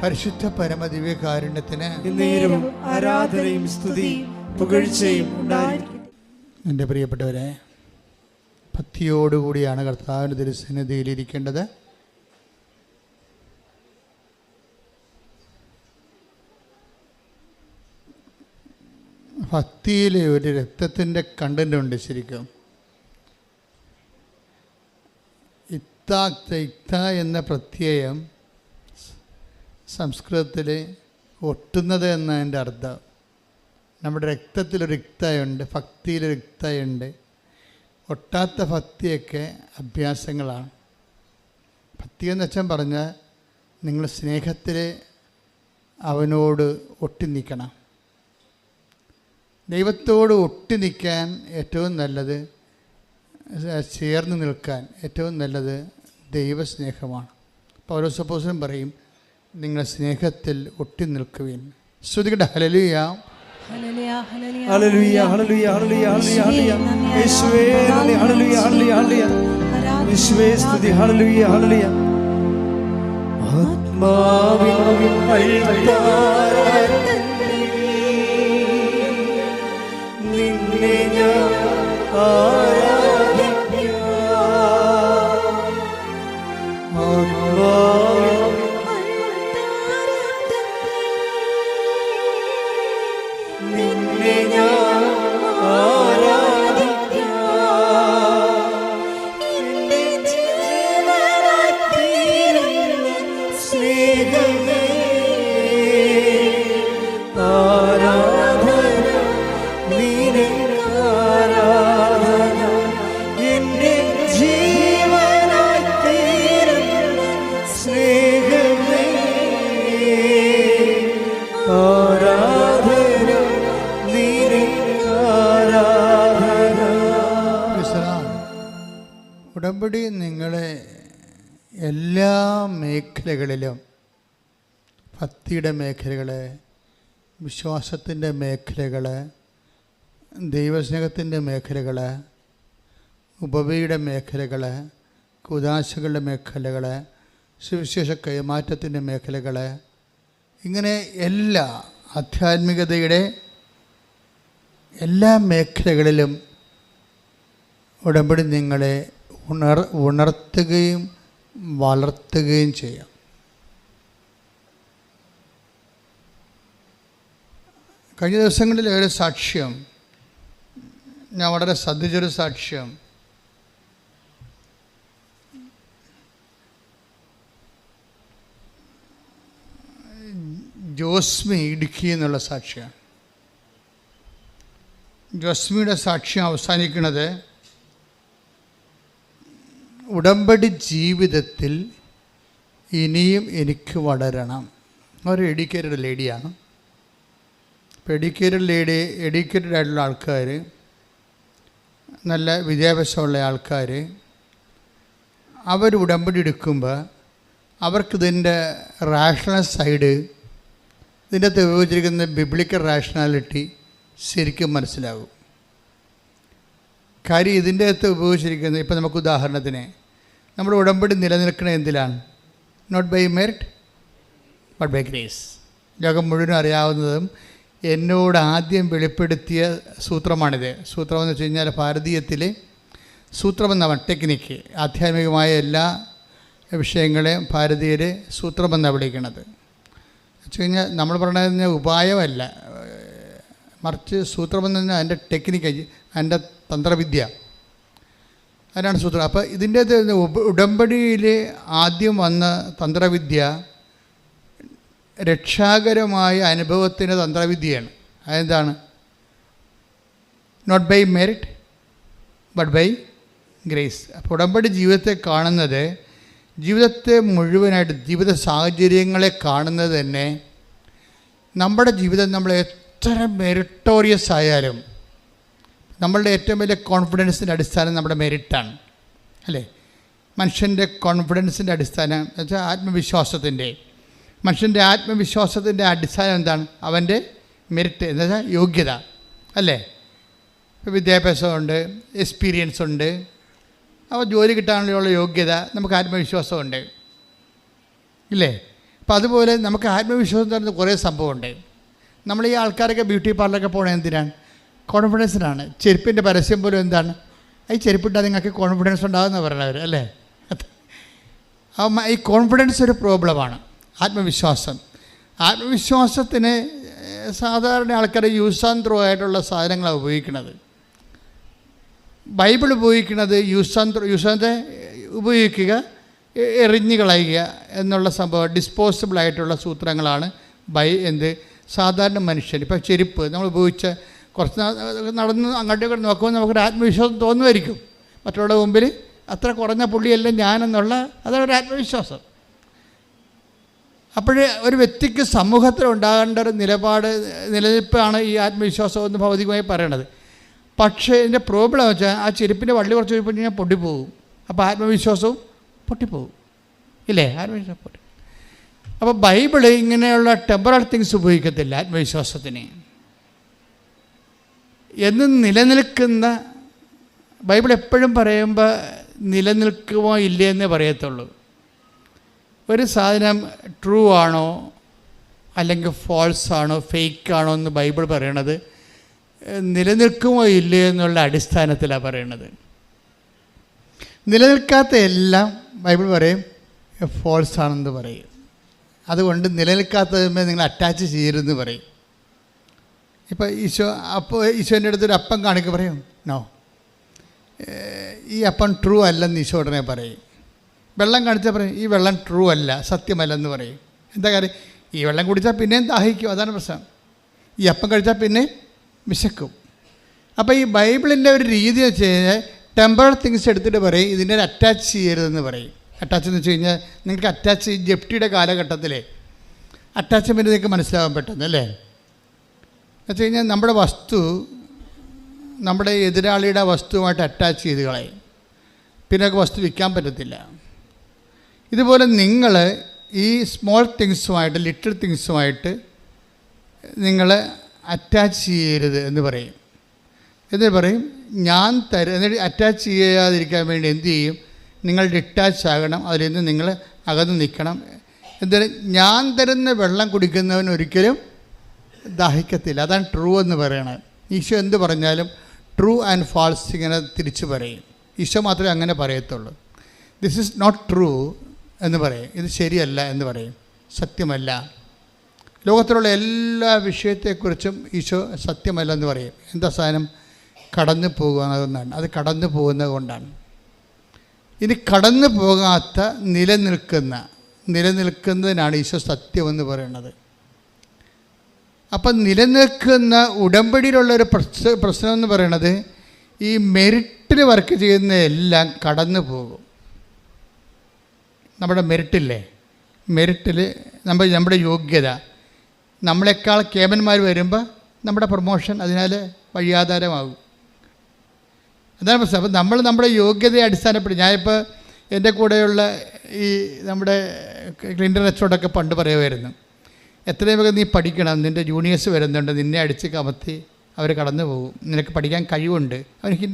പരിശുദ്ധ പരമദിവ്യകാരുണ്യത്തിന് നേരവും ആരാധനയും സ്തുതിയും പുകഴ്ചയും ഉണ്ടായിരിക്കട്ടെ. എൻ്റെ പ്രിയപ്പെട്ടവരെ, ഭക്തിയോടുകൂടിയാണ് കർത്താവിൻ്റെ തിരുസന്നിധിയിലിരിക്കേണ്ടത്. ഭക്തിയിൽ ഒരു രക്തത്തിൻ്റെ കണ്ടൻ്റ് ഉണ്ട്. ശരിക്കും ഇത്ത എന്ന പ്രത്യയം സംസ്കൃതത്തിൽ ഒട്ടുന്നത് എന്നതിൻ്റെ അർത്ഥം. നമ്മുടെ രക്തത്തിലൊരു ഇക്തയുണ്ട്, ഭക്തിയിലൊരു ഇക്തയുണ്ട്. ഒട്ടാത്ത ഭക്തിയൊക്കെ അഭ്യാസങ്ങളാണ്. ഭക്തി എന്ന് വെച്ചാൽ പറഞ്ഞാൽ നിങ്ങൾ സ്നേഹത്തിൽ അവനോട് ഒട്ടി നിൽക്കണം. ദൈവത്തോട് ഒട്ടി നിൽക്കാൻ ഏറ്റവും നല്ലത്, ചേർന്ന് നിൽക്കാൻ ഏറ്റവും നല്ലത് ദൈവസ്നേഹമാണ്. പൗലോസപ്പോസ്തലൻ പറയും, നിങ്ങൾ സ്നേഹത്തിൽ ഒട്ടി നിൽക്കുവിൻ. ശ്രുതികട hallelujah, hallelujah, hallelujah, hallelujah, hallelujah. യേശുവേ നന്ദി, ഹല്ലേലൂയ, ഹല്ലേലൂയ, ഹല്ലേലൂയ. യേശുവേ സ്തുതി, ഹല്ലേലൂയ, ഹല്ലേലൂയ. ആത്മാവിൻ അൾത്താരത്തിൽ നിന്നെ ഞാൻ ഉടമ്പടി നിങ്ങളെ എല്ലാ മേഖലകളിലും, ഭക്തിയുടെ മേഖലകൾ, വിശ്വാസത്തിൻ്റെ മേഖലകൾ, ദൈവസ്നേഹത്തിൻ്റെ മേഖലകൾ, ഉപവിയുടെ മേഖലകൾ, കുദാശകളുടെ മേഖലകൾ, സുവിശേഷ കൈമാറ്റത്തിൻ്റെ മേഖലകൾ, ഇങ്ങനെ എല്ലാ ആധ്യാത്മികതയുടെ എല്ലാ മേഖലകളിലും ഉടമ്പടി നിങ്ങളെ ഉണർത്തുകയും വളർത്തുകയും ചെയ്യാം. കഴിഞ്ഞ ദിവസങ്ങളിൽ ഒരു സാക്ഷ്യം ഞാൻ വളരെ ശ്രദ്ധിച്ചൊരു സാക്ഷ്യം, ജോസ്മി ഇടുക്കി എന്നുള്ള സാക്ഷ്യമാണ്. ജോസ്മിയുടെ സാക്ഷ്യം അവസാനിക്കുന്നത്, ഉടമ്പടി ജീവിതത്തിൽ ഇനിയും എനിക്ക് വളരണം. ഒരു എഡ്യൂക്കേറ്റഡ് ലേഡിയാണ്. അപ്പോൾ എഡ്യൂക്കേറ്റഡ് ആയിട്ടുള്ള ആൾക്കാർ, നല്ല വിദ്യാഭ്യാസമുള്ള ആൾക്കാർ, അവർ ഉടമ്പടി എടുക്കുമ്പോൾ അവർക്കിതിൻ്റെ റാഷണൽ സൈഡ്, ഇതിൻ്റെ അകത്ത് ഉപയോഗിച്ചിരിക്കുന്ന ബിബ്ലിക്കൽ റാഷണാലിറ്റി ശരിക്കും മനസ്സിലാകും. കാര്യം ഇതിൻ്റെ അകത്ത് ഉപയോഗിച്ചിരിക്കുന്നത്, ഇപ്പോൾ നമുക്ക് ഉദാഹരണത്തിന് നമ്മുടെ ഉടമ്പടി നിലനിൽക്കുന്നത് എന്തിലാണ്? Not by merit but by grace. ലോകം മുഴുവനും അറിയാവുന്നതും എന്നോട് ആദ്യം വെളിപ്പെടുത്തിയ സൂത്രമാണിത്. സൂത്രം എന്ന് വെച്ച് കഴിഞ്ഞാൽ ഭാരതീയത്തിൽ സൂത്രമെന്നാണ് ടെക്നിക്ക്. ആധ്യാത്മികമായ എല്ലാ വിഷയങ്ങളെയും ഭാരതീയർ സൂത്രമെന്നാണ് വിളിക്കുന്നത്. വെച്ച് കഴിഞ്ഞാൽ നമ്മൾ പറയുന്നത് ഉപായമല്ല, മറിച്ച് സൂത്രമെന്ന് പറഞ്ഞാൽ അതിൻ്റെ ടെക്നിക്ക്, അതിൻ്റെ തന്ത്രവിദ്യ, അതിനാണ് സൂത്രം. അപ്പോൾ ഇതിൻ്റെ ഉടമ്പടിയിൽ ആദ്യം വന്ന തന്ത്രവിദ്യ രക്ഷാകരമായ അനുഭവത്തിൻ്റെ തന്ത്രവിദ്യയാണ്. അതെന്താണ്? Not by merit but by grace. അപ്പോൾ ഉടമ്പടി ജീവിതത്തെ കാണുന്നത്, ജീവിതത്തെ മുഴുവനായിട്ട്, ജീവിത സാഹചര്യങ്ങളെ കാണുന്നത് തന്നെ, നമ്മുടെ ജീവിതം നമ്മൾ എത്ര മെറിറ്റോറിയസ് ആയാലും നമ്മളുടെ ഏറ്റവും വലിയ കോൺഫിഡൻസിൻ്റെ അടിസ്ഥാനം നമ്മുടെ മെറിറ്റാണ്, അല്ലേ? മനുഷ്യൻ്റെ കോൺഫിഡൻസിൻ്റെ അടിസ്ഥാനം എന്ന് വെച്ചാൽ മനുഷ്യൻ്റെ ആത്മവിശ്വാസത്തിൻ്റെ അടിസ്ഥാനം എന്താണ്? അവൻ്റെ മെറിറ്റ് എന്ന് വെച്ചാൽ യോഗ്യത, അല്ലേ? ഇപ്പോൾ വിദ്യാഭ്യാസമുണ്ട്, എക്സ്പീരിയൻസ് ഉണ്ട്, അപ്പോൾ ജോലി കിട്ടാനുള്ള യോഗ്യത, നമുക്ക് ആത്മവിശ്വാസമുണ്ട്, ഇല്ലേ? അപ്പോൾ അതുപോലെ നമുക്ക് ആത്മവിശ്വാസം തരുന്ന കുറേ സംഭവമുണ്ട്. നമ്മൾ ഈ ആൾക്കാരൊക്കെ ബ്യൂട്ടി പാർലറൊക്കെ പോകണത് എന്തിനാണ്? കോൺഫിഡൻസിനാണ്. ചെരുപ്പിൻ്റെ പരസ്യം പോലും എന്താണ്? ഈ ചെരുപ്പിട്ടാൽ നിങ്ങൾക്ക് കോൺഫിഡൻസ് ഉണ്ടാകുമെന്ന് പറഞ്ഞവർ അല്ലേ? ഈ കോൺഫിഡൻസ് ഒരു പ്രോബ്ലമാണ്. ആത്മവിശ്വാസത്തിന് സാധാരണ ആൾക്കാർ യൂസ് ആൻഡ് ത്രോ ആയിട്ടുള്ള സാധനങ്ങളാണ് ഉപയോഗിക്കുന്നത്. ബൈബിൾ ഉപയോഗിക്കുന്നത് യൂസ് ആൻഡ് ഉപയോഗിക്കുക, എറിഞ്ഞു കളയുക എന്നുള്ള സംഭവം, ഡിസ്പോസിബിളായിട്ടുള്ള സൂത്രങ്ങളാണ് സാധാരണ മനുഷ്യൻ. ഇപ്പോൾ ചെരുപ്പ് നമ്മൾ ഉപയോഗിച്ച കുറച്ച് നടന്ന് അങ്ങോട്ടേക്ക് നോക്കുമ്പോൾ നമുക്കൊരു ആത്മവിശ്വാസം തോന്നുമായിരിക്കും. മറ്റുള്ള മുമ്പിൽ അത്ര കുറഞ്ഞ പുള്ളിയല്ല ഞാനെന്നുള്ള അതൊരു ആത്മവിശ്വാസം. അപ്പോഴേ ഒരു വ്യക്തിക്ക് സമൂഹത്തിൽ ഉണ്ടാകേണ്ട ഒരു നിലനിൽപ്പാണ് ഈ ആത്മവിശ്വാസം എന്ന് ഭൗതികമായി പറയണത്. പക്ഷേ ഇതിൻ്റെ പ്രോബ്ലം വെച്ചാൽ ആ ചെരുപ്പിൻ്റെ വള്ളി കുറച്ച് കഴിയുമ്പോൾ ഞാൻ പൊട്ടിപ്പോകും. അപ്പോൾ ആത്മവിശ്വാസവും പൊട്ടിപ്പോകും ഇല്ലേ? ആത്മവിശ്വാസം പൊട്ടി. അപ്പോൾ ബൈബിള് ഇങ്ങനെയുള്ള ടെമ്പറൽ തിങ്സ് ഉപയോഗിക്കത്തില്ല ആത്മവിശ്വാസത്തിന്. എന്നും നിലനിൽക്കുന്ന, ബൈബിൾ എപ്പോഴും പറയുമ്പോൾ നിലനിൽക്കുമോ ഇല്ലേ എന്നേ പറയത്തുള്ളൂ. ഒരു സാധനം ട്രൂ ആണോ അല്ലെങ്കിൽ ഫോൾസ് ആണോ ഫേക്കാണോ എന്ന് ബൈബിൾ പറയണത് നിലനിൽക്കുമോ ഇല്ലേ എന്നുള്ള അടിസ്ഥാനത്തിലാണ് പറയണത്. നിലനിൽക്കാത്ത എല്ലാം ബൈബിൾ പറയും ഫോൾസ് ആണെന്ന് പറയും. അതുകൊണ്ട് നിലനിൽക്കാത്തതുമേ നിങ്ങൾ അറ്റാച്ച് ചെയ്യരുതെന്ന് പറയും. ഇപ്പോൾ ഈശോൻ്റെ അടുത്തൊരു അപ്പം കാണിക്കുക പറയും, നോ, ഈ അപ്പം ട്രൂ അല്ലെന്ന് ഈശോ ഉടനെ പറയും. വെള്ളം കാണിച്ചാൽ പറയും ഈ വെള്ളം ട്രൂ അല്ല, സത്യമല്ലെന്ന് പറയും. എന്താ കാര്യം? ഈ വെള്ളം കുടിച്ചാൽ പിന്നെയും ദാഹിക്കും, അതാണ് പ്രശ്നം. ഈ അപ്പം കഴിച്ചാൽ പിന്നെ വിശക്കും. അപ്പോൾ ഈ ബൈബിളിൻ്റെ ഒരു രീതി വെച്ച് കഴിഞ്ഞാൽ ടെമ്പറൽ തിങ്സ് എടുത്തിട്ട് പറയും ഇതിനെ അറ്റാച്ച് ചെയ്യരുതെന്ന് പറയും. അറ്റാച്ച് എന്ന് വെച്ച് കഴിഞ്ഞാൽ നിങ്ങൾക്ക് അറ്റാച്ച് ജപ്തിയുടെ കാലഘട്ടത്തിലെ അറ്റാച്ച്മെൻറ്റ് നിങ്ങൾക്ക് മനസ്സിലാകാൻ പറ്റുന്നു അല്ലേ? എന്ന് വെച്ച് കഴിഞ്ഞാൽ നമ്മുടെ വസ്തു നമ്മുടെ എതിരാളിയുടെ വസ്തുവുമായിട്ട് അറ്റാച്ച് ചെയ്ത് കളയും, പിന്നെ വസ്തു വിൽക്കാൻ പറ്റത്തില്ല. ഇതുപോലെ നിങ്ങൾ ഈ സ്മോൾ തിങ്സുമായിട്ട് ലിറ്റിൽ തിങ്സുമായിട്ട് നിങ്ങൾ അറ്റാച്ച് ചെയ്യരുത് എന്ന് പറയും. എന്നിട്ട് പറയും ഞാൻ എന്നിട്ട് അറ്റാച്ച് ചെയ്യാതിരിക്കാൻ വേണ്ടി എന്ത് ചെയ്യും? നിങ്ങൾ ഡിറ്റാച്ച് ആകണം, അതിൽ നിന്ന് നിങ്ങൾ അകന്ന് നിൽക്കണം. എന്താണ്? ഞാൻ തരുന്ന വെള്ളം കുടിക്കുന്നവൻ ഒരിക്കലും ദാഹിക്കത്തില്ല. അതാണ് ട്രൂ എന്ന് പറയണത്. ഈശോ എന്ത് പറഞ്ഞാലും ട്രൂ ആൻഡ് ഫാൾസ് ഇങ്ങനെ തിരിച്ചു പറയും. ഈശോ മാത്രമേ അങ്ങനെ പറയത്തുള്ളൂ. ദിസ് ഈസ് നോട്ട് ട്രൂ എന്ന് പറയും, ഇത് ശരിയല്ല എന്ന് പറയും, സത്യമല്ല. ലോകത്തിലുള്ള എല്ലാ വിഷയത്തെക്കുറിച്ചും ഈശോ സത്യമല്ല എന്ന് പറയും. എന്താ സാധനം? കടന്നു പോകുന്നതെന്നാണ്. അത് കടന്നു പോകുന്നത് കൊണ്ടാണ്. ഇനി കടന്നു പോകാത്ത നിലനിൽക്കുന്നതിനാണ് ഈശോ സത്യമെന്ന് പറയുന്നത്. അപ്പം നിലനിൽക്കുന്ന ഉടമ്പടിയിലുള്ളൊരു പ്രശ്നം എന്ന് പറയുന്നത് ഈ മെറിറ്റിൽ വർക്ക് ചെയ്യുന്ന എല്ലാം കടന്നു പോകും. നമ്മുടെ മെറിറ്റില്ലേ, മെറിറ്റിൽ നമ്മുടെ യോഗ്യത, നമ്മളെക്കാൾ കേമന്മാർ വരുമ്പോൾ നമ്മുടെ പ്രൊമോഷൻ അതിനാൽ വഴിയാധാരമാകും. അതാണ് പ്രശ്നം. അപ്പം നമ്മുടെ യോഗ്യതയെ അടിസ്ഥാനപ്പെടുത്തി, ഞാനിപ്പോൾ എൻ്റെ കൂടെയുള്ള ഈ നമ്മുടെ ക്ലിൻ്റൺ അച്ചോടൊക്കെ പണ്ട് പറയുമായിരുന്നു, എത്രയും വേഗം നീ പഠിക്കണം, നിൻ്റെ ജൂനിയേഴ്സ് വരുന്നുണ്ട്, നിന്നെ അടിച്ച് കമത്തി അവർ കടന്നു പോകും, നിനക്ക് പഠിക്കാൻ കഴിവുണ്ട്. അവർക്ക്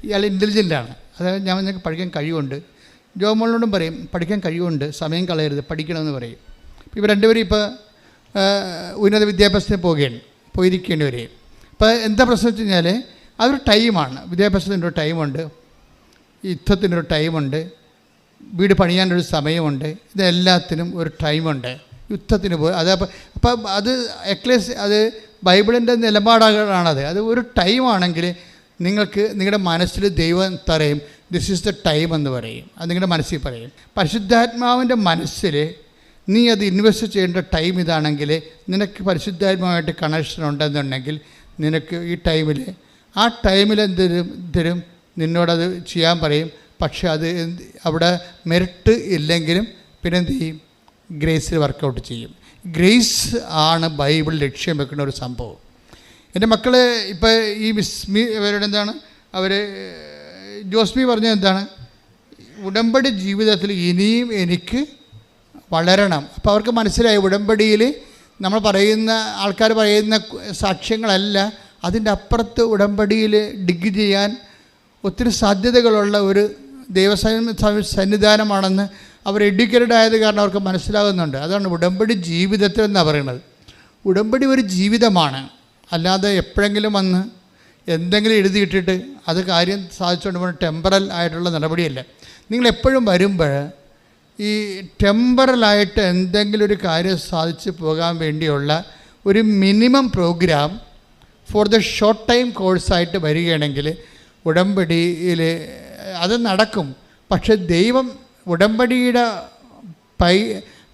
ഇയാൾ ഇൻ്റലിജൻ്റാണ്, അതായത് നിനക്ക് പഠിക്കാൻ കഴിവുണ്ട്. ജോമോളോടും പറയും പഠിക്കാൻ കഴിവുണ്ട്, സമയം കളയരുത്, പഠിക്കണമെന്ന് പറയും. ഇവർ രണ്ടുപേരും ഇപ്പോൾ ഉന്നത വിദ്യാഭ്യാസത്തിന് പോയിരിക്കേണ്ടി വരും. അപ്പോൾ എന്താ പ്രശ്നം വെച്ച് കഴിഞ്ഞാൽ അതൊരു ടൈമാണ്. വിദ്യാഭ്യാസത്തിൻ്റെ ഒരു ടൈമുണ്ട്, യുദ്ധത്തിനൊരു ടൈമുണ്ട്, വീട് പണിയാനൊരു സമയമുണ്ട്, ഇതെല്ലാത്തിനും ഒരു ടൈമുണ്ട്. യുദ്ധത്തിന് പോയി അപ്പം അത് എക്ലേസ് അത് ബൈബിളിൻ്റെ നിലപാടുകളാണത്. അത് ഒരു ടൈമാണെങ്കിൽ നിങ്ങൾക്ക് നിങ്ങളുടെ മനസ്സിൽ ദൈവം പറയും ദിസ് ഈസ് ദ ടൈം എന്ന് പറയും. അത് നിങ്ങളുടെ മനസ്സിൽ പറയും. പരിശുദ്ധാത്മാവിൻ്റെ മനസ്സിൽ നീ അത് ഇൻവെസ്റ്റ് ചെയ്യേണ്ട ടൈം ഇതാണെങ്കിൽ, നിനക്ക് പരിശുദ്ധാത്മാവായിട്ട് കണക്ഷൻ ഉണ്ടെന്നുണ്ടെങ്കിൽ നിനക്ക് ഈ ടൈമിൽ ആ ടൈമിൽ തരും നിന്നോടത് ചെയ്യാൻ പറയും. പക്ഷെ അത് അവിടെ മെറിറ്റ് ഇല്ലെങ്കിലും പിന്നെ എന്ത് ചെയ്യും? ഗ്രേസിൽ വർക്കൗട്ട് ചെയ്യും. ഗ്രേസ് ആണ് ബൈബിൾ ലക്ഷ്യം വെക്കുന്ന ഒരു സംഭവം. എൻ്റെ മക്കൾ ഇപ്പോൾ ഈ മിസ്മി അവരുടെ എന്താണ് അവർ ജോസ്മി പറഞ്ഞത് എന്താണ്? ഉടമ്പടി ജീവിതത്തിൽ ഇനിയും എനിക്ക് വളരണം. അപ്പോൾ അവർക്ക് മനസ്സിലായി ഉടമ്പടിയിൽ നമ്മൾ പറയുന്ന ആൾക്കാർ പറയുന്ന സാക്ഷ്യങ്ങളല്ല, അതിൻ്റെ അപ്പുറത്ത് ഉടമ്പടിയിൽ ഡിഗ് ചെയ്യാൻ ഒത്തിരി സാധ്യതകളുള്ള ഒരു ദൈവസന്നിധാനമാണെന്ന് അവർ എഡ്യൂക്കേറ്റഡ് ആയത് കാരണം അവർക്ക് മനസ്സിലാകുന്നുണ്ട്. അതാണ് ഉടമ്പടി ജീവിതത്തിൽ എന്നാണ് പറയുന്നത്. ഉടമ്പടി ഒരു ജീവിതമാണ്, അല്ലാതെ എപ്പോഴെങ്കിലും വന്ന് എന്തെങ്കിലും എഴുതിയിട്ടിട്ട് അത് കാര്യം സാധിച്ചുകൊണ്ട് പോകുന്ന ടെമ്പറൽ ആയിട്ടുള്ള നടപടിയല്ല. നിങ്ങളെപ്പോഴും വരുമ്പോൾ ഈ ടെമ്പറലായിട്ട് എന്തെങ്കിലും ഒരു കാര്യം സാധിച്ച് പോകാൻ വേണ്ടിയുള്ള ഒരു minimum program for the short time കോഴ്സായിട്ട് വരികയാണെങ്കിൽ ഉടമ്പടിയിൽ അത് നടക്കും. പക്ഷെ ദൈവം ഉടമ്പടിയുടെ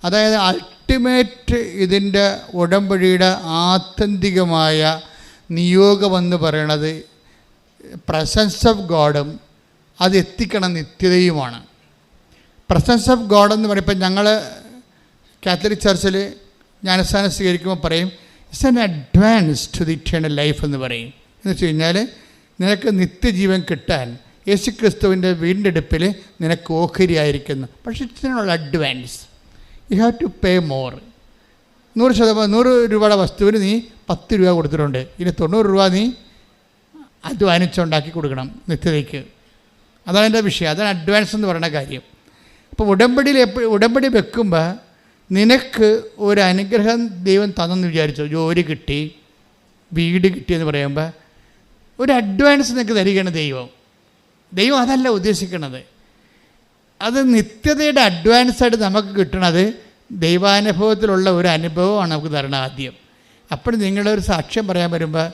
അതായത് അൾട്ടിമേറ്റ് ഇതിൻ്റെ ഉടമ്പടിയുടെ ആത്യന്തികമായ നിയോഗമെന്ന് പറയണത് പ്രസൻസ് ഓഫ് ഗോഡും അത് എത്തിക്കണം നിത്യതയുമാണ്. പ്രസൻസ് ഓഫ് ഗോഡ് എന്ന് പറയുമ്പോൾ ഞങ്ങൾ കാത്തലിക് ചർച്ചിൽ ജ്ഞാനസ്ഥാനം സ്വീകരിക്കുമ്പോൾ പറയും it's an advance to the eternal life എന്ന് പറയും. എന്ന് വെച്ച് കഴിഞ്ഞാൽ നിനക്ക് നിത്യജീവൻ കിട്ടാൻ യേശു ക്രിസ്തുവിൻ്റെ വീണ്ടെടുപ്പിൽ നിനക്ക് ഓഹരിയായിരിക്കുന്നു. പക്ഷേ ഇതിനുള്ള advance you have to pay more. 100 രൂപയുടെ വസ്തുവിന് നീ 10 രൂപ കൊടുത്തിട്ടുണ്ട്, ഇനി 90 രൂപ നീ അധ്വാനിച്ചുണ്ടാക്കി കൊടുക്കണം നിത്യതയ്ക്ക്. അതാണ് എൻ്റെ വിഷയം, അതാണ് അഡ്വാൻസ് എന്ന് പറയുന്ന കാര്യം. അപ്പോൾ ഉടമ്പടി വെക്കുമ്പോൾ നിനക്ക് ഒരു അനുഗ്രഹം ദൈവം തന്നെന്ന് വിചാരിച്ചോ, ജോലി കിട്ടി, വീട് കിട്ടിയെന്ന് പറയുമ്പോൾ ഒരു അഡ്വാൻസ് നിനക്ക് തരികയാണ് ദൈവം അതല്ല ഉദ്ദേശിക്കുന്നത്. അത് നിത്യതയുടെ അഡ്വാൻസായിട്ട് നമുക്ക് കിട്ടണത് ദൈവാനുഭവത്തിലുള്ള ഒരു അനുഭവമാണ് നമുക്ക് തരണം ആദ്യം. അപ്പോൾ നിങ്ങളൊരു സാക്ഷ്യം പറയാൻ വരുമ്പോൾ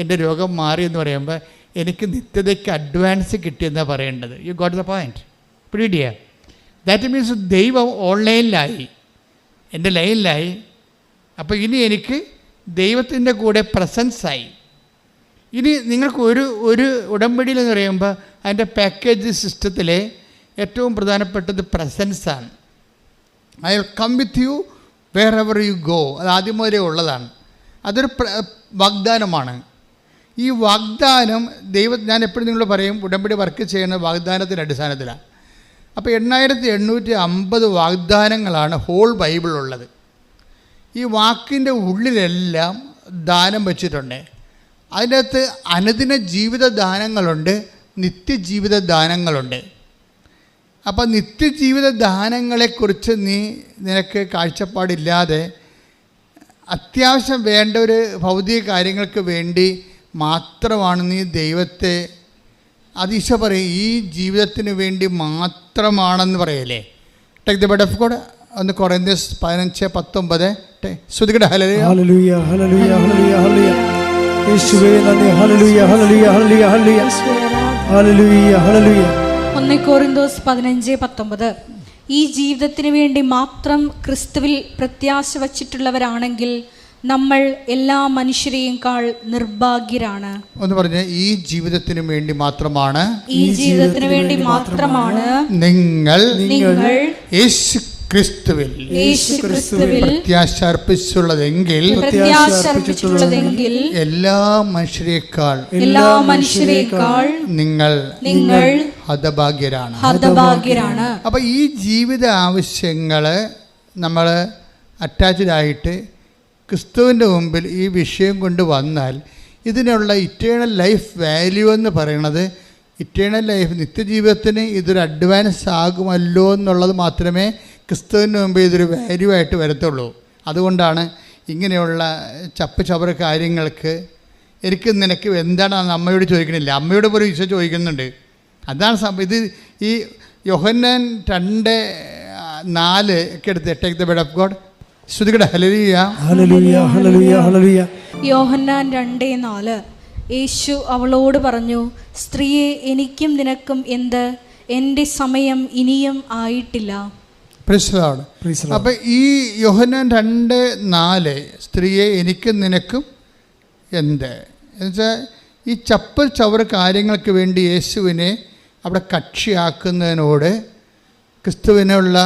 എൻ്റെ രോഗം മാറി എന്ന് പറയുമ്പോൾ എനിക്ക് നിത്യതയ്ക്ക് അഡ്വാൻസ് കിട്ടിയെന്നാണ് പറയേണ്ടത്. You got the point. പിടിയിടിയ ദാറ്റ് മീൻസ് ദൈവം ഓൺലൈനിലായി, എൻ്റെ ലൈനിലായി. അപ്പോൾ ഇനി എനിക്ക് ദൈവത്തിൻ്റെ കൂടെ പ്രസൻസായി. ഇനി നിങ്ങൾക്ക് ഒരു ഉടമ്പടിയിൽ എന്ന് പറയുമ്പോൾ അതിൻ്റെ പാക്കേജ് സിസ്റ്റത്തിലെ ഏറ്റവും പ്രധാനപ്പെട്ടത് പ്രസൻസാണ്. I will come with you wherever you go. അത് ആദ്യം മുതലേ ഉള്ളതാണ്. അതൊരു വാഗ്ദാനമാണ്. ഈ വാഗ്ദാനം ഞാൻ എപ്പോഴും നിങ്ങൾ പറയും ഉടമ്പടി വർക്ക് ചെയ്യുന്ന വാഗ്ദാനത്തിൻ്റെ അടിസ്ഥാനത്തിലാണ്. അപ്പോൾ 8850 വാഗ്ദാനങ്ങളാണ് ഹോൾ ബൈബിളുള്ളത്. ഈ വാക്കിൻ്റെ ഉള്ളിലെല്ലാം ദാനം വെച്ചിട്ടുണ്ട്. അതിൻ്റെ അകത്ത് അനുദിന ജീവിത ദാനങ്ങളുണ്ട്, നിത്യജീവിത ദാനങ്ങളുണ്ട്. അപ്പോൾ നിത്യജീവിത ദാനങ്ങളെക്കുറിച്ച് നിനക്ക് കാഴ്ചപ്പാടില്ലാതെ അത്യാവശ്യം വേണ്ട ഒരു ഭൗതിക കാര്യങ്ങൾക്ക് വേണ്ടി മാത്രമാണ് നീ ദൈവത്തെ ഈശോ പറയും ഈ ജീവിതത്തിന് വേണ്ടി മാത്രമാണെന്ന് പറയല്ലേ. Take the bed of God. ഒന്ന് കൊറിന്ത്യസ് 15:19 ശ്രുതികട hallelujah hallelujah hallelujah hallelujah hallelujah യേശുവേ നന്ദി. Hallelujah hallelujah hallelujah hallelujah hallelujah hallelujah. 1 കൊരിന്തോസ് 15:19 ഈ ജീവിതത്തിന് വേണ്ടി മാത്രം ക്രിസ്തുവിൽ പ്രത്യാശ വച്ചിട്ടുള്ളവരാണെങ്കിൽ നമ്മൾ എല്ലാ മനുഷ്യരെയുംക്കാൾ നിർഭാഗ്യരാണ്. ഒന്ന് പറഞ്ഞേ, ഈ ജീവിതത്തിന് വേണ്ടി മാത്രമാണ്, ഈ ജീവിതത്തിന് വേണ്ടി മാത്രമാണ് നിങ്ങൾ യേശു ക്രിസ്തുവിൽ പ്രത്യാശ അർപ്പിച്ചുള്ളതെങ്കിൽ എല്ലാ മനുഷ്യരെക്കാൾ നിങ്ങൾ ഹതഭാഗ്യരാണ്. അപ്പൊ ഈ ജീവിത ആവശ്യങ്ങള് നമ്മൾ അറ്റാച്ച്ഡ് ആയിട്ട് ക്രിസ്തുവിൻ്റെ മുമ്പിൽ ഈ വിഷയം കൊണ്ട് വന്നാൽ ഇതിനുള്ള ഇറ്റേണൽ ലൈഫ് വാല്യൂ എന്ന് പറയുന്നത്, ഇറ്റേണൽ ലൈഫ് നിത്യജീവിതത്തിന് ഇതൊരു അഡ്വാൻസ് ആകുമല്ലോ എന്നുള്ളത് മാത്രമേ ക്രിസ്തുവിൻ്റെ മുമ്പിൽ ഇതൊരു വാല്യൂ ആയിട്ട് വരത്തുള്ളൂ. അതുകൊണ്ടാണ് ഇങ്ങനെയുള്ള ചപ്പുചവറ് കാര്യങ്ങൾക്ക് നിനക്ക് എന്താണ് അമ്മയോട് ചോദിക്കണില്ല, അമ്മയോട് പോലും ഈശോ ചോദിക്കുന്നുണ്ട്. അതാണ് സംഭവം. ഇത് ഈ യോഹന്നാൻ 2:4 ഒക്കെ എടുത്ത് take the bed of God. ശ്രുതികട ഹല്ലേലൂയ ഹല്ലേലൂയ ഹല്ലേലൂയ ഹല്ലേലൂയ. യോഹന്നാൻ 2:4 യേശു അവളോട് പറഞ്ഞു, സ്ത്രീയെ എനിക്കും നിനക്കും എന്ത്, എൻ്റെ സമയം ഇനിയും ആയിട്ടില്ല. അപ്പം ഈ യോഹന്നാൻ 2:4 സ്ത്രീയെ എനിക്കും നിനക്കും എന്ത് എന്നുവെച്ചാൽ ഈ ചവറ് കാര്യങ്ങൾക്ക് വേണ്ടി യേശുവിനെ അവിടെ കക്ഷിയാക്കുന്നതിനോട് ക്രിസ്തുവിനുള്ള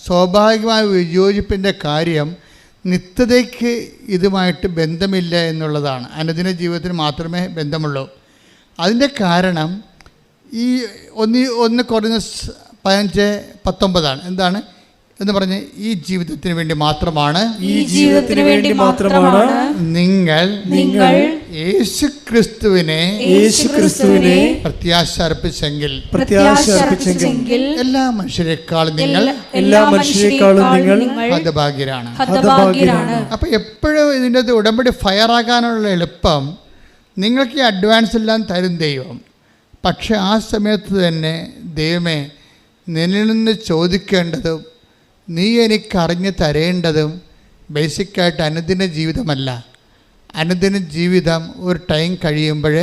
സ്വാഭാവികമായ വിയോജിപ്പിൻ്റെ കാര്യം നിത്യതയ്ക്ക് ഇതുമായിട്ട് ബന്ധമില്ല എന്നുള്ളതാണ്. അനുദിന ജീവിതത്തിന് മാത്രമേ ബന്ധമുള്ളൂ. അതിൻ്റെ കാരണം ഈ 1 കൊരിന്തോസ് 15:19 എന്താണ്? എന്ന് പറഞ്ഞ് ഈ ജീവിതത്തിന് വേണ്ടി മാത്രമാണ്, ഈ ജീവിതത്തിന് വേണ്ടി മാത്രമാണ് നിങ്ങൾ യേശുക്രിസ്തുവിനെ പ്രത്യാശ അർപ്പിച്ചെങ്കിൽ എല്ലാ മനുഷ്യരെക്കാളും നിങ്ങൾ ഹതഭാഗ്യരാണ്. അപ്പൊ എപ്പോഴും ഇതിൻ്റെ ഉടമ്പടി ഫയറാകാനുള്ള എളുപ്പം, നിങ്ങൾക്ക് ഈ അഡ്വാൻസ് എല്ലാം തരും ദൈവം. പക്ഷെ ആ സമയത്ത് തന്നെ ദൈവമേ, നിന്നിൽ നിന്ന് ചോദിക്കേണ്ടതും നീ എനിക്കറിഞ്ഞ് തരേണ്ടതും ബേസിക്കായിട്ട് അനുദിന ജീവിതമല്ല. അനുദിന ജീവിതം ഒരു ടൈം കഴിയുമ്പോൾ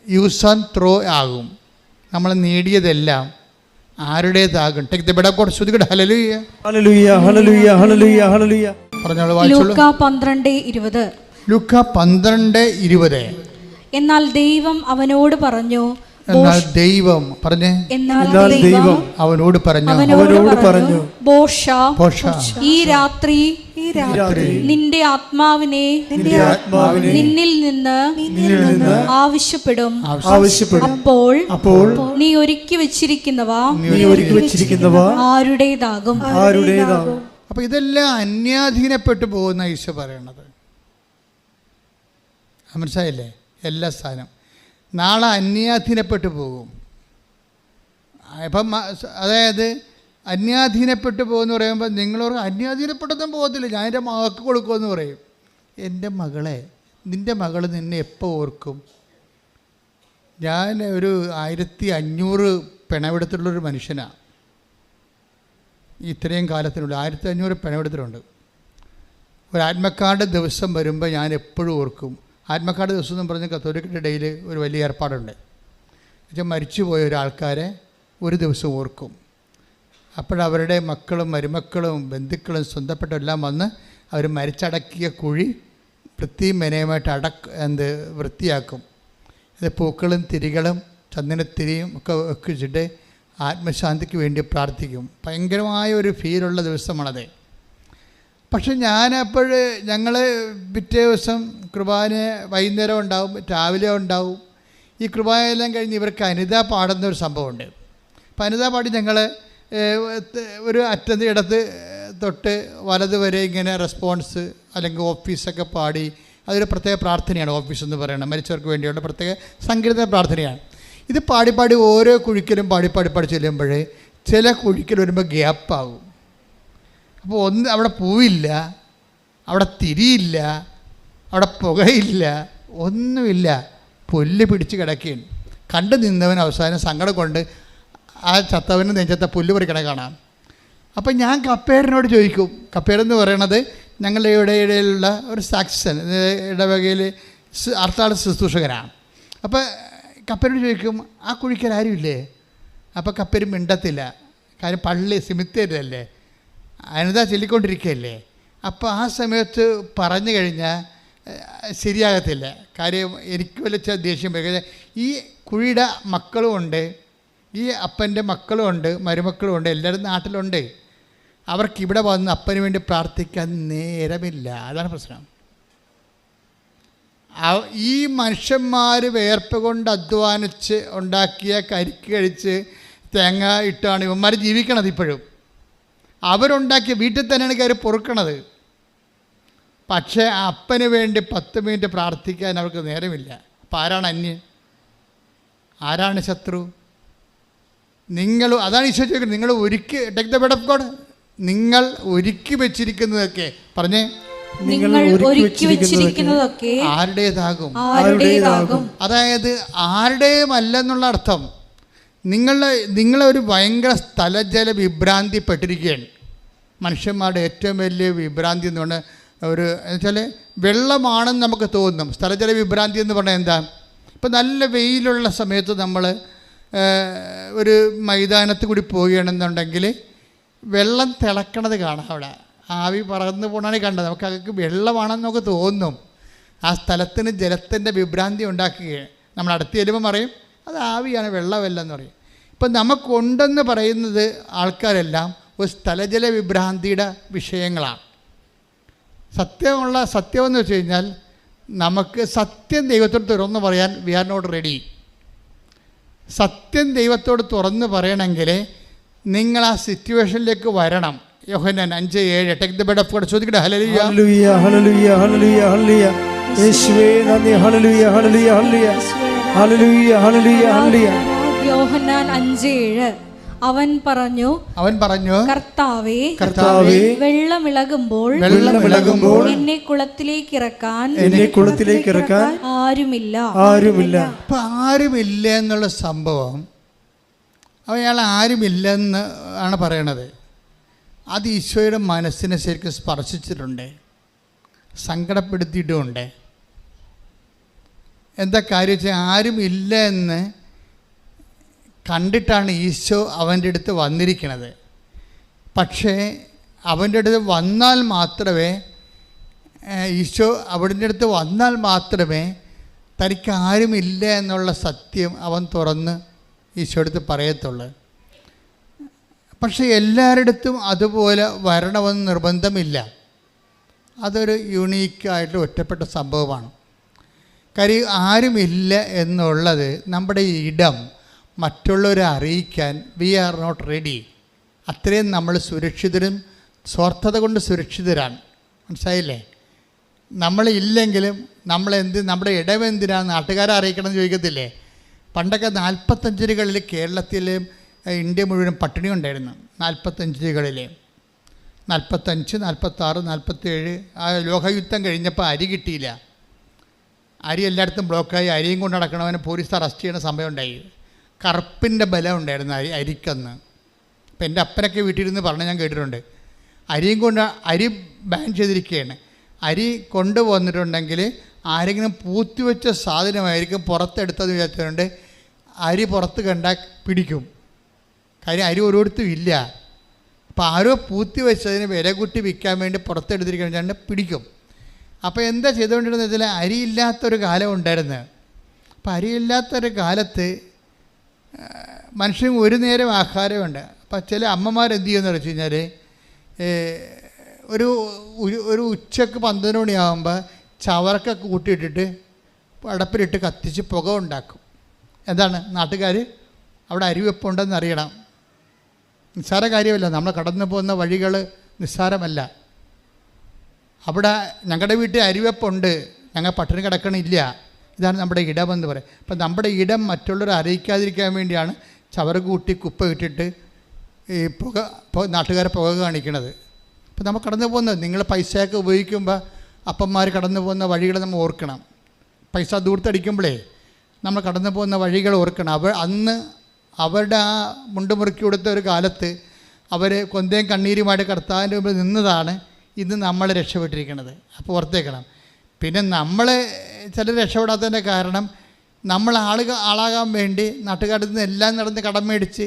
യൂസ് ആൻഡ് ത്രോ ആകും. നമ്മൾ നേടിയതെല്ലാം ആരുടേതാകും. Take the bed of God. ശ്രുതികട hallelujah hallelujah hallelujah hallelujah hallelujah. പറഞ്ഞോളൂ, വായിച്ചോളൂ. ലൂക്കാ 12:20. ലൂക്കാ 12:20. എന്നാൽ ദൈവം അവനോട് പറഞ്ഞു, എന്നാൽ ദൈവം പറഞ്ഞേ, ദൈവം അവനോട് പറഞ്ഞു, ബോഷാ, ഈ രാത്രി നിന്റെ ആത്മാവിനെ നിന്നിൽ നിന്ന് ആവശ്യപ്പെടും. അപ്പോൾ നീ ഒരുക്കി വെച്ചിരിക്കുന്നവ ആരുടേതാകും. അപ്പൊ ഇതെല്ലാം അന്യാധീനപ്പെട്ടു പോകുന്ന ഈശോ പറയണത് മനസ്സിലായില്ലേ? എല്ലാ സ്ഥാനം നാളെ അന്യാധീനപ്പെട്ടു പോകും. ഇപ്പം അതായത് അന്യാധീനപ്പെട്ടു പോകുമെന്ന് പറയുമ്പോൾ നിങ്ങളോട് അന്യാധീനപ്പെട്ടൊന്നും പോകത്തില്ല, ഞാൻ എൻ്റെ മകൾക്ക് കൊടുക്കുമെന്ന് പറയും. എൻ്റെ മകളെ, നിൻ്റെ മകൾ നിന്നെ എപ്പോൾ ഓർക്കും? ഞാൻ ഒരു 1500 പിണവെടുത്തുള്ളൊരു മനുഷ്യനാണ്. ഇത്രയും കാലത്തിനുള്ളിൽ 1500 പിണവെടുത്തിട്ടുണ്ട്. ഒരു ആത്മക്കാരുടെ ദിവസം വരുമ്പോൾ ഞാൻ എപ്പോഴും ഓർക്കും. ആത്മക്കാട് ദിവസം എന്ന് പറഞ്ഞ് കത്തോലിക്കരുടെ ഇടയിൽ ഒരു വലിയ ഏർപ്പാടുണ്ട്. എന്നുവെച്ചാൽ മരിച്ചുപോയ ഒരാൾക്കാരെ ഒരു ദിവസം ഓർക്കും. അപ്പോഴവരുടെ മക്കളും മരുമക്കളും ബന്ധുക്കളും സ്വന്തപ്പെട്ടെല്ലാം വന്ന് അവർ മരിച്ചടക്കിയ കുഴി വൃത്തിയും മെനയുമായിട്ട് വൃത്തിയാക്കും. ഇത് പൂക്കളും തിരികളും ചന്ദനത്തിരിയും ഒക്കെ വെച്ചിട്ട് ആത്മശാന്തിക്ക് വേണ്ടി പ്രാർത്ഥിക്കും. ഭയങ്കരമായ ഒരു ഫീലുള്ള ദിവസമാണത്. പക്ഷെ ഞാനപ്പോൾ ഞങ്ങൾ പിറ്റേ ദിവസം കുർബാന വൈകുന്നേരം ഉണ്ടാവും, രാവിലെ ഉണ്ടാവും. ഈ കുർബാനയെല്ലാം കഴിഞ്ഞ് ഇവർക്ക് അനിത പാടുന്നൊരു സംഭവമുണ്ട്. അപ്പം അനിത പാടി ഞങ്ങൾ ഒരു അറ്റത്ത് ഇടത്ത് തൊട്ട് വലത് വരെ ഇങ്ങനെ റെസ്പോൺസ് അല്ലെങ്കിൽ ഓഫീസൊക്കെ പാടി, അതൊരു പ്രത്യേക പ്രാർത്ഥനയാണ്. ഓഫീസ് എന്ന് പറയുന്നത് മരിച്ചവർക്ക് വേണ്ടിയുള്ള പ്രത്യേക സങ്കീർത്തന പ്രാർത്ഥനയാണ്. ഇത് പാടിപ്പാടി ഓരോ കുഴിക്കലും പാടി ചെല്ലുമ്പോൾ ചില കുഴിക്കൽ വരുമ്പോൾ ഗ്യാപ്പാകും. അപ്പോൾ അവിടെ പൂവില്ല, അവിടെ തിരിയില്ല, അവിടെ പുകയില്ല, ഒന്നുമില്ല, പുല്ല് പിടിച്ച് കിടക്കുകയാണ്. കണ്ടു നിന്നവൻ അവസാനം സങ്കടം കൊണ്ട് ആ ചത്തവന് നെഞ്ചത്തെ പുല്ല് പറിക്കണ കാണാം. അപ്പം ഞാൻ കപ്പേരനോട് ചോദിക്കും. കപ്പേരെന്ന് പറയണത് ഞങ്ങളുടെ ഇടയിലുള്ള ഒരു സാക്സൺ ഇടവകയിൽ അർത്ഥാള ശുശ്രൂഷകനാണ്. അപ്പോൾ കപ്പേരോട് ചോദിക്കും, ആ കുഴിക്കൽ ആരുമില്ലേ? അപ്പോൾ കപ്പേര് മിണ്ടത്തില്ല. കാര്യം പള്ളി സിമിത്തേരിയല്ലേ, അനിത ചൊല്ലിക്കൊണ്ടിരിക്കുകയല്ലേ. അപ്പോൾ ആ സമയത്ത് പറഞ്ഞു കഴിഞ്ഞാൽ ശരിയാകത്തില്ല. കാര്യം എനിക്ക് വലിയ ദേഷ്യം വരും. ഈ കുഴിയുടെ മക്കളുമുണ്ട്, ഈ അപ്പൻ്റെ മക്കളുമുണ്ട്, മരുമക്കളുമുണ്ട്, എല്ലാവരും നാട്ടിലുണ്ട്. അവർക്കിവിടെ വന്ന് അപ്പന് വേണ്ടി പ്രാർത്ഥിക്കാൻ നേരമില്ല. അതാണ് പ്രശ്നം. ഈ മനുഷ്യന്മാർ വേർപ്പ് കൊണ്ട് അധ്വാനിച്ച് ഉണ്ടാക്കിയ കരിക്ക് കഴിച്ച് തേങ്ങ ഇട്ടാണ് ഇവന്മാർ ജീവിക്കണത്. ഇപ്പോഴും അവരുണ്ടാക്കിയ വീട്ടിൽ തന്നെയാണ് കയറി പൊറുക്കണത്. പക്ഷേ അപ്പന് വേണ്ടി 10 മിനിറ്റ് പ്രാർത്ഥിക്കാൻ അവർക്ക് നേരമില്ല. അപ്പം ആരാണ് അന്യൻ? ആരാണ് ശത്രു? നിങ്ങൾ, അതാണ് ഈശോ ചോദിക്കുന്നത്. നിങ്ങൾ ഒരുക്കി, take the bed of God, നിങ്ങൾ ഒരുക്കി വെച്ചിരിക്കുന്നതൊക്കെ പറഞ്ഞേ, നിങ്ങൾ ഒരുക്കി വെച്ചിരിക്കുന്നതൊക്കെ ആരുടേതാകും. അതായത് ആരുടേയുമല്ലെന്നുള്ള അർത്ഥം. നിങ്ങളൊരു ഭയങ്കര സ്ഥലജല വിഭ്രാന്തിപ്പെട്ടിരിക്കുകയാണ്. മനുഷ്യന്മാരുടെ ഏറ്റവും വലിയ വിഭ്രാന്തി എന്ന് പറഞ്ഞാൽ എന്നുവെച്ചാൽ വെള്ളമാണെന്ന് നമുക്ക് തോന്നും. സ്ഥലജല വിഭ്രാന്തി എന്ന് പറഞ്ഞാൽ എന്താ? ഇപ്പം നല്ല വെയിലുള്ള സമയത്ത് നമ്മൾ ഒരു മൈതാനത്ത് കൂടി പോവുകയാണെന്നുണ്ടെങ്കിൽ വെള്ളം തിളക്കണത് കാണാം. അവിടെ ആവി പറന്ന് പോകണാണ് കണ്ടത്. നമുക്ക് അതൊക്കെ വെള്ളമാണെന്ന് നമുക്ക് തോന്നും. ആ സ്ഥലത്തിന് ജലത്തിൻ്റെ വിഭ്രാന്തി ഉണ്ടാക്കുകയാണ്. നമ്മൾ അടുത്ത് ചെല്ലുമ്പോൾ പറയും അത് ആവിയാണ്, വെള്ളമല്ല എന്ന് പറയും. ഇപ്പം നമുക്കുണ്ടെന്ന് പറയുന്നത് ആൾക്കാരെല്ലാം ഒരു സ്ഥലജല വിഭ്രാന്തിയുടെ വിഷയങ്ങളാണ്. സത്യമെന്ന് വെച്ച് കഴിഞ്ഞാൽ നമുക്ക് സത്യം ദൈവത്തോട് തുറന്ന് പറയാൻ വി ആർ നോട്ട് റെഡി. സത്യം ദൈവത്തോട് തുറന്ന് പറയണമെങ്കിൽ നിങ്ങൾ ആ സിറ്റുവേഷനിലേക്ക് വരണം. യോഹന്നാൻ 5:7 take the bed of God. ചോദിക്കട്ടെ hallelujah hallelujah hallelujah hallelujah hallelujah. യേശുവേ നന്ദി. Hallelujah hallelujah hallelujah hallelujah hallelujah hallelujah. യോഹന്നാൻ 5:7 അവൻ പറഞ്ഞു കർത്താവേ വെള്ളമിളകുമ്പോൾ എന്നെ കുളത്തിലേക്ക് ഇറക്കാൻ ആരുമില്ല. ഇപ്പം ആരുമില്ല എന്നുള്ള സംഭവം അയാൾ ആരുമില്ലെന്ന് ആണ് പറയണത്. അത് ഈശോയുടെ മനസ്സിനെ ശരിക്കും സ്പർശിച്ചിട്ടുണ്ട്, സങ്കടപ്പെടുത്തിയിട്ടുമുണ്ട്. എന്താ കാര്യം വെച്ചാൽ ആരുമില്ല എന്ന് കണ്ടിട്ടാണ് ഈശോ അവൻ്റെ അടുത്ത് വന്നിരിക്കുന്നത്. പക്ഷേ അവൻ്റെ അടുത്ത് വന്നാൽ മാത്രമേ ഈശോ അവിടുത്തെ അടുത്ത് വന്നാൽ മാത്രമേ തനിക്ക് ആരുമില്ല എന്നുള്ള സത്യം അവൻ തുറന്ന് ഈശോ അടുത്ത് പറയത്തുള്ളൂ. പക്ഷേ എല്ലാവരുടെടുത്തും അതുപോലെ വരണമെന്ന് നിർബന്ധമില്ല. അതൊരു യുണീക്കായിട്ട് ഒറ്റപ്പെട്ട സംഭവമാണ്. കാര്യം ആരുമില്ല എന്നുള്ളത് നമ്മുടെ ഇടം മറ്റുള്ളവരെ അറിയിക്കാൻ വി ആർ നോട്ട് റെഡി. അത്രയും നമ്മൾ സുരക്ഷിതരും സ്വാർത്ഥത കൊണ്ട് സുരക്ഷിതരാണ്. മനസ്സിലായില്ലേ? നമ്മളില്ലെങ്കിലും നമ്മുടെ ഇടമെന്തിനാണ് നാട്ടുകാരെ അറിയിക്കണം എന്ന് ചോദിക്കത്തില്ലേ? പണ്ടൊക്കെ 45കളിൽ കേരളത്തിലും ഇന്ത്യ മുഴുവൻ പട്ടിണി ഉണ്ടായിരുന്നു. 45കളിൽ 45, 46, 47 ആ ലോകയുദ്ധം കഴിഞ്ഞപ്പോൾ അരി കിട്ടിയില്ല. അരി എല്ലായിടത്തും ബ്ലോക്കായി. അരിയും കൊണ്ട് നടക്കണവനെ പോലീസ് അറസ്റ്റ് ചെയ്യുന്ന സമയം ഉണ്ടായി. കറുപ്പിൻ്റെ ബലം ഉണ്ടായിരുന്നു അരിക്കന്ന്. ഇപ്പം എൻ്റെ അപ്പനൊക്കെ വീട്ടിലിരുന്ന് പറഞ്ഞ് ഞാൻ കേട്ടിട്ടുണ്ട്. അരി ബാൻ ചെയ്തിരിക്കുകയാണ്. അരി കൊണ്ടുവന്നിട്ടുണ്ടെങ്കിൽ ആരെങ്കിലും പൂത്തിവെച്ച സാധനമായിരിക്കും പുറത്തെടുത്തത് വിചാരിച്ചിട്ടുണ്ട്. അരി പുറത്ത് കണ്ടാൽ പിടിക്കും. കാര്യം അരി ഓരോരുത്തും ഇല്ല. അപ്പോൾ ആരോ പൂത്തി വെച്ചതിന് വില കൂട്ടി വിൽക്കാൻ വേണ്ടി പുറത്തെടുത്തിരിക്കുകയാണ്, പിടിക്കും. അപ്പോൾ എന്താ ചെയ്തുകൊണ്ടിരുന്നത് വെച്ചാൽ അരിയില്ലാത്തൊരു കാലം ഉണ്ടായിരുന്നു. അപ്പോൾ അരിയില്ലാത്തൊരു കാലത്ത് മനുഷ്യന് ഒരു നേരം ആഹാരമുണ്ട്. അപ്പോൾ ചില അമ്മമാരെന്ത് ചെയ്യുമെന്ന് വെച്ച് കഴിഞ്ഞാൽ ഒരു ഉച്ചക്ക് 12 മണിയാകുമ്പോൾ ചവറക്കൊക്കെ കൂട്ടിയിട്ടിട്ട് അടപ്പിലിട്ട് കത്തിച്ച് പുക ഉണ്ടാക്കും. എന്താണ്? നാട്ടുകാർ അവിടെ അരിവെപ്പുണ്ടെന്ന് അറിയണം. നിസ്സാര കാര്യമല്ല. നമ്മൾ കടന്നു പോകുന്ന വഴികൾ നിസ്സാരമല്ല. അവിടെ ഞങ്ങളുടെ വീട്ടിൽ അരിവെപ്പുണ്ട്, ഞങ്ങൾ പട്ടിണി കിടക്കണില്ല. ഇതാണ് നമ്മുടെ ഇടമെന്ന് പറയും. അപ്പം നമ്മുടെ ഇടം മറ്റുള്ളവരെ അറിയിക്കാതിരിക്കാൻ വേണ്ടിയാണ് ചവറ് കൂട്ടി കുപ്പ ഇട്ടിട്ട് ഈ നാട്ടുകാരെ പുക കാണിക്കണത്. അപ്പോൾ നമ്മൾ കടന്നു പോകുന്നത്, നിങ്ങൾ പൈസയൊക്കെ ഉപയോഗിക്കുമ്പോൾ അപ്പന്മാർ കടന്നു പോകുന്ന വഴികൾ നമ്മൾ ഓർക്കണം. പൈസ ദൂരത്തടിക്കുമ്പോഴേ നമ്മൾ കടന്നു പോകുന്ന വഴികൾ ഓർക്കണം. അന്ന് അവരുടെ ആ മുണ്ടുമുറുക്കി കൊടുത്ത ഒരു കാലത്ത് അവർ കൊന്തയും കണ്ണീരുമായിട്ട് കർത്താവിൻ്റെ മുമ്പിൽ നിന്നതാണ് ഇന്ന് നമ്മൾ രക്ഷപ്പെട്ടിരിക്കുന്നത്. അപ്പോൾ ഓർത്തേക്കണം. പിന്നെ നമ്മൾ ചിലർ രക്ഷപ്പെടാത്തതിൻ്റെ കാരണം നമ്മൾ ആളാകാൻ വേണ്ടി നാട്ടുകാരിൽ നിന്ന് എല്ലാം നടന്ന് കടം മേടിച്ച്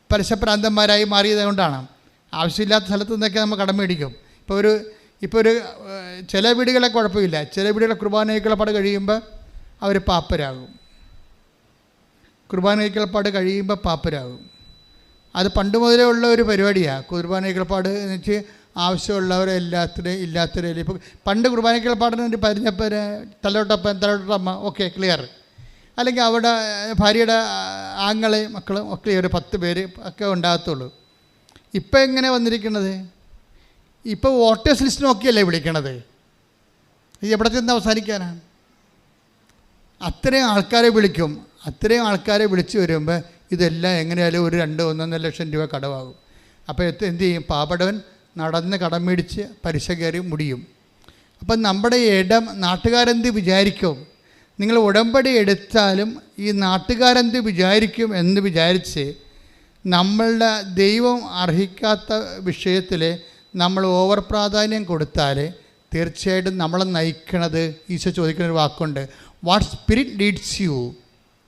പരസ്യപ്രാന്തന്മാരായി മാറിയത് കൊണ്ടാണ്. ആവശ്യമില്ലാത്ത സ്ഥലത്തു നിന്നൊക്കെ നമ്മൾ കടം മേടിക്കും. ഇപ്പോൾ ഒരു ചില വീടുകളെ കുഴപ്പമില്ല. ചില വീടുകളെ കുർബാനയ്ക്കുള്ളപ്പാട് കഴിയുമ്പോൾ അവർ പാപ്പരാകും. കുർബാനയ്ക്കുള്ളപ്പാട് കഴിയുമ്പോൾ പാപ്പരാകും. അത് പണ്ട് മുതലേ ഉള്ള ഒരു പരിപാടിയാണ്. കുർബാനയ്ക്കുള്ളപ്പാട് എന്ന് വെച്ച് ആവശ്യമുള്ളവരെ ഇല്ലാത്തവരെ ഇപ്പോൾ പണ്ട് കുർബാനയ്ക്കുള്ളപ്പാടിന് പരിഞ്ഞപ്പൻ തലോട്ടമ്മ ഓക്കെ ക്ലിയർ. അല്ലെങ്കിൽ അവിടെ ഭാര്യയുടെ ആങ്ങളെ മക്കളും ഒക്കെ ഒരു 10 പേര് ഒക്കെ ഉണ്ടാകത്തുള്ളൂ. ഇപ്പം എങ്ങനെ വന്നിരിക്കുന്നത്? ഇപ്പോൾ വോട്ടേഴ്സ് ലിസ്റ്റ് നോക്കിയല്ലേ വിളിക്കണത്. ഇത് എവിടെ ചെന്ന് അവസാനിക്കാനാണ്? അത്രയും ആൾക്കാരെ വിളിക്കും. അത്രയും ആൾക്കാരെ വിളിച്ച് വരുമ്പോൾ ഇതെല്ലാം എങ്ങനെയായാലും ഒരു 2-1.5 ലക്ഷം രൂപ കടമാകും. അപ്പോൾ എന്ത് ചെയ്യും? പാവപ്പെട്ടവൻ നടന്ന് കടം മേടിച്ച് പലിശ കയറി മുടിയും. അപ്പം നമ്മുടെ ഇടം നാട്ടുകാരെന്ത് വിചാരിക്കും? നിങ്ങൾ ഉടമ്പടി എടുത്താലും ഈ നാട്ടുകാരെന്ത് വിചാരിക്കും എന്ന് വിചാരിച്ച് നമ്മളുടെ ദൈവം അർഹിക്കാത്ത വിഷയത്തിൽ നമ്മൾ ഓവർ പ്രാധാന്യം കൊടുത്താൽ തീർച്ചയായിട്ടും നമ്മളെ നയിക്കണത് ഈശോ ചോദിക്കുന്നൊരു വാക്കുണ്ട്, വാട്ട് സ്പിരിറ്റ് ലീഡ്സ് യു.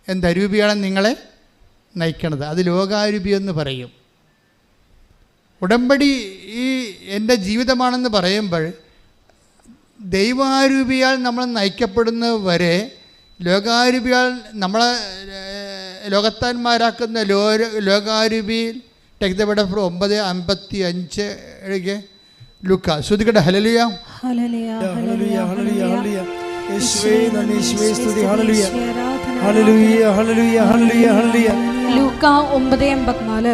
എന്തരൂപിയാണ് നിങ്ങളെ നയിക്കണത്? അത് ലോകാരൂപി എന്ന് പറയും. ഉടമ്പടി ഈ എൻ്റെ ജീവിതമാണെന്ന് പറയുമ്പോൾ ദൈവാരൂപിയാൽ നമ്മൾ നയിക്കപ്പെടുന്നത് വരെ ലോകാരൂപിയാൽ നമ്മളെ ലോകത്താന്മാരാക്കുന്ന ലോകാരൂപിയിൽ ടേക്ക് ദ ബെഡ് ഓഫ് 9:55 ലൂക്ക. ശ്രുതിക്കട്ടെ ഹല്ലേലൂയ ഹല്ലേലൂയ ഹല്ലേലൂയ ഹല്ലേലൂയ. യേശുവേ നന്ദി, യേശുവേ സ്തുതി. Hallelujah hallelujah hallelujah hallelujah hallelujah. ലൂക്ക 9:84.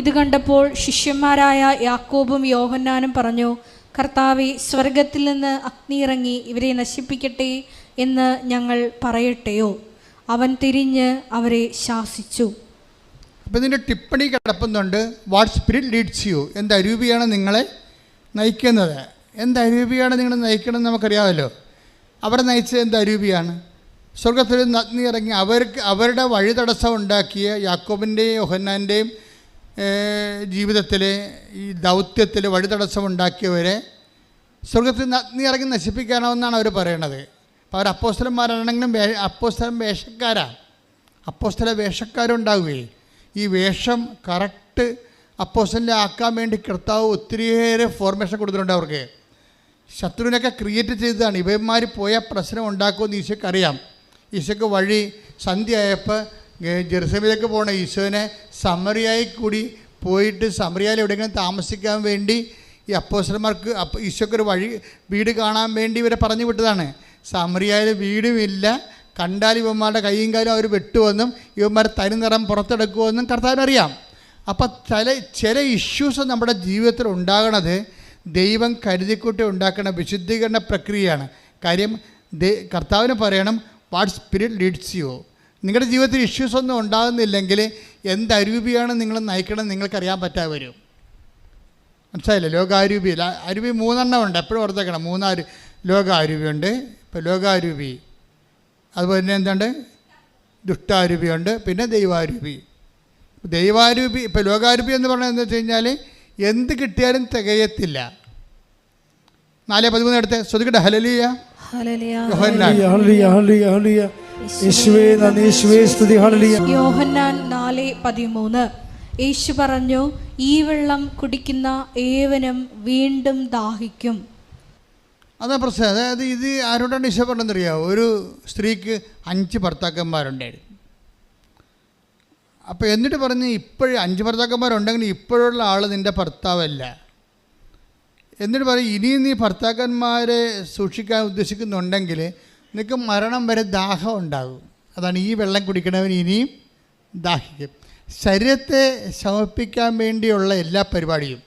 ഇത് കണ്ടപ്പോൾ ശിഷ്യന്മാരായ യാക്കോബും യോഹന്നാനും പറഞ്ഞു, കർത്താവേ, സ്വർഗത്തിൽ നിന്ന് അഗ്നി ഇറങ്ങി ഇവരെ നശിപ്പിക്കട്ടെ എന്ന് ഞങ്ങൾ പറയട്ടെയോ? അവൻ തിരിഞ്ഞ് അവരെ ശാസിച്ചു. അപ്പോൾ ഇതിൻ്റെ ടിപ്പണി കിടപ്പുന്നുണ്ട്. What spirit leads you? എന്ത് അരൂപിയാണ് നിങ്ങളെ നയിക്കുന്നത്? എന്ത് അരൂപിയാണ് നിങ്ങളെ നയിക്കണമെന്ന് നമുക്കറിയാമല്ലോ. അവിടെ നയിച്ചത് എന്ത് അരൂപിയാണ്? സ്വർഗത്തിൽ നിന്ന് അഗ്നി ഇറങ്ങി അവരുടെ വഴി തടസ്സം ഉണ്ടാക്കിയ യാക്കോബിൻ്റെയും യോഹന്നാൻ്റെയും ജീവിതത്തിലെ ഈ ദൗത്യത്തിൽ വഴി തടസ്സം ഉണ്ടാക്കിയവരെ സ്വർഗത്തിൽ നിന്ന് അഗ്നി ഇറങ്ങി നശിപ്പിക്കാനാവുമെന്നാണ് അവർ പറയണത്. അപ്പോൾ അവർ അപ്പോസ്തലന്മാരാണെങ്കിലും അപ്പോസ്തല വേഷക്കാരുണ്ടാവുകയും ഈ വേഷം കറക്റ്റ് അപ്പോസ്തലനെ ആക്കാൻ വേണ്ടി കർത്താവ് ഒത്തിരിയേറെ ഫോർമേഷൻ കൊടുത്തിട്ടുണ്ട്. അവർക്ക് ശത്രുവിനൊക്കെ ക്രിയേറ്റ് ചെയ്തതാണ്. ഇവന്മാർ പോയ പ്രശ്നം ഉണ്ടാക്കുമെന്ന് ഈശോയ്ക്ക് അറിയാം. ഈശോയ്ക്ക് വഴി സന്ധ്യയായപ്പോൾ ജെറുസലേമിലേക്ക് പോകണ ഈശോനെ സമറിയായി കൂടി പോയിട്ട് സമറിയയിൽ എവിടെയെങ്കിലും താമസിക്കാൻ വേണ്ടി ഈ അപ്പോസ്തലന്മാർക്ക് ഈശോയ്ക്കൊരു വീട് കാണാൻ വേണ്ടി ഇവരെ പറഞ്ഞു വിട്ടതാണ്. സമറിയയിൽ വീടുമില്ല, കണ്ടാൽ ഇവന്മാരുടെ കൈയും കാലും അവർ വെട്ടുമെന്നും ഇവന്മാർ തനി നിറം പുറത്തെടുക്കുമെന്നും കർത്താവിനറിയാം. അപ്പം ചില ഇഷ്യൂസ് നമ്മുടെ ജീവിതത്തിൽ ഉണ്ടാകണത് ദൈവം കരുതിക്കൂട്ടി ഉണ്ടാക്കുന്ന വിശുദ്ധീകരണ പ്രക്രിയയാണ്. കാര്യം കർത്താവിന് പറയണം, വാട്ട് സ്പിരിറ്റ് ലീഡ്സ് യു. നിങ്ങളുടെ ജീവിതത്തിൽ ഇഷ്യൂസ് ഒന്നും ഉണ്ടാകുന്നില്ലെങ്കിൽ എന്ത് അരൂപിയാണ് നിങ്ങൾ നയിക്കണം നിങ്ങൾക്കറിയാൻ പറ്റാതെ വരും. മനസ്സിലായില്ലേ? ലോകാരൂപി അരൂപി 3 എണ്ണം ഉണ്ട്. എപ്പോഴും ഓർത്തേക്കണം. 3 ലോകാരൂപിയുണ്ട്. ഇപ്പോൾ ലോകാരൂപി, അതുപോലെ തന്നെ എന്തുണ്ട്, ദുഷ്ടാരൂപിയുണ്ട്, പിന്നെ ദൈവാരൂപി. ദൈവാരൂപി ഇപ്പോൾ ലോകാരൂപി എന്ന് പറഞ്ഞാൽ എന്താ വെച്ച് കഴിഞ്ഞാൽ എന്ത് കിട്ടിയാലും തികയത്തില്ല. 4:13 എടുത്ത് ശ്രദ്ധിക്കട്ടെ. ഹല്ലേലൂയ, യോഹന്നാൻ 4:13. യേശു പറഞ്ഞു, ഈ വെള്ളം കുടിക്കുന്ന ഏവനും വീണ്ടും ദാഹിക്കും. അതാ പ്രശ്നം. അതായത് ഇത് ആരോടാണ് ഈശോ പറഞ്ഞെന്നറിയാമോ? ഒരു സ്ത്രീക്ക് 5 ഭർത്താക്കന്മാരുണ്ടായിരുന്നു. അപ്പോൾ എന്നിട്ട് പറഞ്ഞ്, ഇപ്പോഴും 5 ഭർത്താക്കന്മാരുണ്ടെങ്കിൽ ഇപ്പോഴുള്ള ആൾ നിൻ്റെ ഭർത്താവല്ല. എന്നിട്ട് പറയും, ഇനിയും നീ ഭർത്താക്കന്മാരെ സൂക്ഷിക്കാൻ ഉദ്ദേശിക്കുന്നുണ്ടെങ്കിൽ നിനക്ക് മരണം വരെ ദാഹം ഉണ്ടാകും. അതാണ് ഈ വെള്ളം കുടിക്കണവൻ ഇനിയും ദാഹിക്കും. ശരീരത്തെ ശമിപ്പിക്കാൻ വേണ്ടിയുള്ള എല്ലാ പരിപാടിയും,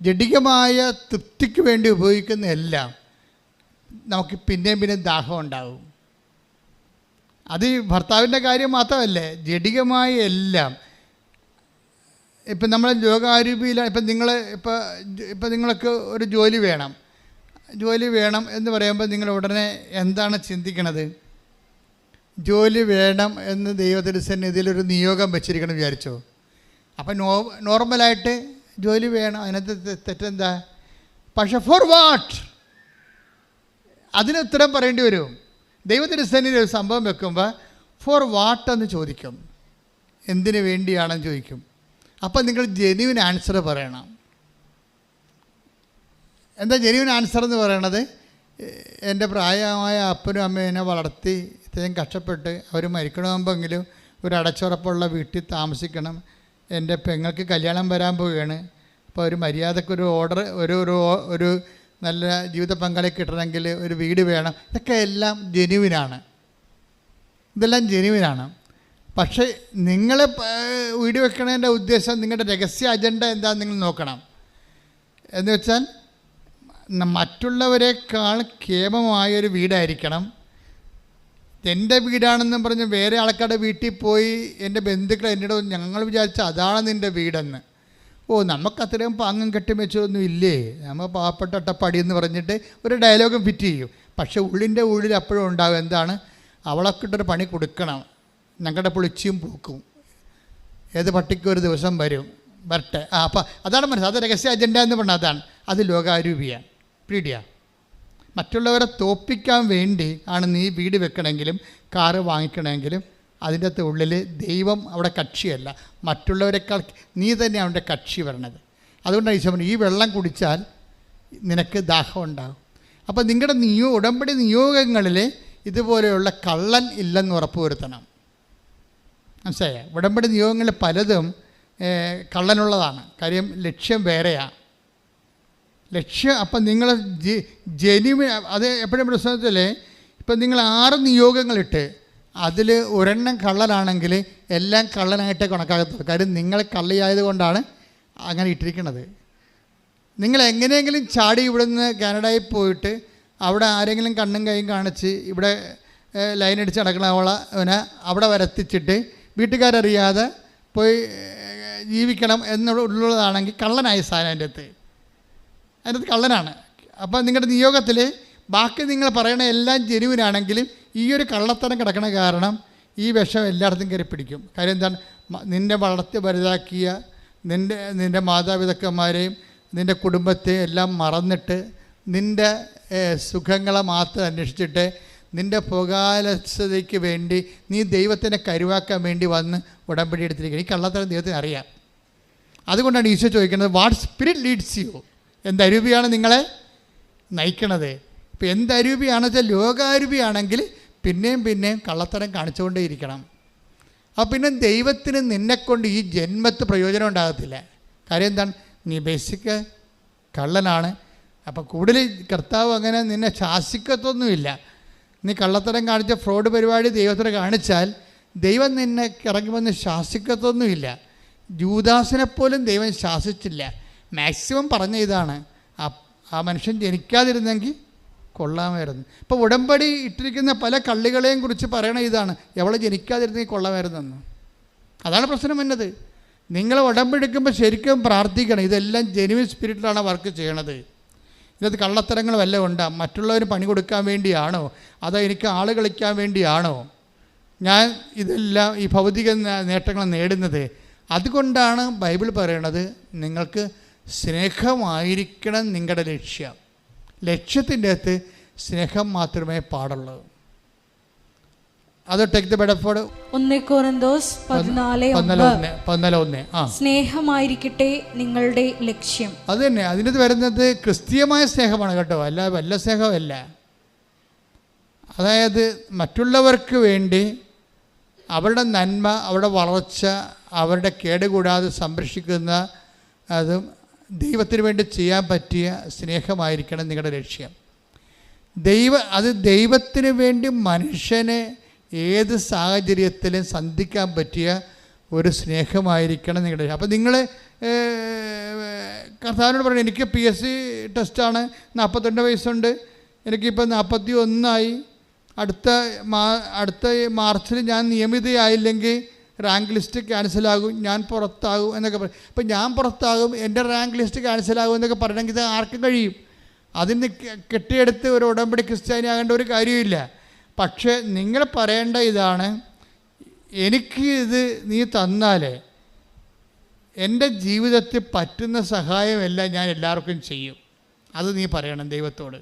ജഡികമായ തൃപ്തിക്ക് വേണ്ടി ഉപയോഗിക്കുന്ന എല്ലാം നമുക്ക് പിന്നെയും ദാഹം ഉണ്ടാകും. അത് ഭർത്താവിൻ്റെ കാര്യം മാത്രമല്ലേ, ജഡികമായ എല്ലാം. ഇപ്പം നമ്മൾ ലോകാരൂപിയിലാണ്. ഇപ്പം നിങ്ങൾക്ക് ഒരു ജോലി വേണം എന്ന് പറയുമ്പോൾ നിങ്ങൾ ഉടനെ എന്താണ് ചിന്തിക്കണത്? ജോലി വേണം എന്ന് ദൈവത്തിൻ്റെ സന്നിധിയിലൊരു നിയോഗം വെച്ചിരിക്കണം വിചാരിച്ചോ? അപ്പം നോർമലായിട്ട് ജോലി വേണം, അതിനകത്ത് തെറ്റെന്താ? പക്ഷെ ഫോർ വാട്ട്? അതിന് ഉത്തരം പറയേണ്ടി വരും. ദൈവത്തിൻ്റെ സന്നിധിയിൽ ഒരു സംഭവം വെക്കുമ്പോൾ ഫോർ വാട്ട് എന്ന് ചോദിക്കും, എന്തിനു വേണ്ടിയാണെന്ന് ചോദിക്കും. അപ്പം നിങ്ങൾ ജെന്യുവൻ ആൻസർ പറയണം. എന്താ ജെന്യുവൻ ആൻസർ എന്ന് പറയണത്? എൻ്റെ പ്രായമായ അപ്പനും അമ്മയും എന്നെ വളർത്തി ഇത്രയും കഷ്ടപ്പെട്ട് അവർ മരിക്കണമെങ്കിലും ഒരു അടച്ചുറപ്പുള്ള വീട്ടിൽ താമസിക്കണം. എൻ്റെ പെങ്ങൾക്ക് കല്യാണം വരാൻ പോവുകയാണ്. അപ്പോൾ ഒരു മര്യാദക്കൊരു ഓർഡർ, ഒരു നല്ല ജീവിത പങ്കാളി കിട്ടണമെങ്കിൽ ഒരു വീട് വേണം. ഇതൊക്കെ എല്ലാം ജെന്യുവിനാണ്. പക്ഷേ നിങ്ങൾ വീട് വെക്കണതിൻ്റെ ഉദ്ദേശം, നിങ്ങളുടെ രഹസ്യ അജണ്ട എന്താണെന്ന് നിങ്ങൾ നോക്കണം. എന്ന് വെച്ചാൽ മറ്റുള്ളവരെക്കാൾ കേമമായൊരു വീടായിരിക്കണം. എൻ്റെ വീടാണെന്നും പറഞ്ഞ് വേറെ ആൾക്കാരുടെ വീട്ടിൽ പോയി എൻ്റെ ബന്ധുക്കൾ എന്നോട് ഞങ്ങൾ വിചാരിച്ച അതാണ് നിൻ്റെ വീടെന്ന്. നമുക്കത്രയും പാങ്ങും കെട്ടും വെച്ചതൊന്നും ഇല്ലേ, നമ്മൾ പാവപ്പെട്ട അട്ടപ്പാടി എന്ന് പറഞ്ഞിട്ട് ഒരു ഡയലോഗും ഫിറ്റ് ചെയ്യും. പക്ഷേ ഉള്ളിൽ അപ്പോഴും ഉണ്ടാകും എന്താണ്, അവളൊക്കിട്ടൊരു പണി കൊടുക്കണം, ഞങ്ങളുടെ പൊളിച്ചിയും പൂക്കും, ഏത് പട്ടിക്കും ഒരു ദിവസം വരട്ടെ. അപ്പം അതാണ് മനസ്സിലായി. അത് രഹസ്യ അജണ്ട എന്ന് പറഞ്ഞാൽ അതാണ്. അത് ലോകാരൂപിയാണ്, പീഡിയാണ്. മറ്റുള്ളവരെ തോൽപ്പിക്കാൻ വേണ്ടി ആണ് നീ വീട് വെക്കണമെങ്കിലും കാറ് വാങ്ങിക്കണമെങ്കിലും അതിൻ്റെ അകത്ത് ഉള്ളിൽ ദൈവം അവിടെ കക്ഷിയല്ല, മറ്റുള്ളവരെക്കാൾ നീ തന്നെ അവൻ്റെ കക്ഷി വരണത്. അതുകൊണ്ടാണ് ഈശോ പറഞ്ഞു, ഈ വെള്ളം കുടിച്ചാൽ നിനക്ക് ദാഹം ഉണ്ടാകും. അപ്പോൾ നിങ്ങളുടെ ഉടമ്പടി നിയോഗങ്ങളിൽ ഇതുപോലെയുള്ള കള്ളൻ ഇല്ലെന്ന് ഉറപ്പുവരുത്തണം. മനസ്സിലായോ? ഉടമ്പടി നിയോഗങ്ങളിൽ പലതും കള്ളനുള്ളതാണ്. കാര്യം ലക്ഷ്യം വേറെയാണ്. അപ്പം നിങ്ങൾ ജെന്യുവൻ, അത് എപ്പോഴും പ്രശ്നത്തിൽ ഇപ്പം നിങ്ങൾ 6 നിയോഗങ്ങളിട്ട് അതിൽ ഒരെണ്ണം കള്ളനാണെങ്കിൽ എല്ലാം കള്ളനായിട്ടേ കണക്കാകത്തുള്ളൂ. കാര്യം നിങ്ങൾ കള്ളിയായതുകൊണ്ടാണ് അങ്ങനെ ഇട്ടിരിക്കുന്നത്. നിങ്ങൾ എങ്ങനെയെങ്കിലും ചാടി ഇവിടുന്ന് കാനഡയിൽ പോയിട്ട് അവിടെ ആരെങ്കിലും കണ്ണും കൈയും കാണിച്ച് ഇവിടെ ലൈൻ അടിച്ച് നടക്കണവനെ അവിടെ വരത്തിച്ചിട്ട് വീട്ടുകാരറിയാതെ പോയി ജീവിക്കണം എന്നുള്ളതാണെങ്കിൽ കള്ളനായി സാധനം അതിൻ്റെ അകത്ത് കള്ളനാണ്. അപ്പോൾ നിങ്ങളുടെ നിയോഗത്തിൽ ബാക്കി നിങ്ങൾ പറയണ എല്ലാം ജെനുവിനാണെങ്കിലും ഈ ഒരു കള്ളത്തരം കിടക്കണ കാരണം ഈ വിഷം എല്ലായിടത്തും കയറി പിടിക്കും. കാര്യം എന്താണ്? നിന്നെ വളർത്തി വലുതാക്കിയ നിൻ്റെ മാതാപിതാക്കന്മാരെയും നിൻ്റെ കുടുംബത്തെ എല്ലാം മറന്നിട്ട് നിൻ്റെ സുഖങ്ങളെ മാത്രം അന്വേഷിച്ചിട്ട് നിൻ്റെ പൊകാലസ്ഥതയ്ക്ക് വേണ്ടി നീ ദൈവത്തിനെ കരുവാക്കാൻ വേണ്ടി വന്ന് ഉടമ്പടി എടുത്തിരിക്കുക. ഈ കള്ളത്തരം ദൈവത്തിന് അറിയാം. അതുകൊണ്ടാണ് ഈശോ ചോദിക്കുന്നത്, വാട്ട് സ്പിരിറ്റ് ലീഡ്സ് യു? എന്തരൂപിയാണ് നിങ്ങളെ നയിക്കണത്? ഇപ്പോൾ എന്തരൂപിയാണെന്ന് വെച്ചാൽ ലോകാരൂപിയാണെങ്കിൽ പിന്നെയും കള്ളത്തരം കാണിച്ചുകൊണ്ടേയിരിക്കണം. അപ്പോൾ പിന്നെ ദൈവത്തിന് നിന്നെക്കൊണ്ട് ഈ ജന്മത്ത് പ്രയോജനം ഉണ്ടാകത്തില്ല. കാര്യം എന്താണ്? നീ ബേസിക് കള്ളനാണ്. അപ്പോൾ കൂടുതൽ കർത്താവ് അങ്ങനെ നിന്നെ ശാസിക്കത്തൊന്നുമില്ല. നീ കള്ളത്തരം കാണിച്ച ഫ്രോഡ് പരിപാടി ദൈവത്തിന് കാണിച്ചാൽ ദൈവം നിന്നെ ഇറങ്ങി വന്ന് ശാസിക്കത്തൊന്നുമില്ല. ജൂദാസിനെപ്പോലും ദൈവം ശാസിച്ചില്ല. മാക്സിമം പറഞ്ഞ ഇതാണ്, ആ മനുഷ്യൻ ജനിക്കാതിരുന്നെങ്കിൽ കൊള്ളാമായിരുന്നു. ഇപ്പോൾ ഉടമ്പടി ഇട്ടിരിക്കുന്ന പല കള്ളികളെയും കുറിച്ച് പറയണ ഇതാണ്, എവളെ ജനിക്കാതിരുന്നെങ്കിൽ കൊള്ളാമായിരുന്നെന്ന്. അതാണ് പ്രശ്നം വന്നത്. നിങ്ങൾ ഉടമ്പെടുക്കുമ്പോൾ ശരിക്കും പ്രാർത്ഥിക്കണം, ഇതെല്ലാം ജെനുവിൻ സ്പിരിറ്റിലാണ് വർക്ക് ചെയ്യണത്. ഇതിനകത്ത് കള്ളത്തരങ്ങൾ വല്ലതും ഉണ്ടാ? മറ്റുള്ളവന് പണി കൊടുക്കാൻ വേണ്ടിയാണോ? അതോ എനിക്ക് ആൾ കളിക്കാൻ വേണ്ടിയാണോ ഞാൻ ഇതെല്ലാം ഈ ഭൗതിക നേട്ടങ്ങൾ നേടുന്നത്? അതുകൊണ്ടാണ് ബൈബിൾ പറയണത് നിങ്ങൾക്ക് സ്നേഹമായിരിക്കണം നിങ്ങളുടെ ലക്ഷ്യം. ലക്ഷ്യത്തിൻ്റെ അകത്ത് സ്നേഹം മാത്രമേ പാടുള്ളൂ. അത് ടേക്ക് ദ ബെഡഫോർഡ് 1 കൊരിന്തോസ് 14:1. സ്നേഹമായിരിക്കട്ടെ നിങ്ങളുടെ ലക്ഷ്യം. അത് തന്നെ അതിനകത്ത് വരുന്നത് ക്രിസ്തീയമായ സ്നേഹമാണ് കേട്ടോ, അല്ല വല്ല സ്നേഹമല്ല. അതായത് മറ്റുള്ളവർക്ക് വേണ്ടി അവരുടെ നന്മ, അവരുടെ വളർച്ച, അവരുടെ കേടുകൂടാതെ സംരക്ഷിക്കുന്ന അതും ദൈവത്തിന് വേണ്ടി ചെയ്യാൻ പറ്റിയ സ്നേഹമായിരിക്കണം നിങ്ങളുടെ ലക്ഷ്യം. ദൈവത്തിന് വേണ്ടി മനുഷ്യനെ ഏത് സാഹചര്യത്തിലും സന്ധിക്കാൻ പറ്റിയ ഒരു സ്നേഹമായിരിക്കണം നിങ്ങളുടെ. അപ്പോൾ നിങ്ങൾ കർത്താവിനോട് പറയണം, എനിക്ക് PSC ടെസ്റ്റാണ്, 42 വയസ്സുണ്ട്, എനിക്കിപ്പോൾ 41 അടുത്ത മാർച്ചിൽ ഞാൻ നിയമിതയായില്ലെങ്കിൽ റാങ്ക് ലിസ്റ്റ് ക്യാൻസലാകും, ഞാൻ പുറത്താകും എന്നൊക്കെ പറയും. അപ്പോൾ ഞാൻ പുറത്താകും, എൻ്റെ റാങ്ക് ലിസ്റ്റ് ക്യാൻസലാകും എന്നൊക്കെ പറയണമെങ്കിൽ ഇത് ആർക്കും കഴിയും. അതിന് കെട്ടിയെടുത്ത് ഒരു ഉടമ്പടി ക്രിസ്ത്യാനി ആകേണ്ട ഒരു കാര്യമില്ല. പക്ഷേ നിങ്ങൾ പറയേണ്ട ഇതാണ്, എനിക്ക് ഇത് നീ തന്നാൽ എൻ്റെ ജീവിതത്തിൽ പറ്റുന്ന സഹായമെല്ലാം ഞാൻ എല്ലാവർക്കും ചെയ്യും. അത് നീ പറയണം ദൈവത്തോട്.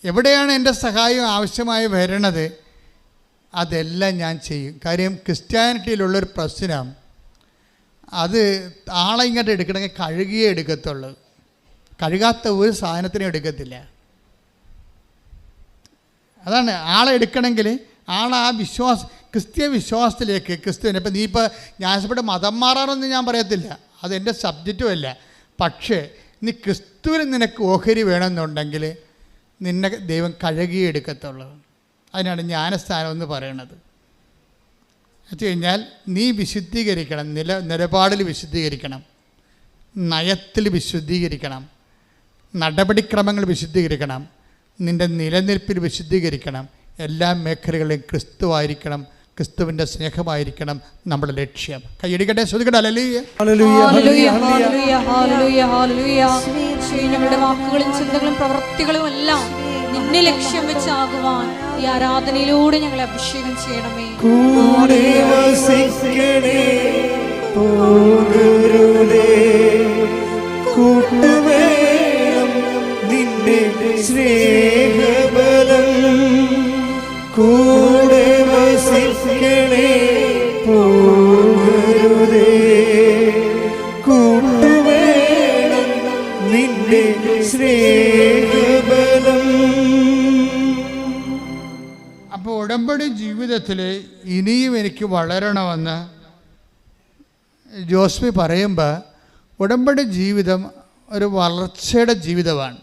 എവിടെയാണ് എൻ്റെ സഹായം ആവശ്യമായി വരണത് അതെല്ലാം ഞാൻ ചെയ്യും. കാര്യം ക്രിസ്ത്യാനിറ്റിയിലുള്ളൊരു പ്രശ്നം, അത് ആളെ ഇങ്ങോട്ട് എടുക്കണമെങ്കിൽ കഴുകിയേ എടുക്കത്തുള്ളൂ, കഴുകാത്ത ഒരു സാധനത്തിനും എടുക്കത്തില്ല. അതാണ് ആളെ എടുക്കണമെങ്കിൽ ആളെ ആ ക്രിസ്ത്യ വിശ്വാസത്തിലേക്ക് ക്രിസ്തുവിനെ. ഇപ്പം നീ ഇപ്പോൾ ഞാനിവിടെ മതം മാറാറൊന്നും ഞാൻ പറയത്തില്ല, അതെൻ്റെ സബ്ജക്റ്റും അല്ല. പക്ഷേ നീ ക്രിസ്തുവിന് നിനക്ക് ഓഹരി വേണമെന്നുണ്ടെങ്കിൽ നിന്നെ ദൈവം കഴുകിയേ എടുക്കത്തുള്ളൂ. അതിനാണ് ജ്ഞാനസ്ഥാനം എന്ന് പറയണത്. വെച്ച് കഴിഞ്ഞാൽ നീ വിശുദ്ധീകരിക്കണം, നിലപാടിൽ വിശുദ്ധീകരിക്കണം, നയത്തിൽ വിശുദ്ധീകരിക്കണം, നടപടിക്രമങ്ങൾ വിശുദ്ധീകരിക്കണം, നിൻ്റെ നിലനിൽപ്പിൽ വിശുദ്ധീകരിക്കണം. എല്ലാ മേഖലകളിലും ക്രിസ്തുവായിരിക്കണം, ക്രിസ്തുവിൻ്റെ സ്നേഹമായിരിക്കണം നമ്മുടെ ലക്ഷ്യം. കൈയടിക്കട്ടെ, ശ്രദ്ധിക്കട്ടെ. ഞങ്ങളുടെ വാക്കുകളും ചിന്തകളും പ്രവൃത്തികളും എല്ലാം നിന്നെ ലക്ഷ്യം വെച്ചാകുവാൻ ഈ ആരാധനയിലൂടെ ഞങ്ങളെ അഭിഷേകം ചെയ്യണമേ. കൂടെ വസിക്കണേ, പോകരുതേ, കൂട്ടുവേണം നിന്റെ സ്നേഹബലം. കൂടെ വസിക്കണേ, പോകരുതേ, കൂട്ടുവേണം നിന്റെ സ്നേഹബലം. അപ്പോൾ ഉടമ്പടി ജീവിതത്തിൽ ഇനിയും എനിക്ക് വളരണമെന്ന് ജോസ്മി പറയുമ്പോൾ, ഉടമ്പടി ജീവിതം ഒരു വളർച്ചയുടെ ജീവിതമാണ്.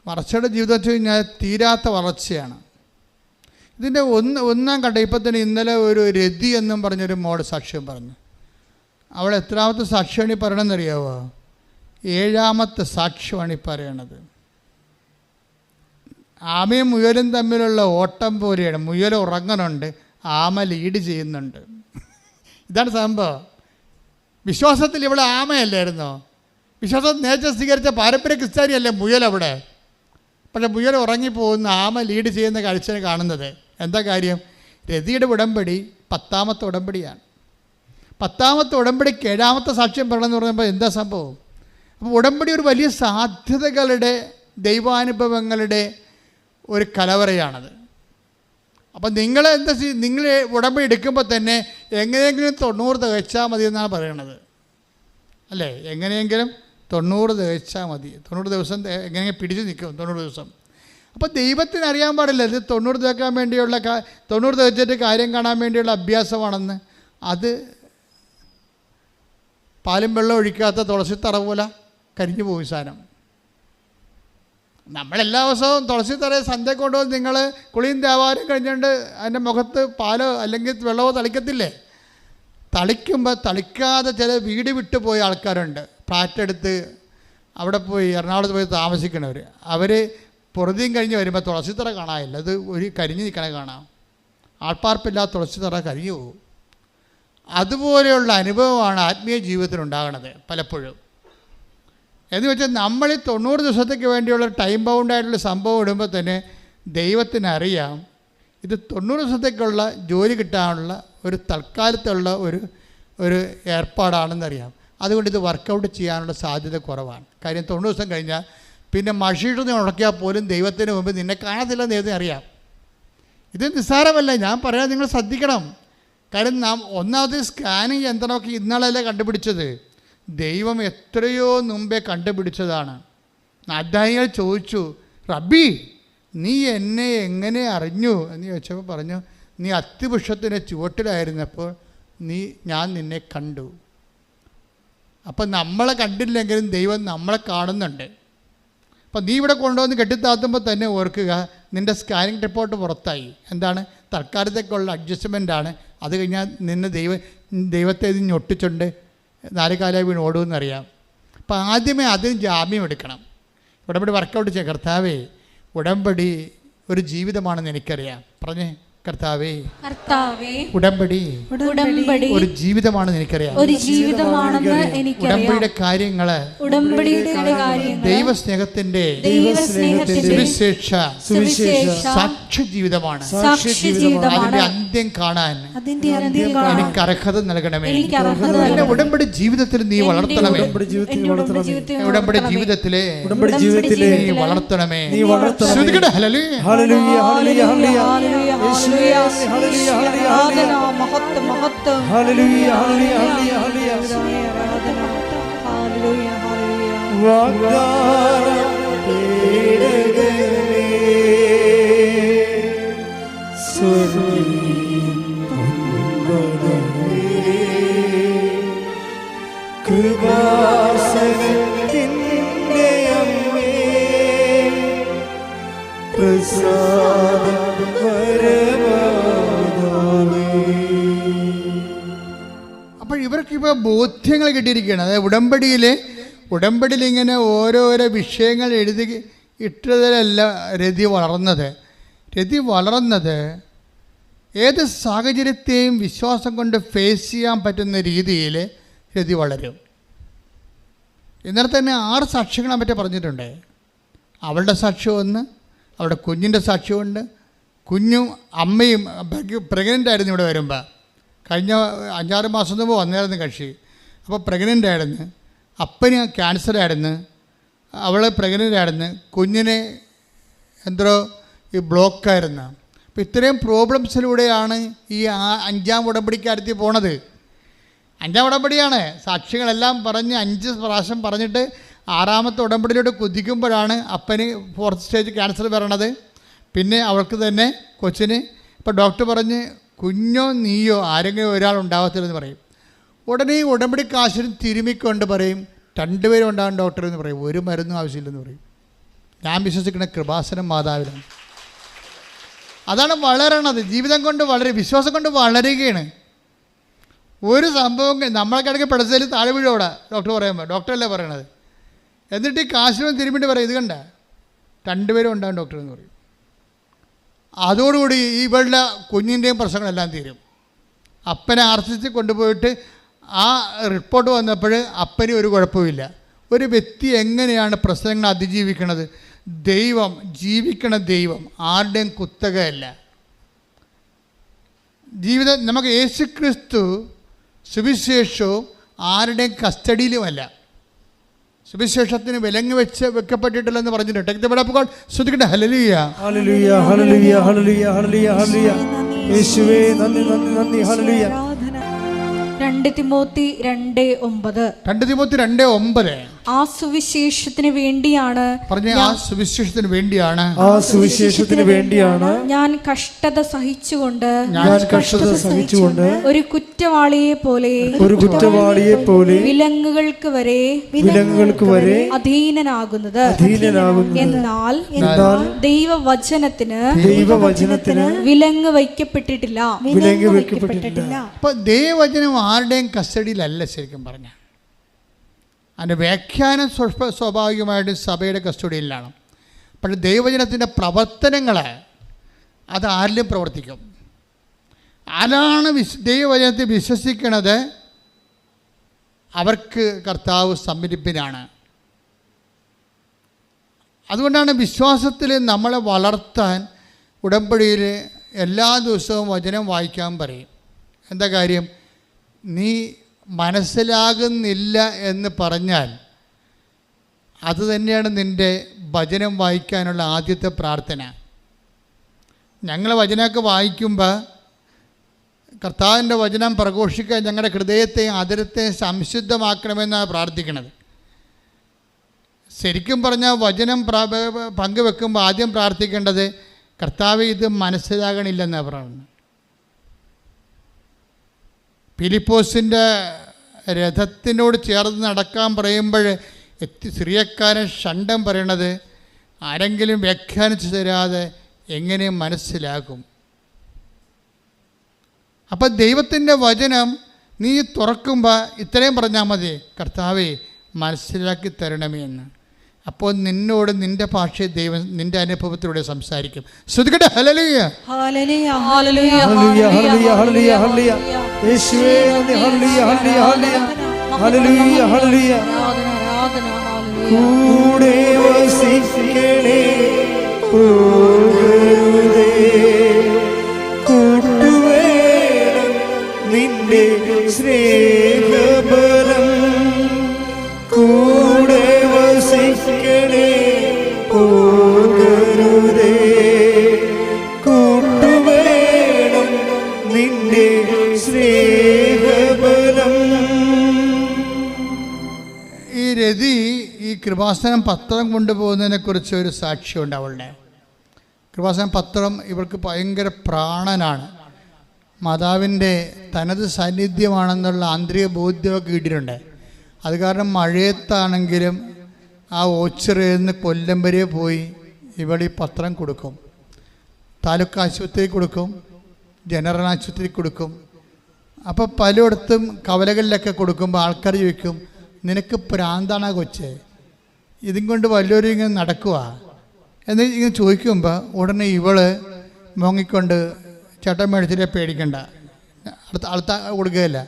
വളർച്ചയുടെ ജീവിതം വെച്ച് കഴിഞ്ഞാൽ തീരാത്ത വളർച്ചയാണ്. ഇതിൻ്റെ ഒന്നാം ഘട്ടം ഇപ്പം തന്നെ ഇന്നലെ ഒരു രതി എന്നും പറഞ്ഞൊരു മോഡ് സാക്ഷ്യം പറഞ്ഞു. അവൾ എത്രാമത്തെ സാക്ഷ്യമാണ് ഈ പറയണമെന്നറിയാവോ? 7ാമത്തെ സാക്ഷ്യമാണ് ഈ പറയണത്. ആമയും മുയലും തമ്മിലുള്ള ഓട്ടം പോലെയാണ്. മുയൽ ഉറങ്ങുന്നുണ്ട്, ആമ ലീഡ് ചെയ്യുന്നുണ്ട്. ഇതാണ് സംഭവം. വിശ്വാസത്തിൽ ഇവിടെ ആമയല്ലായിരുന്നോ? വിശ്വാസം നേച്ചർ സ്വീകരിച്ച പാരമ്പര്യ ക്രിസ്ത്യാനിയല്ലേ മുയൽ അവിടെ. പക്ഷേ മുയൽ ഉറങ്ങിപ്പോകുന്ന ആമ ലീഡ് ചെയ്യുന്ന കാഴ്ചയെ കാണുന്നത്. എന്താ കാര്യം? രതിയുടെ ഉടമ്പടി 10ാമത്തെ ഉടമ്പടിയാണ്. 10ാമത്തെ ഉടമ്പടിക്ക് 7ാമത്തെ സാക്ഷ്യം പറയണമെന്ന് പറയുമ്പോൾ എന്താ സംഭവം? അപ്പോൾ ഉടമ്പടി ഒരു വലിയ സാധ്യതകളുടെ ദൈവാനുഭവങ്ങളുടെ ഒരു കലവറയാണത്. അപ്പം നിങ്ങൾ എന്താ നിങ്ങൾ ഉടമ്പടി എടുക്കുമ്പോൾ തന്നെ എങ്ങനെയെങ്കിലും 90 തികച്ചാൽ മതി എന്നാണ് പറയണത്, അല്ലേ? എങ്ങനെയെങ്കിലും 90 തികച്ചാൽ മതി. 90 ദിവസം എങ്ങനെ പിടിച്ചു നിൽക്കും 90 ദിവസം. അപ്പോൾ ദൈവത്തിന് അറിയാൻ പാടില്ല ഇത് 90 തികക്കാൻ വേണ്ടിയുള്ള 90 തികച്ചിട്ട് കാര്യം കാണാൻ വേണ്ടിയുള്ള അഭ്യാസമാണെന്ന്. അത് പാലും വെള്ളം ഒഴിക്കാത്ത തുളസിത്തറ പോലെ കരിഞ്ഞു പോകും സാധനം. നമ്മളെല്ലാ ദിവസവും തുളസിത്തറയെ സന്ധ്യ കൊണ്ടുവന്ന് നിങ്ങൾ കുളിയും ദേവാലയം കഴിഞ്ഞുകൊണ്ട് അതിൻ്റെ മുഖത്ത് പാലോ അല്ലെങ്കിൽ വെള്ളമോ തളിക്കത്തില്ലേ? തളിക്കുമ്പോൾ തളിക്കാതെ ചില വീട് വിട്ടു പോയ ആൾക്കാരുണ്ട്. ഫ്ലാറ്റ് എടുത്ത് അവിടെ പോയി എറണാകുളത്ത് പോയി താമസിക്കണവർ. അവർ പൊറുതിയും കഴിഞ്ഞ് വരുമ്പോൾ തുളസിത്തറ കാണാനില്ല, അത് ഒരു കരിഞ്ഞു നിൽക്കണേ കാണാം. ആൾപ്പാർപ്പില്ലാത്ത തുളസിത്തറ കരിഞ്ഞു പോകും. അതുപോലെയുള്ള അനുഭവമാണ് ആത്മീയ ജീവിതത്തിലുണ്ടാകണത് പലപ്പോഴും. എന്ന് വെച്ചാൽ നമ്മൾ ഈ 90 ദിവസത്തേക്ക് വേണ്ടിയുള്ള ടൈം ബൗണ്ടായിട്ടുള്ള സംഭവം ഇടുമ്പോൾ തന്നെ ദൈവത്തിനറിയാം ഇത് 90 ദിവസത്തേക്കുള്ള ജോലി കിട്ടാനുള്ള ഒരു തൽക്കാലത്തുള്ള ഒരു ഏർപ്പാടാണെന്നറിയാം. അതുകൊണ്ട് ഇത് വർക്കൗട്ട് ചെയ്യാനുള്ള സാധ്യത കുറവാണ്. കാര്യം 90 ദിവസം കഴിഞ്ഞാൽ പിന്നെ മഷീട്ടൊന്ന് ഉണക്കിയാൽ പോലും ദൈവത്തിന് മുമ്പ് നിന്നെ കാണത്തില്ലെന്ന് ദൈവത്തിന് അറിയാം. ഇത് നിസ്സാരമല്ല, ഞാൻ പറയാൻ നിങ്ങൾ ശ്രദ്ധിക്കണം. കാര്യം ഒന്നാമത് സ്കാനിങ് യന്ത്രമൊക്കെ ഇന്നാളല്ലേ കണ്ടുപിടിച്ചത്. ദൈവം എത്രയോ മുമ്പേ കണ്ടുപിടിച്ചതാണ്. അദ്ധായികൾ ചോദിച്ചു, റബ്ബി നീ എന്നെ എങ്ങനെ അറിഞ്ഞു എന്ന് ചോദിച്ചപ്പോൾ പറഞ്ഞു, നീ അത്തിവൃക്ഷത്തിൻ്റെ ചുവട്ടിലായിരുന്നപ്പോൾ ഞാൻ നിന്നെ കണ്ടു. അപ്പം നമ്മളെ കണ്ടില്ലെങ്കിലും ദൈവം നമ്മളെ കാണുന്നുണ്ട്. അപ്പം നീ ഇവിടെ കൊണ്ടുവന്ന് കെട്ടിത്താത്തുമ്പോൾ തന്നെ ഓർക്കുക, നിൻ്റെ സ്കാനിങ് റിപ്പോർട്ട് പുറത്തായി. എന്താണ്? തൽക്കാലത്തേക്കുള്ള അഡ്ജസ്റ്റ്മെൻറ്റാണ്. അത് കഴിഞ്ഞാൽ നിന്നെ ദൈവത്തെ ഇത് ഞൊട്ടിച്ചുണ്ട് 4 കാലായി വീണ് ഓടുമെന്നറിയാം. അപ്പം ആദ്യമേ അതിന് ജാമ്യം എടുക്കണം. ഉടമ്പടി വർക്കൗട്ട് ചെയ്യുക. കർത്താവേ, ഉടമ്പടി ഒരു ജീവിതമാണെന്ന് എനിക്കറിയാം. പറഞ്ഞേ, കർത്താവേ ഉടമ്പടി ഒരു ജീവിതമാണെന്ന് എനിക്കറിയാം. ഉടമ്പടിയുടെ കാര്യങ്ങള് ദൈവസ്നേഹത്തിന്റെ സാക്ഷ്യ ജീവിതമാണ്. അതിന്റെ അന്ത്യം കാണാൻ എനിക്ക് അർഹത നൽകണമേ. എന്റെ ഉടമ്പടി ജീവിതത്തിൽ നീ വളർത്തണമേ. ഉടമ്പടി ജീവിതത്തിലെ നീ വളർത്തണമേ. അപ്പോൾ ഇവർക്കിപ്പോൾ ബോധ്യങ്ങൾ കിട്ടിയിരിക്കുകയാണ്. അതായത് ഉടമ്പടിയിൽ ഇങ്ങനെ ഓരോരോ വിഷയങ്ങൾ എഴുതി ഇട്ടതിലല്ല രതി വളർന്നത് ഏത് സാഹചര്യത്തെയും വിശ്വാസം കൊണ്ട് ഫേസ് ചെയ്യാൻ പറ്റുന്ന രീതിയിൽ രതി വളരും. ഇന്നലെ തന്നെ 6 സാക്ഷ്യങ്ങളെ പറ്റി പറഞ്ഞിട്ടുണ്ട്. അവളുടെ സാക്ഷ്യം ഒന്ന്, അവളുടെ കുഞ്ഞിൻ്റെ സാക്ഷ്യമുണ്ട്. കുഞ്ഞും അമ്മയും പ്രഗ്നൻ്റ് ആയിരുന്നു. ഇവിടെ വരുമ്പോൾ കഴിഞ്ഞ 5-6 മാസം മുമ്പ് വന്നായിരുന്നു കക്ഷി. അപ്പോൾ പ്രഗ്നൻ്റ് ആയിരുന്നു. അപ്പന് ക്യാൻസറായിരുന്നു, അവൾ പ്രഗ്നൻ്റ് ആയിരുന്നു, കുഞ്ഞിന് എന്തോ ഈ ബ്ലോക്കായിരുന്നു. അപ്പോൾ ഇത്രയും പ്രോബ്ലംസിലൂടെയാണ് ഈ 5-ാം ഉടമ്പടിക്കാരത്തിൽ പോണത്. 5-ാം ഉടമ്പടിയാണ്. സാക്ഷികളെല്ലാം പറഞ്ഞ് 5 പ്രാവശ്യം പറഞ്ഞിട്ട് 6-ാമത്തെ ഉടമ്പടിയിലൂടെ കുതിക്കുമ്പോഴാണ് അപ്പന് 4th സ്റ്റേജ് ക്യാൻസർ വരണത്. പിന്നെ അവൾക്ക് തന്നെ കൊച്ചിന് ഇപ്പോൾ ഡോക്ടർ പറഞ്ഞ് കുഞ്ഞോ നീയോ ആരെങ്കിലും ഒരാൾ ഉണ്ടാവത്തില്ലെന്ന് പറയും. ഉടനെ ഈ ഉടമ്പടി കാശിന് തിരുമിക്കൊണ്ട് പറയും 2 പേരും ഉണ്ടാകും ഡോക്ടർ എന്ന് പറയും. ഒരു മരുന്നും ആവശ്യമില്ലെന്ന് പറയും. ഞാൻ വിശ്വസിക്കുന്ന കൃപാസനം മാതാവിലാണ്. അതാണ് വളരണത്. ജീവിതം കൊണ്ട് വളരെ, വിശ്വാസം കൊണ്ട് വളരുകയാണ്. ഒരു സംഭവം നമ്മളെ കിടക്ക് പെടസയിൽ താഴെ വീഴോടെ ഡോക്ടർ പറയുമ്പോൾ, ഡോക്ടറല്ലേ പറയണത്. എന്നിട്ട് ഈ കാശിനും തിരുമ്പിട്ട് പറയും, ഇത് കണ്ട 2 പേരും ഉണ്ടാകും ഡോക്ടർ എന്ന് പറയും. അതോടുകൂടി ഇവളുടെ കുഞ്ഞിൻ്റെയും പ്രശ്നങ്ങളെല്ലാം തീരും. അപ്പനെ ആർസിച്ച് കൊണ്ടുപോയിട്ട് ആ റിപ്പോർട്ട് വന്നപ്പോൾ അപ്പന് ഒരു കുഴപ്പമില്ല. ഒരു വ്യക്തി എങ്ങനെയാണ് പ്രശ്നങ്ങൾ അതിജീവിക്കണത്? ദൈവം, ജീവിക്കണ ദൈവം ആരുടെയും കുത്തകയല്ല. ജീവിതം നമുക്ക് യേശുക്രിസ്തു സുവിശേഷവും ആരുടെയും കസ്റ്റഡിയിലുമല്ല. സുവിശേഷത്തിന് വിലങ്ങ് വെക്കപ്പെട്ടിട്ടില്ലെന്ന് പറഞ്ഞിട്ടുണ്ട്. ശ്രദ്ധിക്കട്ടെ. Hallelujah, hallelujah, hallelujah, hallelujah, hallelujah, hallelujah. യേശുവേ നന്ദി, നന്ദി, നന്ദി. ഹല്ലേലൂയ. 2 തിമോത്തി 2:9. 2 തിമോത്തി 2:9. ആ സുവിശേഷത്തിന് വേണ്ടിയാണ്, പറഞ്ഞ ആ സുവിശേഷത്തിന് വേണ്ടിയാണ്, ആ സുവിശേഷത്തിന് വേണ്ടിയാണ് ഞാൻ കഷ്ടത സഹിച്ചുകൊണ്ട് ഒരു കുറ്റവാളിയെ പോലെ വിലങ്ങുകൾക്ക് വരെ അധീനനാകുന്നത്. എന്നാൽ ദൈവവചനത്തിന് വിലങ്ങ് വയ്ക്കപ്പെട്ടിട്ടില്ല. അപ്പൊ ദൈവവചനം ആരുടെയും കസ്റ്റഡിയിലല്ല. ശരിക്കും പറഞ്ഞ അതിൻ്റെ വ്യാഖ്യാനം സ്വാഭാവികമായിട്ടും സഭയുടെ കസ്റ്റഡിയിലാണ്. പക്ഷേ ദൈവവചനത്തിൻ്റെ പ്രവർത്തനങ്ങൾ അത് ആരിലും പ്രവർത്തിക്കും. ആരാണ് ദൈവവചനത്തെ വിശ്വസിക്കുന്നത് അവർക്ക് കർത്താവ് സംരംഭിനാണ്. അതുകൊണ്ടാണ് വിശ്വാസത്തിൽ നമ്മളെ വളർത്താൻ ഉടമ്പടിയിൽ എല്ലാ ദിവസവും വചനം വായിക്കാൻ പറയും. എന്താ കാര്യം? നീ മനസ്സിലാകുന്നില്ല എന്ന് പറഞ്ഞാൽ അത് തന്നെയാണ് നിൻ്റെ വചനം വായിക്കാനുള്ള ആദ്യത്തെ പ്രാർത്ഥന. ഞങ്ങൾ വചനമൊക്കെ വായിക്കുമ്പോൾ കർത്താവിൻ്റെ വചനം പ്രഘോഷിക്കാൻ ഞങ്ങളുടെ ഹൃദയത്തെയും അതിരത്തെയും സംശുദ്ധമാക്കണമെന്നാണ് പ്രാർത്ഥിക്കുന്നത്. ശരിക്കും പറഞ്ഞാൽ വചനം പങ്കുവെക്കുമ്പോൾ ആദ്യം പ്രാർത്ഥിക്കേണ്ടത് കർത്താവ് ഇത് മനസ്സിലാകണില്ലെന്നാണ് പറയുന്നത്. ഫിലിപ്പോസിൻ്റെ രഥത്തിനോട് ചേർന്ന് നടക്കാൻ പറയുമ്പോൾ സിറിയക്കാരൻ ഷണ്ടം പറയണത് ആരെങ്കിലും വ്യാഖ്യാനിച്ചു തരാതെ എങ്ങനെ മനസ്സിലാകും? അപ്പം ദൈവത്തിൻ്റെ വചനം നീ തുറക്കുമ്പോൾ ഇത്രയും പറഞ്ഞാൽ മതി, കർത്താവേ മനസ്സിലാക്കി തരണമേ എന്ന്. അപ്പോൾ നിന്നോട് നിൻ്റെ ഭാഷയിൽ ദൈവം നിൻ്റെ അനുഭവത്തിലൂടെ സംസാരിക്കും. ശ്രദ്ധിക്കട്ടെ. Hallelujah, hallelujah, hallelujah, hallelujah, hallelujah, hallelujah. യേശുവേ നന്ദി. Hallelujah, hallelujah, hallelujah, hallelujah, hallelujah. കൂടെ വസിക്കണേ, പോകരുതേ, കൂട്ടുവേണം നിന്റെ സ്നേഹബലം. കൂടെ വസിക്കണേ, പോകരുതേ, കൂട്ടുവേണം നിന്റെ സ്നേഹബലം. ഈ രതി ഈ കൃപാസനം പത്രം കൊണ്ടുപോകുന്നതിനെക്കുറിച്ച് ഒരു സാക്ഷ്യമുണ്ട്. അവളുടെ കൃപാസനം പത്രം ഇവർക്ക് ഭയങ്കര പ്രാണനാണ്. മാതാവിൻ്റെ തനത് സാന്നിധ്യമാണെന്നുള്ള ആന്തരിക ബോധ്യമൊക്കെ കിട്ടിയിട്ടുണ്ട്. അത് കാരണം മഴയത്താണെങ്കിലും ആ ഓച്ചിറയിൽ നിന്ന് കൊല്ലം വരെ പോയി ഇവിടെ ഈ പത്രം കൊടുക്കും. താലൂക്ക് ആശുപത്രി കൊടുക്കും, ജനറൽ ആശുപത്രി കൊടുക്കും. അപ്പോൾ പലയിടത്തും കവലകളിലൊക്കെ കൊടുക്കുമ്പോൾ ആൾക്കാർ ചോദിക്കും, നിനക്ക് പ്രാന്താണോ കൊച്ചേ, ഇതും കൊണ്ട് വല്ലവരും ഇങ്ങനെ നടക്കുക എന്ന് ഇങ്ങനെ ചോദിക്കുമ്പോൾ ഉടനെ ഇവള് മോങ്ങിക്കൊണ്ട് ചേട്ടൻ മേടിച്ചിട്ട് പേടിക്കണ്ട, അടുത്ത കൊടുക്കുകയില്ല.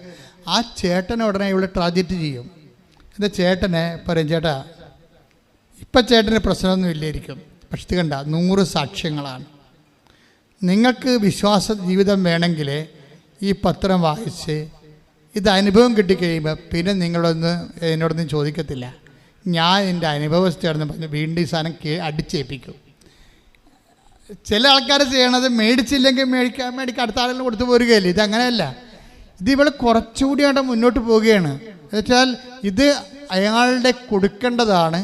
ആ ചേട്ടനെ ഉടനെ ഇവിടെ ട്രാജഡി ചെയ്യും. എന്താ ചേട്ടനെ പറയും, ചേട്ടാ ഇപ്പം ചേട്ടന് പ്രശ്നമൊന്നും ഇല്ലായിരിക്കും, പക്ഷെ ഇത് കണ്ട 100 സാക്ഷ്യങ്ങളാണ്. നിങ്ങൾക്ക് വിശ്വാസ ജീവിതം വേണമെങ്കിൽ ഈ പത്രം വായിച്ച് ഇത് അനുഭവം കിട്ടിക്കഴിയുമ്പോൾ പിന്നെ എന്നോടൊന്നും ചോദിക്കത്തില്ല. ഞാൻ എൻ്റെ അനുഭവസ്ഥയാണെന്ന് പറഞ്ഞ് വീണ്ടും ഈ സാധനം അടിച്ചേൽപ്പിക്കും. ചില ആൾക്കാർ ചെയ്യണത് മേടിച്ചില്ലെങ്കിൽ മേടിക്കാൻ അടുത്ത ആളുകൾ കൊടുത്തു പോരുകയല്ലേ. ഇതങ്ങനെയല്ല. ഇത് ഇവൾ കുറച്ചുകൂടി അവിടെ മുന്നോട്ട് പോവുകയാണ്. എന്നുവെച്ചാൽ ഇത് അയാളുടെ കൊടുക്കേണ്ടതാണ്.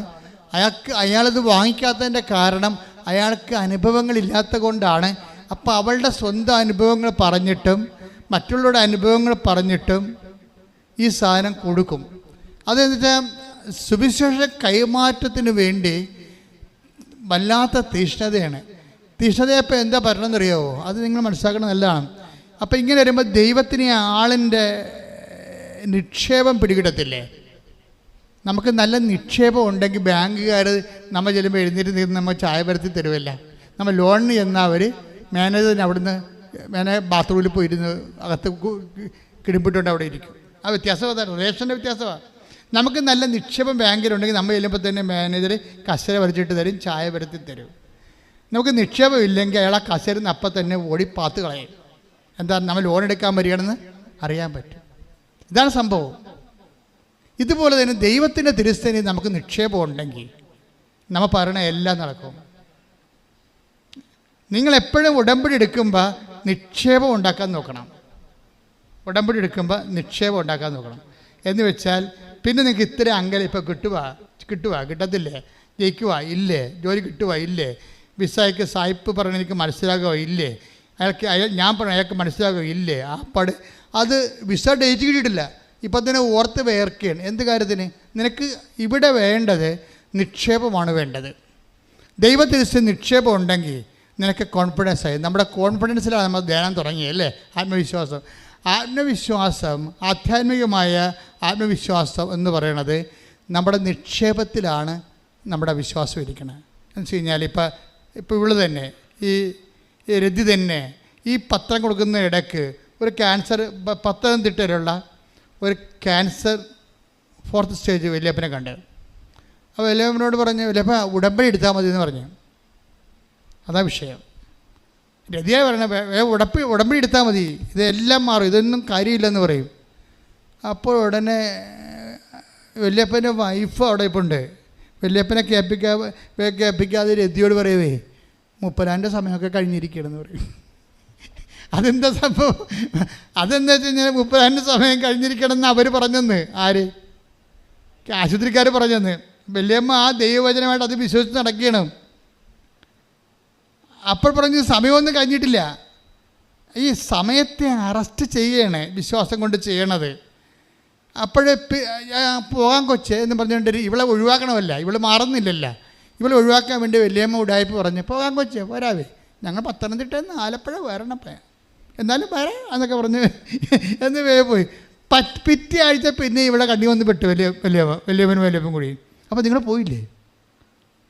അയാളിത് വാങ്ങിക്കാത്തതിൻ്റെ കാരണം അയാൾക്ക് അനുഭവങ്ങളില്ലാത്ത കൊണ്ടാണ്. അപ്പോൾ അവളുടെ സ്വന്തം അനുഭവങ്ങൾ പറഞ്ഞിട്ടും മറ്റുള്ളവരുടെ അനുഭവങ്ങൾ പറഞ്ഞിട്ടും ഈ സാധനം കൊടുക്കും. അതെന്ന് വെച്ചാൽ സുവിശേഷ കൈമാറ്റത്തിന് വേണ്ടി വല്ലാത്ത തീഷ്ണതയാണ്. തീഷ്ണതയപ്പം എന്താ പറയണമെന്നറിയാവോ? അത് നിങ്ങൾ മനസ്സിലാക്കണം നല്ലതാണ്. അപ്പം ഇങ്ങനെ വരുമ്പോൾ ദൈവത്തിന് ആളിൻ്റെ നിക്ഷേപം പിടികിടത്തില്ലേ? നമുക്ക് നല്ല നിക്ഷേപം ഉണ്ടെങ്കിൽ ബാങ്കുകാർ നമ്മൾ ചെല്ലുമ്പോൾ എഴുന്നേറ്റ് നിന്ന് നമ്മൾ ചായ വരുത്തി തരുമല്ല. നമ്മൾ ലോണിന് ചെന്നാൽ അവർ മാനേജറിന് അവിടുന്ന് ബാത്റൂമിൽ പോയിരുന്ന് അകത്ത് കിടിപ്പിട്ടുകൊണ്ട് അവിടെ ഇരിക്കും. ആ വ്യത്യാസം അതാണ്, റേഷൻ്റെ വ്യത്യാസമാണ്. നമുക്ക് നല്ല നിക്ഷേപം ബാങ്കിലുണ്ടെങ്കിൽ നമ്മൾ ചെല്ലുമ്പോൾ തന്നെ മാനേജർ കസേര വരച്ചിട്ട് തരും, ചായ വരുത്തി തരും. നമുക്ക് നിക്ഷേപം ഇല്ലെങ്കിൽ അയാൾ ആ കസേരന്ന് അപ്പം തന്നെ ഓടി പാത്ത് കളയും. എന്താ, നമ്മൾ ലോൺ എടുക്കാൻ വരികയാണെന്ന് അറിയാൻ പറ്റും. ഇതാണ് സംഭവം. ഇതുപോലെ തന്നെ ദൈവത്തിൻ്റെ തിരുസേനയിൽ നമുക്ക് നിക്ഷേപം ഉണ്ടെങ്കിൽ നമ്മൾ പറയണ എല്ലാം നടക്കും. നിങ്ങളെപ്പോഴും ഉടമ്പടി എടുക്കുമ്പോൾ നിക്ഷേപം ഉണ്ടാക്കാൻ നോക്കണം. ഉടമ്പടി എടുക്കുമ്പോൾ നിക്ഷേപം ഉണ്ടാക്കാൻ നോക്കണം. എന്ന് വെച്ചാൽ പിന്നെ നിങ്ങൾക്ക് ഇത്ര അങ്കല ഇപ്പോൾ കിട്ടത്തില്ലേ? ജയിക്കുക ഇല്ലേ? ജോലി കിട്ടുക ഇല്ലേ? വിസയ്ക്ക് സായിപ്പ് പറഞ്ഞ എനിക്ക് മനസ്സിലാകുക ഇല്ലേ? ഞാൻ പറഞ്ഞ അയാൾക്ക് മനസ്സിലാകുക ഇല്ലേ? അത് വിസ ഡേറ്റ് കിട്ടിയിട്ടില്ല, ഇപ്പം തന്നെ ഓർത്ത് വേർക്കുകയാണ്. എന്ത് കാര്യത്തിന്? നിനക്ക് ഇവിടെ വേണ്ടത് നിക്ഷേപമാണ് വേണ്ടത്. ദൈവത്തിരിച്ച് നിക്ഷേപം ഉണ്ടെങ്കിൽ നിനക്ക് കോൺഫിഡൻസ് ആയി. നമ്മുടെ കോൺഫിഡൻസിലാണ് നമ്മൾ ധ്യാനം തുടങ്ങിയല്ലേ? ആത്മവിശ്വാസം, ആധ്യാത്മികമായ ആത്മവിശ്വാസം എന്ന് പറയുന്നത് നമ്മുടെ നിക്ഷേപത്തിലാണ് നമ്മുടെ വിശ്വാസം ഇരിക്കുന്നത്. എന്ന് വെച്ച് കഴിഞ്ഞാൽ ഇപ്പോൾ ഇവള് തന്നെ ഈ രതി തന്നെ ഈ പത്രം കൊടുക്കുന്ന ഇടയ്ക്ക് ഒരു ക്യാൻസർ, പത്തനംതിട്ടയിലുള്ള ഒരു ക്യാൻസർ 4th സ്റ്റേജ് വല്യപ്പനെ കണ്ട്. അപ്പോൾ വല്യപ്പനോട് പറഞ്ഞു, വല്യപ്പ ഉടമ്പടി എടുത്താൽ മതി എന്ന് പറഞ്ഞു. അതാ വിഷയം. രതിയായി പറയണ ഉടമ്പടി എടുത്താൽ മതി, ഇതെല്ലാം മാറും, ഇതൊന്നും കാര്യമില്ലെന്ന് പറയും. അപ്പോൾ ഉടനെ വല്യപ്പൻ്റെ വൈഫ് അവിടെ ഇപ്പോൾ ഉണ്ട്. വല്യപ്പനെ കേൾപ്പിക്കാതെ രതിയോട് പറയുവേ, 30 സമയമൊക്കെ കഴിഞ്ഞിരിക്കണമെന്ന് പറയും. അതെന്താ സംഭവം? അതെന്താ വെച്ച് കഴിഞ്ഞാൽ 30 സമയം കഴിഞ്ഞിരിക്കണമെന്ന് അവർ പറഞ്ഞെന്ന്. ആര്? ആശുപത്രിക്കാർ പറഞ്ഞെന്ന്. വല്യമ്മ ആ ദൈവവചനമായിട്ട് അത് വിശ്വസിച്ച് നടക്കണം. അപ്പോൾ പറഞ്ഞ് സമയമൊന്നും കഴിഞ്ഞിട്ടില്ല. ഈ സമയത്തെ അറസ്റ്റ് ചെയ്യണേ വിശ്വാസം കൊണ്ട് ചെയ്യണത്. അപ്പോഴേ പോകാൻ കൊച്ചേ എന്ന് പറഞ്ഞുകൊണ്ട് ഇവളെ ഒഴിവാക്കണമല്ല, ഇവള് മാറുന്നില്ലല്ലോ. ഇവളെ ഒഴിവാക്കാൻ വേണ്ടി വല്യമ്മ ഉടായ്പ പറഞ്ഞ്, പോകാൻ കൊച്ചേ വരാവേ, ഞങ്ങൾ പത്തനംതിട്ടയിൽ ആലപ്പുഴ വരണപ്പേ, എന്നാലും വരാം എന്നൊക്കെ പറഞ്ഞ് എന്ന് പോയി. പിറ്റേ ആഴ്ച പിന്നെ ഇവിടെ കണ്ണി വന്ന് പെട്ടു വല്യമ്മനും കൂടി. അപ്പോൾ നിങ്ങൾ പോയില്ലേ?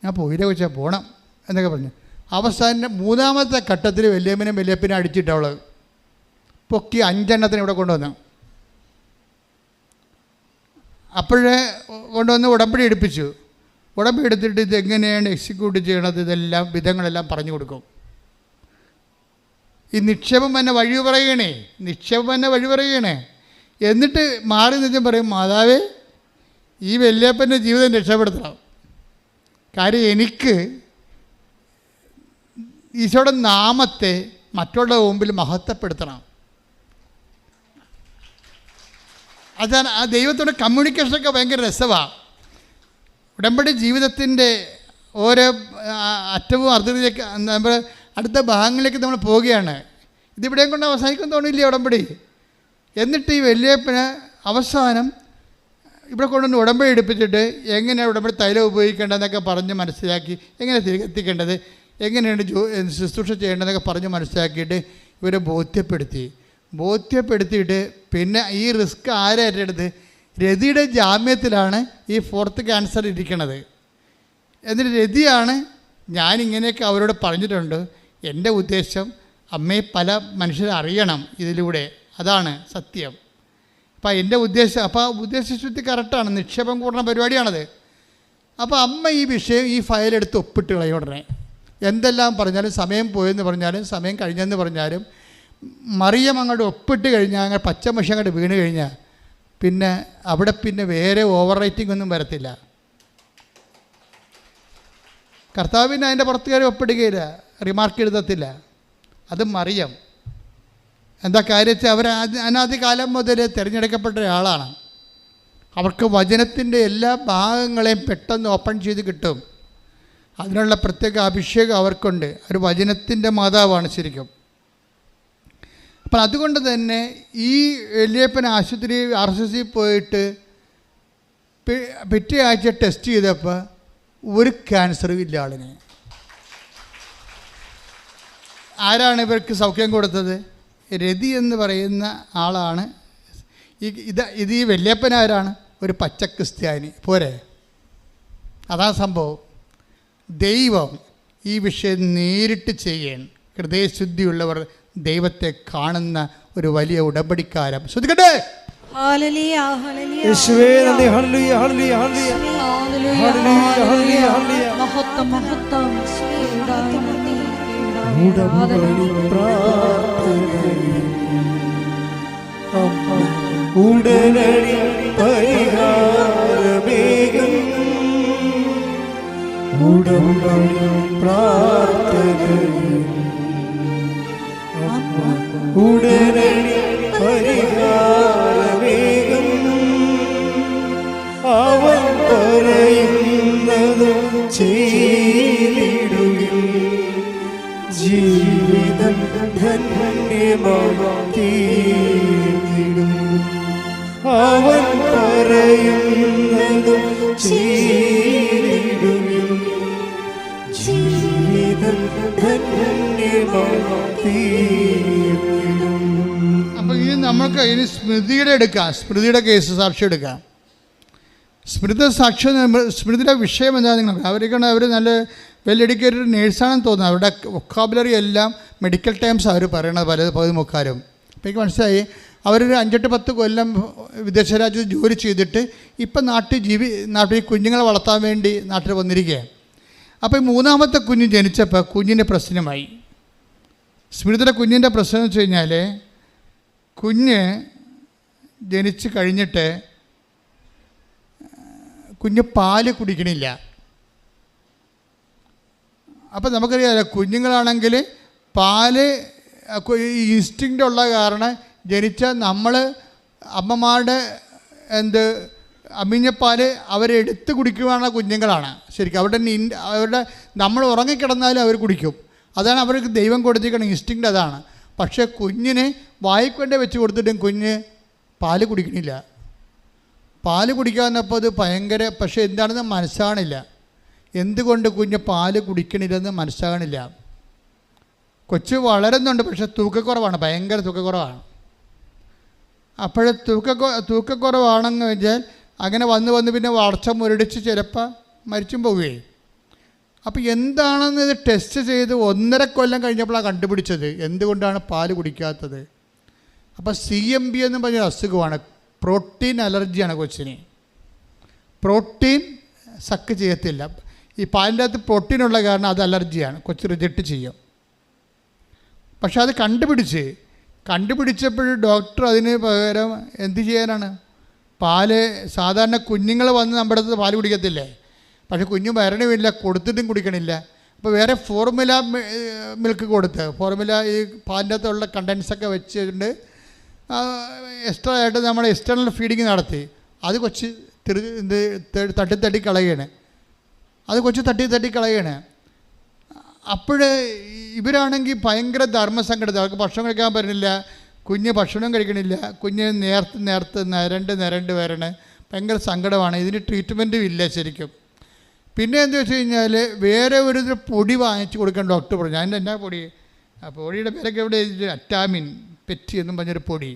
ഞാൻ പോയില്ലേ കൊച്ചാ, പോകണം എന്നൊക്കെ പറഞ്ഞു. അവസാനം 3ാമത്തെ ഘട്ടത്തിൽ വല്യപ്പനെ അടിച്ചിട്ട് അവൾ പൊക്കി 5 ഇവിടെ കൊണ്ടുവന്നു. അപ്പോഴേ കൊണ്ടുവന്ന് ഉടമ്പടി എടുപ്പിച്ചു. ഉടമ്പടി എടുത്തിട്ട് ഇതെങ്ങനെയാണ് എക്സിക്യൂട്ട് ചെയ്യണത്, ഇതെല്ലാം വിധങ്ങളെല്ലാം പറഞ്ഞു കൊടുക്കും. ഈ നിക്ഷേപം തന്നെ വഴി പറയണേ. എന്നിട്ട് മാറി നിന്നും പറയും, മാതാവേ ഈ വല്യപ്പൻ്റെ ജീവിതം രക്ഷപ്പെടുത്തണം. കാര്യം എനിക്ക് ഈശോയുടെ നാമത്തെ മറ്റുള്ള മുമ്പിൽ മഹത്വപ്പെടുത്തണം. അതാണ് ആ ദൈവത്തോടെ കമ്മ്യൂണിക്കേഷനൊക്കെ ഭയങ്കര രസമാണ്. ഉടമ്പടി ജീവിതത്തിൻ്റെ ഓരോ അറ്റവും അർദ്ധത്തിലേക്ക് നമ്മൾ അടുത്ത ഭാഗങ്ങളിലേക്ക് നമ്മൾ പോവുകയാണ്. ഇതിവിടെയും കൊണ്ട് അവസാനിക്കും തോന്നില്ലേ ഉടമ്പടി? എന്നിട്ട് ഈ വല്യപ്പന് അവസാനം ഇവിടെ കൊണ്ടുവന്ന് ഉടമ്പടി എടുപ്പിച്ചിട്ട് എങ്ങനെയാണ് ഉടമ്പടി തൈലം ഉപയോഗിക്കേണ്ടതെന്നൊക്കെ പറഞ്ഞ് മനസ്സിലാക്കി, എങ്ങനെ തിരികെത്തിക്കേണ്ടത്, എങ്ങനെയാണ് ശുശ്രൂഷ ചെയ്യേണ്ടതെന്നൊക്കെ പറഞ്ഞ് മനസ്സിലാക്കിയിട്ട് ഇവരെ ബോധ്യപ്പെടുത്തിയിട്ട് പിന്നെ ഈ റിസ്ക് ആരെ ഏറ്റെടുത്ത്? രതിയുടെ ജാമ്യത്തിലാണ് ഈ 4th ക്യാൻസർ ഇരിക്കണത്. എന്നിട്ട് രതിയാണ്, ഞാനിങ്ങനെയൊക്കെ അവരോട് പറഞ്ഞിട്ടുണ്ട്, എൻ്റെ ഉദ്ദേശം അമ്മയെ പല മനുഷ്യരെ അറിയണം ഇതിലൂടെ, അതാണ് സത്യം. അപ്പോൾ എൻ്റെ ഉദ്ദേശം, അപ്പോൾ ആ ഉദ്ദേശശുദ്ധി കറക്റ്റാണ്, നിക്ഷേപം കൂടുന്ന പരിപാടിയാണത്. അപ്പോൾ അമ്മ ഈ വിഷയം ഈ ഫയലെടുത്ത് ഒപ്പിട്ട് കളയും ഉടനെ. എന്തെല്ലാം പറഞ്ഞാലും, സമയം പോയെന്ന് പറഞ്ഞാലും, സമയം കഴിഞ്ഞെന്ന് പറഞ്ഞാലും, മറിയം അങ്ങോട്ട് ഒപ്പിട്ട് കഴിഞ്ഞാൽ, അങ്ങനെ പച്ചമഷി അങ്ങോട്ട് വീണ് കഴിഞ്ഞാൽ പിന്നെ അവിടെ പിന്നെ വേറെ ഓവർ റൈറ്റിംഗ് ഒന്നും വരത്തില്ല. കർത്താവിന് അതിൻ്റെ പുറത്ത് കയറി ഒപ്പിടുകയില്ല, റിമാർക്ക് എഴുതത്തില്ല. അത് മറിയം. എന്താ കാര്യം വെച്ചാൽ അവർ അനാദികാലം മുതൽ തിരഞ്ഞെടുക്കപ്പെട്ട ഒരാളാണ്. അവർക്ക് വചനത്തിൻ്റെ എല്ലാ ഭാഗങ്ങളെയും പെട്ടെന്ന് ഓപ്പൺ ചെയ്ത് കിട്ടും. അതിനുള്ള പ്രത്യേക അഭിഷേകം അവർക്കുണ്ട്. ഒരു വചനത്തിൻ്റെ മാതാവാണ് ശരിക്കും. അപ്പം അതുകൊണ്ട് തന്നെ ഈ വല്യപ്പൻ ആശുപത്രി RCC പോയിട്ട് പിറ്റേ ആഴ്ച ടെസ്റ്റ് ചെയ്തപ്പോൾ ഒരു ക്യാൻസറും ഇല്ല ആളിന്. ആരാണ് ഇവർക്ക് സൗഖ്യം കൊടുത്തത്? രതി എന്ന് പറയുന്ന ആളാണ്. ഇത് ഈ വല്യപ്പൻ ആരാണ്? ഒരു പച്ച ക്രിസ്ത്യാനി. പോരെ? അതാണ് സംഭവം. ദൈവം ഈ വിഷയം നേരിട്ട് ചെയ്യണം. ഹൃദയശുദ്ധിയുള്ളവർ ദൈവത്തെ കാണുന്ന ഒരു വലിയ ഉടമ്പടിക്കാരം. ശ്രദ്ധിക്കട്ടെ. യേശുവേ നന്ദി. Hallelujah hallelujah hallelujah hallelujah hallelujah. മഹത്വം മഹത്വം. ഉടമ്പടി പ്രാർത്ഥനയിൽ ഉടനടി പരിഹാരമേകും. ഉടമ്പടി പ്രാർത്ഥനയിൽ ഉടനടി പരിഹാരമേകും. അവൻ പറയുന്നത് ചെയ്തിടുകിൽ ജീവിതം ധന്യമായിത്തീരും. അവൻ പറയുന്നത് ചെയ്തിടുകിൽ ജീവിതം ധന്യമായിത്തീരും. അപ്പോൾ ഇനി നമുക്ക് ഇനി സ്മൃതിയുടെ എടുക്കാം. സ്മൃതിയുടെ കേസ് സാക്ഷി എടുക്കാം. സ്മൃതിയുടെ വിഷയം എന്താണെന്ന് നിങ്ങൾ അവർ നല്ല വെൽ എഡ്യൂക്കേറ്റഡ് നേഴ്സാണെന്ന് തോന്നുന്നു. അവരുടെ വൊക്കാബുലറി എല്ലാം മെഡിക്കൽ ടേംസ് അവർ പറയണത് പല മുക്കാരും. അപ്പോൾ എനിക്ക് മനസ്സിലായി അവരൊരു 5-10 കൊല്ലം വിദേശ രാജ്യത്ത് ജോലി ചെയ്തിട്ട് ഇപ്പം നാട്ടിൽ കുഞ്ഞുങ്ങളെ വളർത്താൻ വേണ്ടി നാട്ടിൽ വന്നിരിക്കുകയാണ്. അപ്പോൾ ഈ 3ാമത്തെ കുഞ്ഞ് ജനിച്ചപ്പോൾ കുഞ്ഞിൻ്റെ പ്രശ്നമായി. സ്മൃതിയുടെ കുഞ്ഞിൻ്റെ പ്രശ്നം എന്ന് വെച്ച് കഴിഞ്ഞാൽ കുഞ്ഞ് ജനിച്ച് കഴിഞ്ഞിട്ട് കുഞ്ഞ് പാല് കുടിക്കണില്ല. അപ്പോൾ നമുക്കറിയാമല്ലോ കുഞ്ഞുങ്ങളാണെങ്കിൽ പാല് ഇൻസ്റ്റിങ്ക്റ്റ് ഉള്ള കാരണം ജനിച്ച നമ്മൾ അമ്മമാരുടെ അമ്മിഞ്ഞപ്പാൽ അവരെടുത്ത് കുടിക്കുവാനുള്ള കുഞ്ഞുങ്ങളാണ്. ശരിക്കും അവരുടെ നമ്മൾ ഉറങ്ങിക്കിടന്നാലും അവർ കുടിക്കും. അതാണ് അവർക്ക് ദൈവം കൊടുത്തിരിക്കുന്ന ഇൻസ്റ്റിങ്ക്റ്റ് അതാണ്. പക്ഷേ കുഞ്ഞിന് വായിക്കൊണ്ട് വെച്ച് കൊടുത്തിട്ടും കുഞ്ഞ് പാല് കുടിക്കണില്ല. പാല് കുടിക്കാമെന്നപ്പോൾ അത് ഭയങ്കര, പക്ഷേ എന്താണെന്ന് മനസ്സാകണില്ല. എന്തുകൊണ്ട് കുഞ്ഞ് പാല് കുടിക്കണില്ലെന്ന് മനസ്സാകണില്ല. കൊച്ച് വളരുന്നുണ്ട്, പക്ഷേ തൂക്കക്കുറവാണ്, ഭയങ്കര തൂക്കക്കുറവാണ്. അപ്പോൾ തൂക്കക്കുറവാണെന്ന് വെച്ചാൽ അങ്ങനെ വന്ന് പിന്നെ വളർച്ച മുരടിച്ച് ചിലപ്പോൾ മരിച്ചും പോവുകയും. അപ്പോൾ എന്താണെന്ന് ഇത് ടെസ്റ്റ് ചെയ്ത് 1.5 കൊല്ലം കഴിഞ്ഞപ്പോഴാണ് കണ്ടുപിടിച്ചത് എന്തുകൊണ്ടാണ് പാല് കുടിക്കാത്തത്. അപ്പോൾ CMB എന്ന് പറഞ്ഞൊരു അസുഖമാണ്. പ്രോട്ടീൻ അലർജിയാണ് കൊച്ചിന്. പ്രോട്ടീൻ സക്ക് ചെയ്യത്തില്ല. ഈ പാലിൻ്റെ അകത്ത് പ്രോട്ടീനുള്ള കാരണം അത് അലർജിയാണ്. കൊച്ച് റിജക്റ്റ് ചെയ്യും. പക്ഷെ അത് കണ്ടുപിടിച്ചപ്പോൾ ഡോക്ടർ അതിന് പകരം എന്ത് ചെയ്യാനാണ്? പാല് സാധാരണ കുഞ്ഞുങ്ങൾ വന്ന് നമ്മുടെ അടുത്ത് പാല് കുടിക്കത്തില്ലേ, പക്ഷെ കുഞ്ഞു വരണമില്ല, കൊടുത്തിട്ടും കുടിക്കണില്ല. അപ്പോൾ വേറെ ഫോർമുല മിൽക്ക് കൊടുത്ത് ഫോർമുല ഈ പാലിൻ്റെ അകത്തുള്ള കണ്ടൻസൊക്കെ വെച്ചിട്ടുണ്ട് എക്സ്ട്രാ ആയിട്ട് നമ്മൾ എക്സ്റ്റേണൽ ഫീഡിങ് നടത്തി. അത് കൊച്ച് തട്ടി കളയാണ്. അപ്പോൾ ഇവരാണെങ്കിൽ ഭയങ്കര ധർമ്മസങ്കടത്തിൽ അവർക്ക് ഭക്ഷണം കഴിക്കാൻ പറ്റുന്നില്ല. കുഞ്ഞ് ഭക്ഷണം കഴിക്കണില്ല. കുഞ്ഞ് നേർത്ത് നിരണ്ട് വരണേ. ഭയങ്കര സങ്കടമാണ്. ഇതിന് ട്രീറ്റ്മെൻറ്റും ഇല്ല ശരിക്കും. പിന്നെ എന്താ വെച്ച് കഴിഞ്ഞാൽ വേറെ ഒരു പൊടി വാങ്ങിച്ച് കൊടുക്കാൻ ഡോക്ടർ പറഞ്ഞു. അതിൻ്റെ എന്നാ പൊടി? ആ പൊടിയുടെ പേരൊക്കെ എവിടെ അറ്റാമിൻ പെറ്റി എന്നും പറഞ്ഞൊരു പൊടി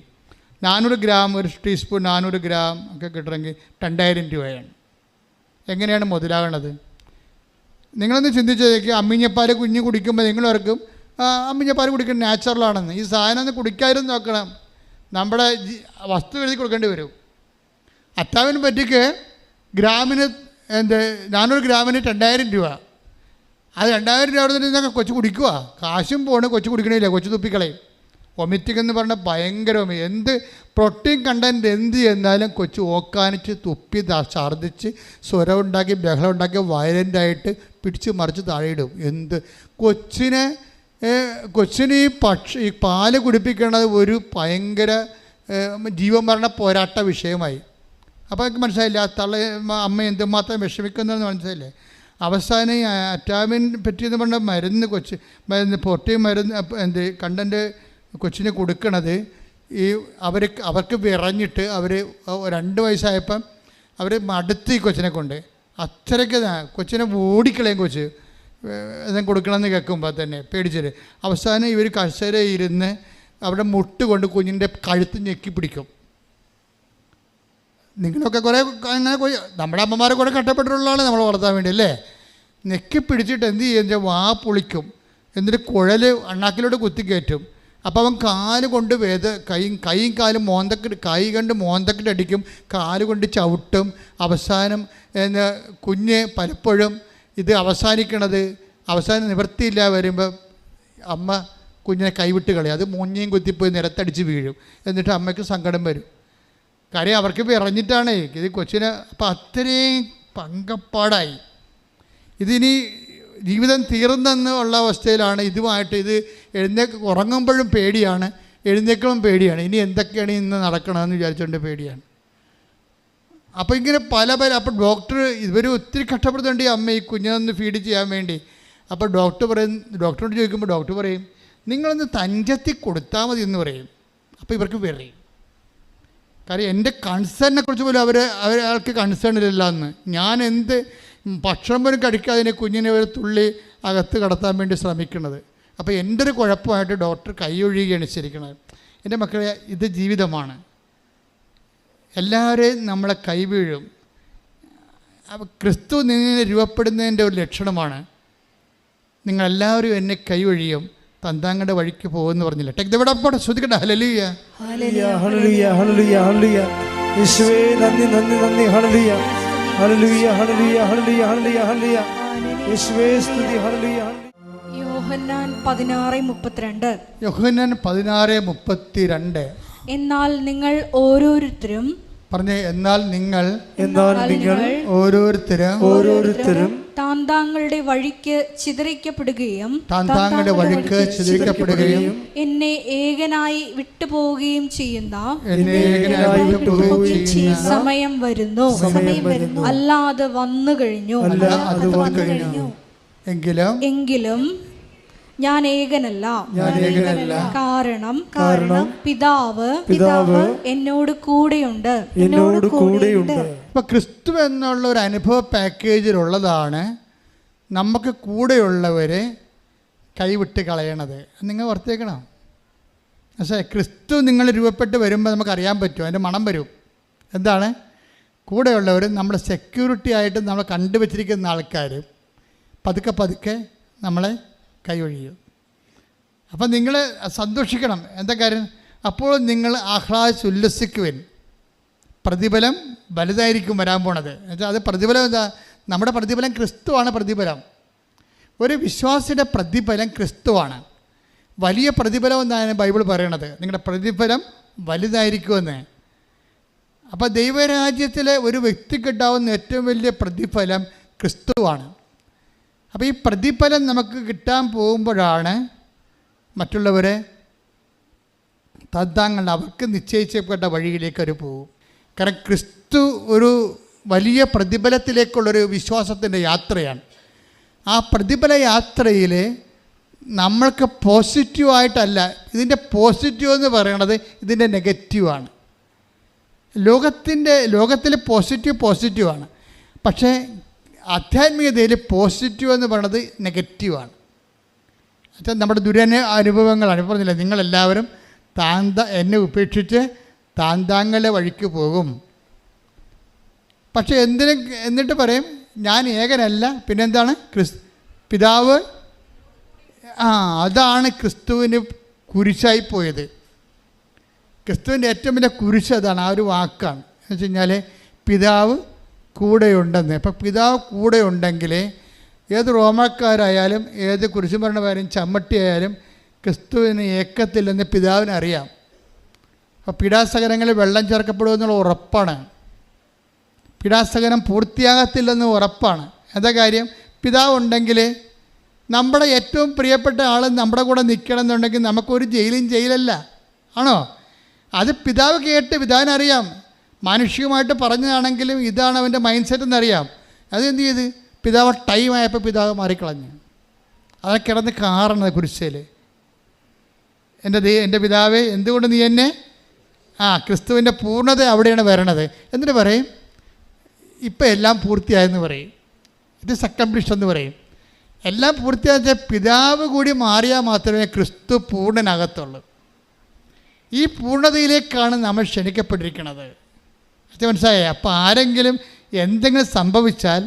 400 ഗ്രാം, ഒരു ടീസ്പൂൺ 400 ഗ്രാം ഒക്കെ കിട്ടണമെങ്കിൽ 2000 രൂപയാണ്. എങ്ങനെയാണ് മുതലാകണത്? നിങ്ങളൊന്ന് ചിന്തിച്ചേക്ക്. അമ്മിഞ്ഞപ്പാൽ കുഞ്ഞ് കുടിക്കുമ്പോൾ നിങ്ങളവർക്കും അമ്മിഞ്ഞപ്പാൽ കുടിക്കുന്നത് നാച്ചുറലാണെന്ന്. ഈ സാധനം ഒന്ന് കുടിക്കാനും നോക്കണം. നമ്മുടെ വസ്തു എഴുതി കൊടുക്കേണ്ടി വരും. അറ്റാമിന് പറ്റിക്ക് ഗ്രാമിന് 400 ഗ്രാമിന് 2000 രൂപ. അത് 2000 രൂപ അവിടെ നിന്നൊക്കെ കൊച്ചു കുടിക്കുക. കാശും പോണ്, കൊച്ചു കുടിക്കണില്ല, കൊച്ചു തുപ്പിക്കളയും. വൊമിറ്റിംഗ് എന്ന് പറഞ്ഞാൽ ഭയങ്കര എന്ത് പ്രോട്ടീൻ കണ്ടൻറ്റ് എന്ത് ചെന്നാലും കൊച്ചു ഓക്കാനിച്ച് തുപ്പി ഛർദ്ദിച്ച് സ്വരം ഉണ്ടാക്കി ബഹളം ഉണ്ടാക്കി വയലൻ്റായിട്ട് പിടിച്ച് മറിച്ച് താഴെയിടും. കൊച്ചിന് ഈ പാല് കുടിപ്പിക്കുന്നത് ഒരു ഭയങ്കര ജീവമരണ പോരാട്ട വിഷയമായി. അപ്പോൾ എനിക്ക് മനസ്സിലായില്ല അമ്മ എന്തുമാത്രം വിഷമിക്കുന്നതെന്ന് മനസ്സിലായില്ലേ. അവസാനം ഈ അറ്റാമിൻ പറ്റിയെന്ന് പറഞ്ഞ മരുന്ന് പ്രോട്ടീൻ മരുന്ന് കണ്ടൻറ്റ് കൊച്ചിന് കൊടുക്കണത് അവർക്ക് വിറഞ്ഞിട്ട് 2 വയസ്സായപ്പം അവർ മടുത്ത് ഈ കൊച്ചിനെ കൊണ്ട് അത്രയ്ക്ക് കൊച്ചിനെ ഓടിക്കളയും. കൊച്ച് എന്തെങ്കിലും കൊടുക്കണമെന്ന് കേൾക്കുമ്പോൾ തന്നെ പേടിച്ചിട്ട് അവസാനം ഇവർ കസേര ഇരുന്ന് അവിടെ മുട്ട് കൊണ്ട് കുഞ്ഞിൻ്റെ കഴുത്ത് ഞെക്കി പിടിക്കും. നിങ്ങളൊക്കെ കുറേ അങ്ങനെ നമ്മുടെ അമ്മമാരെ കുറേ കഷ്ടപ്പെട്ടിട്ടുള്ളതാണ് നമ്മൾ വളർത്താൻ വേണ്ടി അല്ലേ. ഞെക്കി പിടിച്ചിട്ട് എന്ത് ചെയ്യുക, വാ പൊളിക്കും, എന്നിട്ട് കുഴൽ അണ്ണാക്കിലോട്ട് കുത്തിക്കയറ്റും. അപ്പോൾ അവൻ കാല് കൊണ്ട് കൈയും കാലും കൈ കണ്ട് മോന്തക്കിട്ട് അടിക്കും, കാല് കൊണ്ട് ചവിട്ടും. അവസാനം കുഞ്ഞ് പലപ്പോഴും ഇത് അവസാനം നിവൃത്തിയില്ല വരുമ്പോൾ അമ്മ കുഞ്ഞിനെ കൈവിട്ട് കളയും. അത് മൂഞ്ഞയും കുത്തിപ്പോയി നിരത്തടിച്ച് വീഴും. എന്നിട്ട് അമ്മയ്ക്ക് സങ്കടം വരും. കാര്യം അവർക്ക് ഇറങ്ങിയിട്ടാണേ ഇത് കൊച്ചിനെ. അപ്പം അത്രയും പങ്കപ്പാടായി. ഇതിനി ജീവിതം തീർന്നെന്നുള്ള അവസ്ഥയിലാണ്. ഇതുമായിട്ട് ഇത് ഉറങ്ങുമ്പോഴും പേടിയാണ്, എഴുന്നേൽക്കുമ്പം പേടിയാണ്. ഇനി എന്തൊക്കെയാണ് ഇന്ന് നടക്കണമെന്ന് വിചാരിച്ചുകൊണ്ട് പേടിയാണ്. അപ്പോൾ ഇങ്ങനെ അപ്പോൾ ഇവർ ഒത്തിരി കഷ്ടപ്പെടുന്നുണ്ട് ഈ അമ്മ ഈ കുഞ്ഞിനൊന്ന് ഫീഡ് ചെയ്യാൻ വേണ്ടി. അപ്പോൾ ഡോക്ടറോട് ചോദിക്കുമ്പോൾ ഡോക്ടർ പറയും നിങ്ങളൊന്ന് തഞ്ചത്തി കൊടുത്താൽ മതി എന്ന് പറയും. അപ്പോൾ ഇവർക്ക് പറയും, കാര്യം എൻ്റെ കൺസേണിനെ കുറിച്ച് പോലും അയാൾക്ക് കൺസേൺ ഇല്ല എന്ന്. ഞാൻ എന്ത് ഭക്ഷണം പോലും കഴിക്കാതെ കുഞ്ഞിനെ ഒരു തുള്ളി അകത്ത് കടത്താൻ വേണ്ടി ശ്രമിക്കുന്നത്. അപ്പോൾ എൻ്റെ ഒരു കുഴപ്പമായിട്ട് ഡോക്ടർ കൈയൊഴുകുകയാണ് ശരിക്കുന്നത്. എൻ്റെ മക്കളെ, ഇത് ജീവിതമാണ്. എല്ലാവരെയും നമ്മളെ കൈവീഴും. അപ്പോൾ ക്രിസ്തു നിന്നെ രൂപപ്പെടുന്നതിൻ്റെ ഒരു ലക്ഷണമാണ് നിങ്ങളെല്ലാവരും എന്നെ കൈവഴിയും തന്താങ്ങളുടെ വഴിക്ക് പോകുമെന്ന് പറഞ്ഞില്ല. Take the word of God. ശ്രദ്ധിക്കട്ടെ. Hallelujah hallelujah hallelujah hallelujah. യേശുവേ നന്ദി നന്ദി നന്ദി. Hallelujah hallelujah hallelujah hallelujah hallelujah hallelujah. യേശുവേ സ്തുതി. ഹല്ലേലൂയ. യോഹന്നാൻ 16:32. യോഹന്നാൻ 16:32. എന്നാൽ നിങ്ങൾ ഓരോരുത്തരും പറഞ്ഞേ, എന്നാൽ നിങ്ങൾ ഓരോരുത്തരും താന്താങ്ങളുടെ വഴിക്ക് ചിതറിക്കപ്പെടുകയും എന്നെ ഏകനായി വിട്ടുപോവുകയും ചെയ്യുന്ന സമയം വരുന്നു, അല്ലാതെ വന്നു കഴിഞ്ഞു. എങ്കിലും ഞാൻ ഏകനല്ല, കാരണം പിതാവ് എന്നോട് കൂടെയുണ്ട്. ഇപ്പം ക്രിസ്തു എന്നുള്ള ഒരു അനുഭവ പാക്കേജിലുള്ളതാണ് നമുക്ക് കൂടെയുള്ളവരെ കൈവിട്ട് കളയണത്. നിങ്ങൾ ഓർത്തേക്കണം. പക്ഷേ ക്രിസ്തു നിങ്ങൾ രൂപപ്പെട്ട് വരുമ്പോൾ നമുക്കറിയാൻ പറ്റും, അതിൻ്റെ മണം വരും. എന്താണ്? കൂടെയുള്ളവർ നമ്മുടെ സെക്യൂരിറ്റി ആയിട്ട് നമ്മൾ കണ്ടുവച്ചിരിക്കുന്ന ആൾക്കാർ പതുക്കെ നമ്മളെ കൈയൊഴിയും. അപ്പം നിങ്ങൾ സന്തോഷിക്കണം. എന്താ കാര്യം? അപ്പോൾ നിങ്ങൾ ഉല്ലസിക്കുവിൻ. പ്രതിഫലം വലുതായിരിക്കും വരാൻ പോണത്. എന്നുവെച്ചാൽ അത് പ്രതിഫലം എന്താ? നമ്മുടെ പ്രതിഫലം ക്രിസ്തുവാണ്. പ്രതിഫലം ഒരു വിശ്വാസിയുടെ പ്രതിഫലം ക്രിസ്തുവാണ്. വലിയ പ്രതിഫലം എന്നാണ് ബൈബിൾ പറയണത്. നിങ്ങളുടെ പ്രതിഫലം വലുതായിരിക്കുമെന്ന്. അപ്പോൾ ദൈവരാജ്യത്തിലെ ഒരു വ്യക്തിക്ക് കിട്ടാവുന്ന ഏറ്റവും വലിയ പ്രതിഫലം ക്രിസ്തുവാണ്. അപ്പോൾ ഈ പ്രതിഫലം നമുക്ക് കിട്ടാൻ പോകുമ്പോഴാണ് മറ്റുള്ളവരെ അവർക്ക് നിശ്ചയിച്ചപ്പെട്ട വഴിയിലേക്ക് അവർ പോകും. കാരണം ക്രിസ്തു ഒരു വലിയ പ്രതിഫലത്തിലേക്കുള്ളൊരു വിശ്വാസത്തിൻ്റെ യാത്രയാണ്. ആ പ്രതിഫല യാത്രയിൽ നമ്മൾക്ക് പോസിറ്റീവായിട്ടല്ല, ഇതിൻ്റെ പോസിറ്റീവ് എന്ന് പറയണത് ഇതിൻ്റെ നെഗറ്റീവാണ്. ലോകത്തിൽ പോസിറ്റീവാണ്. പക്ഷേ ആധ്യാത്മികതയിൽ പോസിറ്റീവ് എന്ന് പറയുന്നത് നെഗറ്റീവാണ്. എന്നുവെച്ചാൽ നമ്മുടെ അനുഭവങ്ങളാണ്. പറഞ്ഞില്ല, നിങ്ങളെല്ലാവരും എന്നെ ഉപേക്ഷിച്ച് താന്താങ്ങളുടെ വഴിക്ക് പോകും. പക്ഷേ എന്നിട്ട് പറയും ഞാൻ ഏകനല്ല, പിന്നെന്താണ്? പിതാവ്. അതാണ് ക്രിസ്തുവിന് കുരിശായി പോയത്. ക്രിസ്തുവിൻ്റെ ഏറ്റവും വലിയ കുരിശ് അതാണ്, ആ ഒരു വാക്കാണ്. എന്ന് വെച്ച് കഴിഞ്ഞാൽ പിതാവ് കൂടെയുണ്ടെന്ന്. ഇപ്പം പിതാവ് കൂടെ ഉണ്ടെങ്കിൽ ഏത് റോമാക്കാരായാലും ഏത് കുരിശുമരണമായാലും ചമ്മട്ടി ആയാലും ക്രിസ്തുവിന് ഏക്കത്തില്ലെന്ന് പിതാവിനറിയാം. അപ്പോൾ പീഡാസകനങ്ങളിൽ വെള്ളം ചേർക്കപ്പെടുമെന്നുള്ള ഉറപ്പാണ്. പീഡാസകനം പൂർത്തിയാകത്തില്ലെന്ന് ഉറപ്പാണ്. എന്താ കാര്യം? പിതാവ് ഉണ്ടെങ്കിൽ നമ്മുടെ ഏറ്റവും പ്രിയപ്പെട്ട ആൾ നമ്മുടെ കൂടെ നിൽക്കണം എന്നുണ്ടെങ്കിൽ നമുക്കൊരു ജയിലല്ല, ആണോ? അത് പിതാവ് കേട്ട് പിതാവിനറിയാം. മാനുഷികമായിട്ട് പറഞ്ഞതാണെങ്കിലും ഇതാണ് അവൻ്റെ മൈൻഡ് സെറ്റ് എന്നറിയാം. അതെന്ത് ചെയ്ത്? പിതാവ് ടൈമായപ്പോൾ പിതാവ് മാറിക്കളഞ്ഞു. അതെ കിടന്ന് കാറണത് കുരിശിൽ. എൻ്റെ പിതാവേ എന്തുകൊണ്ട് നീ എന്നെ ക്രിസ്തുവിൻ്റെ പൂർണ്ണത അവിടെയാണ് വരണത്. എന്നിട്ട് പറയും ഇപ്പം എല്ലാം പൂർത്തിയായെന്ന് പറയും. ഇത് അക്കംപ്ലിഷ്ഡ് എന്ന് പറയും. എല്ലാം പൂർത്തിയാച്ച പിതാവ് കൂടി മാറിയാൽ മാത്രമേ ക്രിസ്തു പൂർണ്ണനകത്തുള്ളൂ. ഈ പൂർണ്ണതയിലേക്കാണ് നമ്മൾ ക്ഷണിക്കപ്പെട്ടിരിക്കുന്നത്. അത് മനസ്സിലായേ? അപ്പോൾ ആരെങ്കിലും എന്തെങ്കിലും സംഭവിച്ചാൽ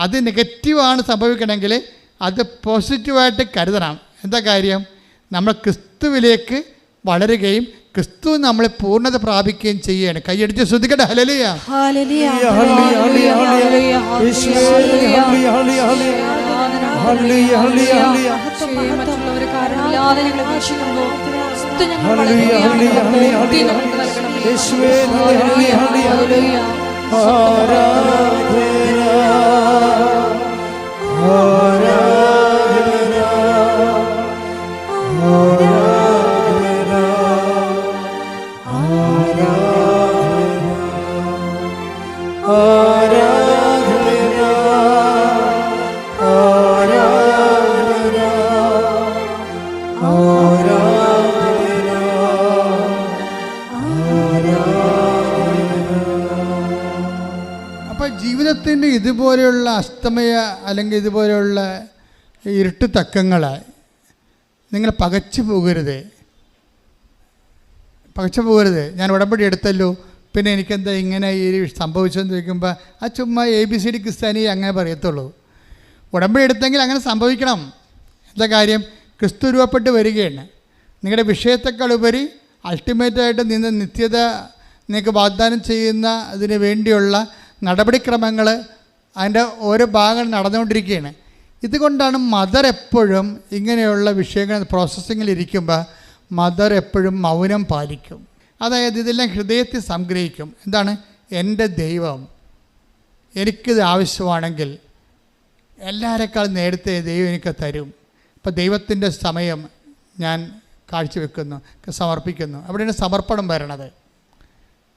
അത് നെഗറ്റീവാണ് സംഭവിക്കണമെങ്കിൽ അത് പോസിറ്റീവായിട്ട് കരുതണം. എന്താ കാര്യം? നമ്മൾ ക്രിസ്തുവിലേക്ക് വളരുകയും ക്രിസ്തു നമ്മളെ പൂർണ്ണത പ്രാപിക്കുകയും ചെയ്യുകയാണ്. കൈയടിച്ച് ശ്രദ്ധിക്കട്ടെ. ഹല്ലേലൂയ. ജീവിതത്തിൻ്റെ ഇതുപോലെയുള്ള അസ്തമയ അല്ലെങ്കിൽ ഇതുപോലെയുള്ള ഇരുട്ട് തക്കങ്ങൾ നിങ്ങൾ പകച്ചു പോകരുത്. ഞാൻ ഉടമ്പടി എടുത്തല്ലോ, പിന്നെ എനിക്കെന്താ ഇങ്ങനെ ഈ സംഭവിച്ചതെന്ന് ചോദിക്കുമ്പോൾ ആ ചുമ്മാ ABCD ക്രിസ്ത്യാനി അങ്ങനെ പറയത്തുള്ളൂ. ഉടമ്പടി എടുത്തെങ്കിൽ അങ്ങനെ സംഭവിക്കണം. എന്താ കാര്യം? ക്രിസ്തു രൂപപ്പെട്ട് വരികയാണ്. നിങ്ങളുടെ വിഷയത്തെക്കാൾ ഉപരി അൾട്ടിമേറ്റായിട്ട് നിന്ന് നിത്യത നിങ്ങൾക്ക് വാഗ്ദാനം ചെയ്യുന്ന അതിന് വേണ്ടിയുള്ള നടപടിക്രമങ്ങൾ അതിൻ്റെ ഓരോ ഭാഗങ്ങൾ നടന്നുകൊണ്ടിരിക്കുകയാണ്. ഇതുകൊണ്ടാണ് മദർ എപ്പോഴും ഇങ്ങനെയുള്ള വിഷയങ്ങൾ പ്രോസസ്സിങ്ങിലിരിക്കുമ്പോൾ മദർ എപ്പോഴും മൗനം പാലിക്കും. അതായത് ഇതെല്ലാം ഹൃദയത്തിൽ സംഗ്രഹിക്കും. എന്താണ്? എൻ്റെ ദൈവം എനിക്കിത് ആവശ്യമാണെങ്കിൽ എല്ലാവരെക്കാൾ നേരത്തെ ദൈവം എനിക്ക് തരും. അപ്പോൾ ദൈവത്തിൻ്റെ സമയം ഞാൻ കാഴ്ചവെക്കുന്നു, സമർപ്പിക്കുന്നു. അവിടെയാണ് സമർപ്പണം വരണത്.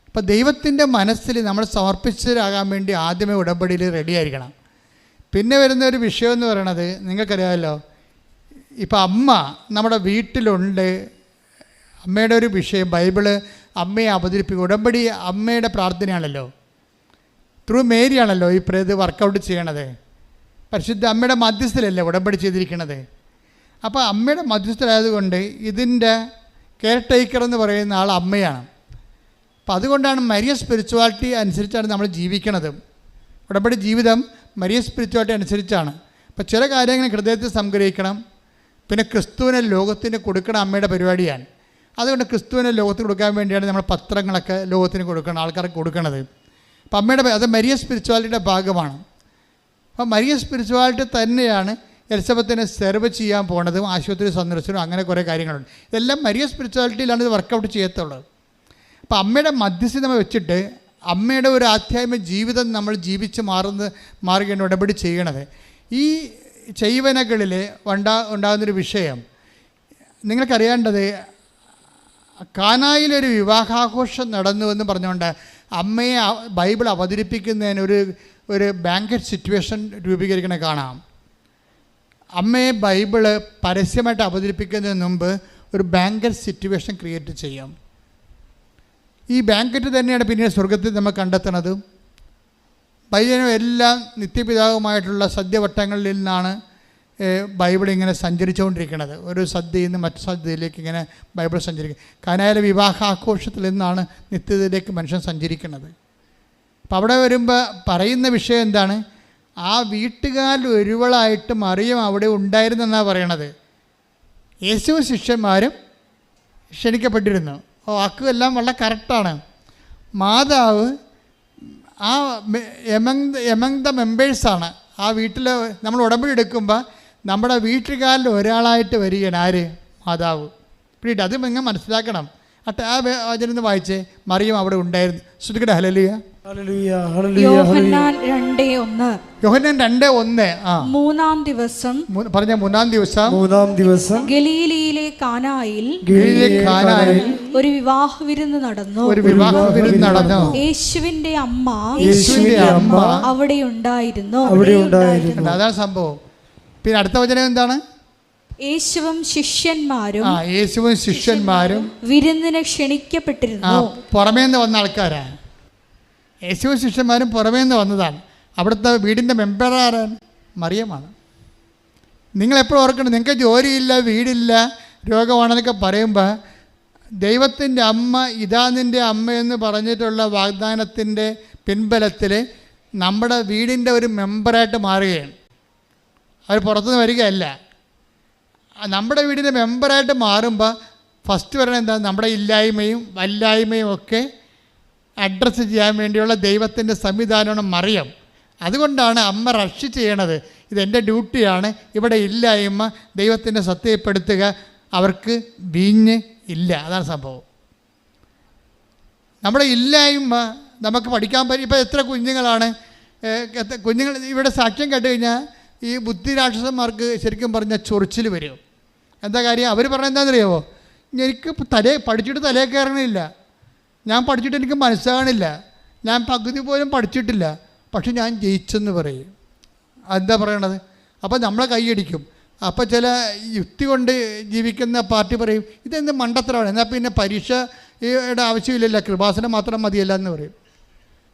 അപ്പോൾ ദൈവത്തിൻ്റെ മനസ്സിൽ നമ്മൾ സമർപ്പിച്ചതാകാൻ വേണ്ടി ആദ്യമേ ഉടമ്പടിയിൽ റെഡിയായിരിക്കണം. പിന്നെ വരുന്ന ഒരു വിഷയം എന്ന് പറയണത് നിങ്ങൾക്കറിയാമല്ലോ, ഇപ്പോൾ അമ്മ നമ്മുടെ വീട്ടിലുണ്ട്. അമ്മയുടെ ഒരു വിഷയം ബൈബിള് അമ്മയെ അവതരിപ്പിക്കും. ഉടമ്പടി അമ്മയുടെ പ്രാർത്ഥനയാണല്ലോ, ത്രൂ മേരിയാണല്ലോ ഈ ഇത് വർക്കൗട്ട് ചെയ്യണത്. പരിശുദ്ധ അമ്മയുടെ മധ്യസ്ഥലല്ലേ ഉടമ്പടി ചെയ്തിരിക്കണത്. അപ്പോൾ അമ്മയുടെ മധ്യസ്ഥലായതുകൊണ്ട് ഇതിൻ്റെ കെയർ ടേക്കർ എന്ന് പറയുന്ന ആൾ അമ്മയാണ്. അപ്പോൾ അതുകൊണ്ടാണ് മരിയ സ്പിരിച്വാലിറ്റി അനുസരിച്ചാണ് നമ്മൾ ജീവിക്കണത്. ഉടമ്പടി ജീവിതം മരിയ സ്പിരിച്വാലിറ്റി അനുസരിച്ചാണ്. അപ്പോൾ ചില കാര്യങ്ങൾ ഹൃദയത്തിൽ സംഗ്രഹിക്കണം. പിന്നെ ക്രിസ്തുവിനെ ലോകത്തിന് കൊടുക്കണം അമ്മയുടെ പരിപാടിയാണ്. അതുകൊണ്ട് ക്രിസ്തുവിനെ ലോകത്തിന് കൊടുക്കാൻ വേണ്ടിയാണ് നമ്മൾ പത്രങ്ങളൊക്കെ ലോകത്തിന് കൊടുക്കണം, ആൾക്കാർക്ക് കൊടുക്കണത്. അപ്പം അമ്മയുടെ അത് മരിയ സ്പിരിച്വാലിറ്റിയുടെ ഭാഗമാണ്. അപ്പം മരിയ സ്പിരിച്വാലിറ്റി തന്നെയാണ് എലിസബത്തിനെ സെർവ് ചെയ്യാൻ പോണതും ആശുപത്രി സന്ദർശനവും അങ്ങനെ കുറേ കാര്യങ്ങളുണ്ട്. ഇതെല്ലാം മരിയ സ്പിരിച്വാലിറ്റിയിലാണ് ഇത് വർക്കൗട്ട് ചെയ്യത്തുള്ളത്. അപ്പോൾ അമ്മയുടെ മധ്യസ്ഥത വെച്ചിട്ട് അമ്മയുടെ ഒരു ആധ്യാത്മിക ജീവിതം നമ്മൾ ജീവിച്ച് മാറുകയാണ് ഉടമ്പടി ചെയ്യണത്. ഈ ചെയ്വനകളിൽ ഉണ്ടാകുന്നൊരു വിഷയം നിങ്ങൾക്കറിയേണ്ടത്, കാനായിലൊരു വിവാഹാഘോഷം നടന്നുവെന്ന് പറഞ്ഞുകൊണ്ട് അമ്മയെ ബൈബിൾ അവതരിപ്പിക്കുന്നതിന് ഒരു ബാങ്കറ്റ് സിറ്റുവേഷൻ രൂപീകരിക്കണ കാണാം. അമ്മയെ ബൈബിള് പരസ്യമായിട്ട് അവതരിപ്പിക്കുന്നതിന് മുമ്പ് ഒരു ബാങ്കറ്റ് സിറ്റുവേഷൻ ക്രിയേറ്റ് ചെയ്യാം. ഈ ബാങ്കറ്റ് തന്നെയാണ് പിന്നീട് സ്വർഗത്തിൽ നമ്മൾ കണ്ടെത്തുന്നത്. ബൈബിളും എല്ലാം നിത്യപിതാവുമായിട്ടുള്ള സദ്യവട്ടങ്ങളിൽ നിന്നാണ് ബൈബിൾ ഇങ്ങനെ സഞ്ചരിച്ചുകൊണ്ടിരിക്കുന്നത്. ഒരു സദ്യയിൽ നിന്ന് മറ്റു സദ്യയിലേക്ക് ഇങ്ങനെ ബൈബിൾ സഞ്ചരിക്കും. കാനായിലെ വിവാഹാഘോഷത്തിൽ നിന്നാണ് നിത്യതയിലേക്ക് മനുഷ്യൻ സഞ്ചരിക്കുന്നത്. അപ്പോൾ അവിടെ വരുമ്പോൾ പറയുന്ന വിഷയം എന്താണ്? ആ വീട്ടുകാരിൽ ഒരുവളായിട്ട് മറിയം അവിടെ ഉണ്ടായിരുന്നെന്നാണ് പറയണത്. യേശു ശിഷ്യന്മാരും ക്ഷണിക്കപ്പെട്ടിരുന്നു. വാക്കുമെല്ലാം വളരെ കറക്റ്റാണ്. മാതാവ് ആ എമംഗ് ദ മെമ്പേഴ്സാണ്. ആ വീട്ടിൽ നമ്മൾ ഉടമ്പടി എടുക്കുമ്പോൾ നമ്മുടെ വീട്ടുകാരിൽ ഒരാളായിട്ട് വരികയാണ് ആര്? മാതാവ്. പിന്നീട് അത് നിങ്ങൾ മനസ്സിലാക്കണം. ആ വചനം വായിച്ചേ, മറിയം അവിടെ ഉണ്ടായിരുന്നു. ശ്രുതിക്കട്ടെ. ഹല്ലേലൂയ. യോഹന്നാൻ 2:1. മൂന്നാം ദിവസം ഗലീലയിലെ കാനായിൽ ഒരു വിവാഹ വിരുന്ന് നടന്നു. യേശുവിന്റെ അമ്മ അവിടെ ഉണ്ടായിരുന്നു. അതാണ് സംഭവം. പിന്നെ അടുത്ത വചനം എന്താണ്? യേശുവും ശിഷ്യന്മാരും വിരുന്നിന് ക്ഷണിക്കപ്പെട്ടിരുന്നു. പുറമേ നിന്ന് വന്ന ആൾക്കാരാണ്. യേശുവും ശിഷ്യന്മാരും പുറമേ നിന്ന് വന്നതാണ്. അവിടുത്തെ വീടിൻ്റെ മെമ്പർ ആരാണ്? മറിയമാണ്. നിങ്ങളെപ്പോഴും ഓർക്കണം, നിങ്ങൾക്ക് ജോലിയില്ല, വീടില്ല, രോഗമാണെന്നൊക്കെ പറയുമ്പോൾ ദൈവത്തിൻ്റെ അമ്മ ഇതാ നിൻ്റെ അമ്മയെന്ന് പറഞ്ഞിട്ടുള്ള വാഗ്ദാനത്തിൻ്റെ പിൻബലത്തിൽ നമ്മുടെ വീടിൻ്റെ ഒരു മെമ്പറായിട്ട് മാറുകയാണ്. അവർ പുറത്തുനിന്ന് വരികയല്ല. നമ്മുടെ വീടിൻ്റെ മെമ്പറായിട്ട് മാറുമ്പോൾ ഫസ്റ്റ് പറയണത് എന്താ? നമ്മുടെ ഇല്ലായ്മയും വല്ലായ്മയും ഒക്കെ അഡ്രസ്സ് ചെയ്യാൻ വേണ്ടിയുള്ള ദൈവത്തിൻ്റെ സംവിധാനമാണ് മറിയം. അതുകൊണ്ടാണ് അമ്മ റഷ് ചെയ്യണത്. ഇതെൻ്റെ ഡ്യൂട്ടിയാണ്. ഇവിടെ ഇല്ലായ്മ ദൈവത്തിൻ്റെ സത്യപ്പെടുത്തുക. അവർക്ക് വീഞ്ഞ് ഇല്ല, അതാണ് സംഭവം. നമ്മുടെ ഇല്ലായ്മ നമുക്ക് പഠിക്കാൻ പറ്റും. ഇപ്പോൾ എത്ര കുഞ്ഞുങ്ങളാണ്, കുഞ്ഞുങ്ങൾ ഇവിടെ സാക്ഷ്യം കേട്ട് കഴിഞ്ഞാൽ ഈ ബുദ്ധിരാക്ഷസന്മാർക്ക് ശരിക്കും പറഞ്ഞാൽ ചൊറിച്ചിൽ വരും. എന്താ കാര്യം? അവർ പറഞ്ഞത് എന്താണെന്നറിയാമോ? എനിക്ക് പഠിച്ചിട്ട് തലേ കയറണില്ല, ഞാൻ പഠിച്ചിട്ട് എനിക്ക് മനസ്സിലാകണില്ല, ഞാൻ പകുതി പോലും പഠിച്ചിട്ടില്ല, പക്ഷെ ഞാൻ ജയിച്ചെന്ന് പറയും. എന്താ പറയണത്? അപ്പോൾ നമ്മളെ കൈയടിക്കും. അപ്പോൾ ചില യുക്തി കൊണ്ട് ജീവിക്കുന്ന പാർട്ടി പറയും ഇതെന്ത് മണ്ടത്തരമാണ്, എന്നാൽ പിന്നെ പരീക്ഷയുടെ ആവശ്യമില്ലല്ലോ, കൃപാസനം മാത്രം മതിയല്ല എന്ന് പറയും.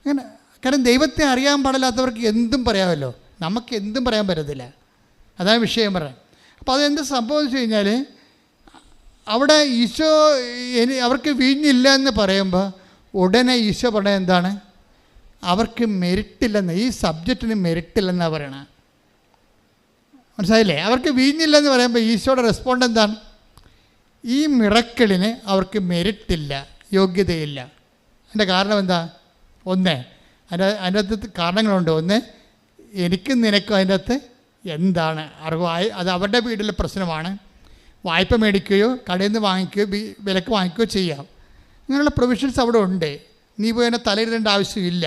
അങ്ങനെ കാരണം ദൈവത്തെ അറിയാൻ പാടില്ലാത്തവർക്ക് എന്തും പറയാമല്ലോ, നമുക്ക് എന്തും പറയാൻ പറ്റത്തില്ല. അതാണ് വിഷയം പറയാൻ. അപ്പോൾ അതെന്ത് സംഭവം വെച്ച് കഴിഞ്ഞാൽ അവിടെ ഈശോ അവർക്ക് വീഞ്ഞില്ല എന്ന് പറയുമ്പോൾ ഉടനെ ഈശോ പറയുന്നത് എന്താണ്? അവർക്ക് മെരിട്ടില്ലെന്ന്, ഈ സബ്ജക്റ്റിന് മെരിട്ടില്ലെന്നാണ് പറയണത്. മനസ്സിലായില്ലേ? അവർക്ക് വീഞ്ഞില്ലെന്ന് പറയുമ്പോൾ ഈശോയുടെ റെസ്പോണ്ട് എന്താണ്? ഈ മിറക്കിളിന് അവർക്ക് മെരിട്ടില്ല, യോഗ്യതയില്ല. അതിൻ്റെ കാരണം എന്താ? ഒന്ന്, അതിൻ്റെ അകത്ത് കാരണങ്ങളുണ്ട്. ഒന്ന്, എനിക്കും നിനക്കും അതിൻ്റെ അകത്ത് എന്താണ് അറിവായി, അത് അവരുടെ വീട്ടിലെ പ്രശ്നമാണ്. വായ്പ മേടിക്കുകയോ കടയിൽ നിന്ന് വാങ്ങിക്കുകയോ വിലക്ക് വാങ്ങിക്കുകയോ ചെയ്യാം. ഇങ്ങനെയുള്ള പ്രൊവിഷൻസ് അവിടെ ഉണ്ട്. നീ പോയി അതിനെ തലയിടേണ്ട ആവശ്യമില്ല.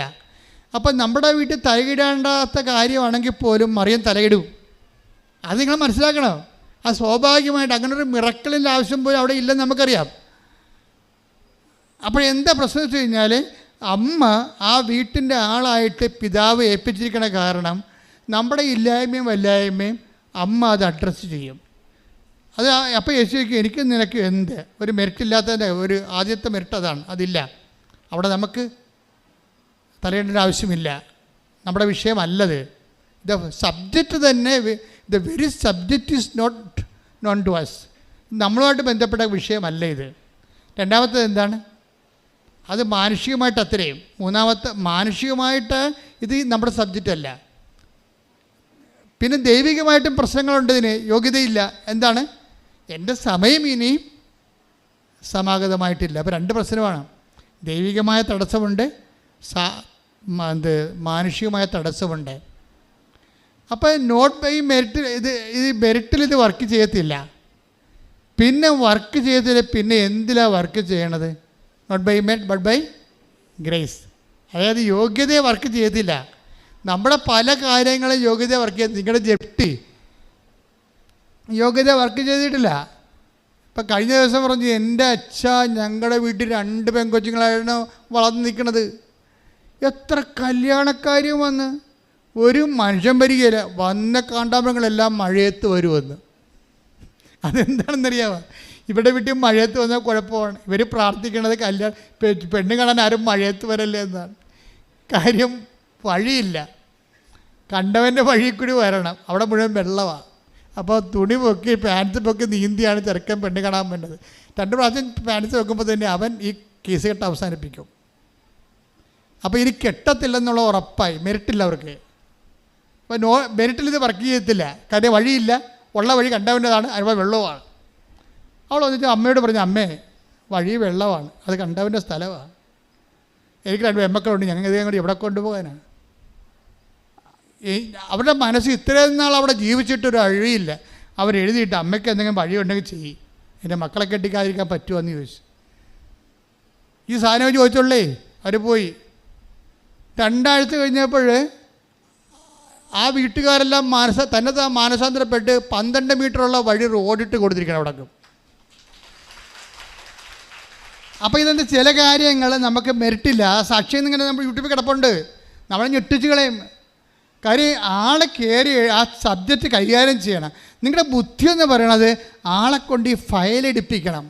അപ്പം നമ്മുടെ വീട്ടിൽ തലയിടേണ്ടാത്ത കാര്യമാണെങ്കിൽ പോലും മറിയം തലയിടും. അത് നിങ്ങൾ മനസ്സിലാക്കണം. അത് സ്വാഭാവികമായിട്ട് അങ്ങനെ ഒരു മിറക്കിളിൻ്റെ ആവശ്യം പോലും അവിടെ ഇല്ലെന്ന് നമുക്കറിയാം. അപ്പോൾ എന്താ പ്രശ്നം വെച്ച് കഴിഞ്ഞാൽ അമ്മ ആ വീട്ടിൻ്റെ ആളായിട്ട് പിതാവ് ഏൽപ്പിച്ചിരിക്കണ കാരണം നമ്മുടെ ഇല്ലായ്മയും വല്ലായ്മയും അമ്മ അത് അഡ്രസ്സ് ചെയ്യും. അത് അപ്പോൾ യേശുവിക്ക് എനിക്ക് നിനക്ക് എന്ത് ഒരു മെറിറ്റില്ലാത്തതിൻ്റെ ഒരു ആദ്യത്തെ മെറിറ്റ് അതാണ്. അതില്ല. അവിടെ നമുക്ക് തലയിടേണ്ട ആവശ്യമില്ല. നമ്മുടെ വിഷയമല്ലത്. ദ സബ്ജക്റ്റ് തന്നെ, the very subject is not known to us. നമ്മളുമായിട്ട് ബന്ധപ്പെട്ട വിഷയമല്ല ഇത്. രണ്ടാമത്തേത് എന്താണ്? അത് മാനുഷികമായിട്ട് അത്രയും. മൂന്നാമത്തെ മാനുഷികമായിട്ട് ഇത് നമ്മുടെ സബ്ജക്റ്റ് അല്ല. പിന്നെ ദൈവികമായിട്ടും പ്രശ്നങ്ങളുണ്ട്. ഇതിന് യോഗ്യതയില്ല. എന്താണ്? എൻ്റെ സമയം ഇനിയും സമാഗതമായിട്ടില്ല. അപ്പോൾ രണ്ട് പ്രശ്നമാണ്. ദൈവികമായ തടസ്സമുണ്ട്, മാനുഷികമായ തടസ്സമുണ്ട്. അപ്പോൾ നോട്ട് ബൈ മെറിറ്റ്, ഇത് മെറിറ്റിൽ ഇത് വർക്ക് ചെയ്യത്തില്ല. പിന്നെ വർക്ക് ചെയ്യത്തില്ല. പിന്നെ എന്തിലാണ് വർക്ക് ചെയ്യണത്? Not by merit but by grace. അതായത് യോഗ്യതയെ വർക്ക് ചെയ്യത്തില്ല. നമ്മുടെ പല കാര്യങ്ങളും യോഗ്യത വർക്ക് ചെയ്ത്, നിങ്ങളുടെ ജപ്തി യോഗ്യത വർക്ക് ചെയ്തിട്ടില്ല. ഇപ്പം കഴിഞ്ഞ ദിവസം പറഞ്ഞു, എൻ്റെ അച്ഛ ഞങ്ങളുടെ വീട്ടിൽ 2 പെൺകൊച്ചുങ്ങളായിരുന്നു വളർന്നു നിൽക്കുന്നത്. എത്ര കല്യാണക്കാരും വന്ന് ഒരു മനുഷ്യൻ വരികയില്ല. വന്ന കാണ്ടാമൃഗങ്ങളെല്ലാം മഴയത്ത് വരുമെന്ന്. അതെന്താണെന്നറിയാമോ? ഇവിടെ വീട്ടിൽ മഴയത്ത് വന്നാൽ കുഴപ്പമാണ്. ഇവർ പ്രാർത്ഥിക്കണത് പെണ്ണ് കാണാൻ ആരും മഴയത്ത് വരല്ലേ എന്നാണ്. കാര്യം വഴിയില്ല. കണ്ടവൻ്റെ വഴിയിൽ കൂടി വരണം. അവിടെ മുഴുവൻ വെള്ളമാണ്. അപ്പോൾ തുണി പൊക്കി പാൻസ് പൊക്കി നീന്തിയാണ് ചെറുക്കൻ പെണ്ണ് കാണാൻ വേണ്ടത്. 2 പ്രാവശ്യം പാൻസ് വെക്കുമ്പോൾ തന്നെ അവൻ ഈ കേസ് കെട്ട് അവസാനിപ്പിക്കും. അപ്പോൾ ഇനി കെട്ടത്തില്ലെന്നുള്ള ഉറപ്പായി. മെറിറ്റില്ല അവർക്ക്. അപ്പോൾ മെറിറ്റിൽ ഇത് വർക്ക് ചെയ്യത്തില്ല. കാര്യം വഴിയില്ല. ഉള്ള വഴി കണ്ടവൻ്റെതാണ്, അതുപോലെ വെള്ളവുമാണ്. അവൾ വന്നിട്ട് അമ്മയോട് പറഞ്ഞു, അമ്മേ വഴി വെള്ളമാണ്, അത് കണ്ടവൻ്റെ സ്ഥലമാണ്. എനിക്ക് 2 പെൺമക്കളുണ്ട്, ഞങ്ങൾ ഇതേ കൂടി എവിടെ കൊണ്ടുപോകാനാണ്? അവരുടെ മനസ്സ് ഇത്രയും നാൾ അവിടെ ജീവിച്ചിട്ടൊരു വഴിയില്ല. അവരെഴുതിയിട്ട് അമ്മയ്ക്ക് എന്തെങ്കിലും വഴിയുണ്ടെങ്കിൽ ചെയ്യും, എൻ്റെ മക്കളെ കെട്ടിക്കാതിരിക്കാൻ പറ്റുമോ എന്ന് ചോദിച്ചു. ഈ സാധനം ചോദിച്ചുള്ളേ അവർ പോയി. 2 ആഴ്ച കഴിഞ്ഞപ്പോൾ ആ വീട്ടുകാരെല്ലാം തന്നെ മാനസാന്തരപ്പെട്ട് 12 മീറ്ററുള്ള വഴി റോഡിട്ട് കൊടുത്തിരിക്കണം അവിടെ. അപ്പോൾ ഇതെന്താ, ചില കാര്യങ്ങൾ നമുക്ക് മെറിറ്റില്ല. സാക്ഷ്യം ഇങ്ങനെ നമ്മൾ യൂട്യൂബിൽ കിടപ്പുണ്ട്, നമ്മളെ ഞെട്ടിച്ച് കളയും. കാര്യം ആളെ കയറി ആ സബ്ജക്റ്റ് കൈകാര്യം ചെയ്യണം. നിങ്ങളുടെ ബുദ്ധി എന്ന് പറയണത് ആളെ കൊണ്ട് ഈ ഫയലെടുപ്പിക്കണം.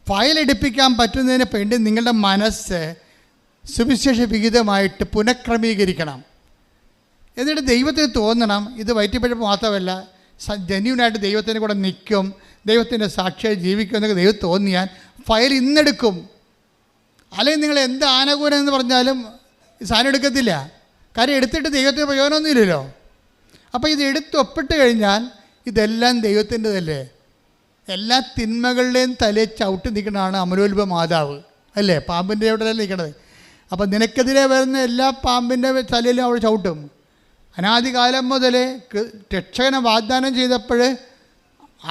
ഫയലെടുപ്പിക്കാൻ പറ്റുന്നതിന് വേണ്ടി നിങ്ങളുടെ മനസ്സ് സുവിശേഷ വിഹിതമായിട്ട് പുനഃക്രമീകരിക്കണം. എന്നിട്ട് ദൈവത്തിന് തോന്നണം ഇത് വയറ്റിപ്പഴപ്പ് മാത്രമല്ല, ജെന്യൂനായിട്ട് ദൈവത്തിൻ്റെ കൂടെ നിൽക്കും, ദൈവത്തിൻ്റെ സാക്ഷിയായി ജീവിക്കും എന്നൊക്കെ ദൈവം തോന്നിയാൽ ഫയൽ ഇന്നെടുക്കും. അല്ലെങ്കിൽ നിങ്ങൾ എന്ത് ആനുകൂല്യം എന്ന് പറഞ്ഞാലും സാധനം എടുക്കത്തില്ല. കാര്യം എടുത്തിട്ട് ദൈവത്തിന് പ്രയോജനമൊന്നുമില്ലല്ലോ. അപ്പോൾ ഇത് ഒപ്പിട്ട് കഴിഞ്ഞാൽ ഇതെല്ലാം ദൈവത്തിൻ്റെതല്ലേ. എല്ലാ തിന്മകളുടെയും തലയെ ചവിട്ടി നിൽക്കുന്നതാണ് അമരോത്ഭ മാതാവ് അല്ലേ, പാമ്പിൻ്റെ അവിടെ നിൽക്കണത്. അപ്പോൾ നിനക്കെതിരെ വരുന്ന എല്ലാ പാമ്പിൻ്റെ തലയിലും അവൾ ചവിട്ടും. അനാദികാലം മുതൽ രക്ഷകനെ വാഗ്ദാനം ചെയ്തപ്പോൾ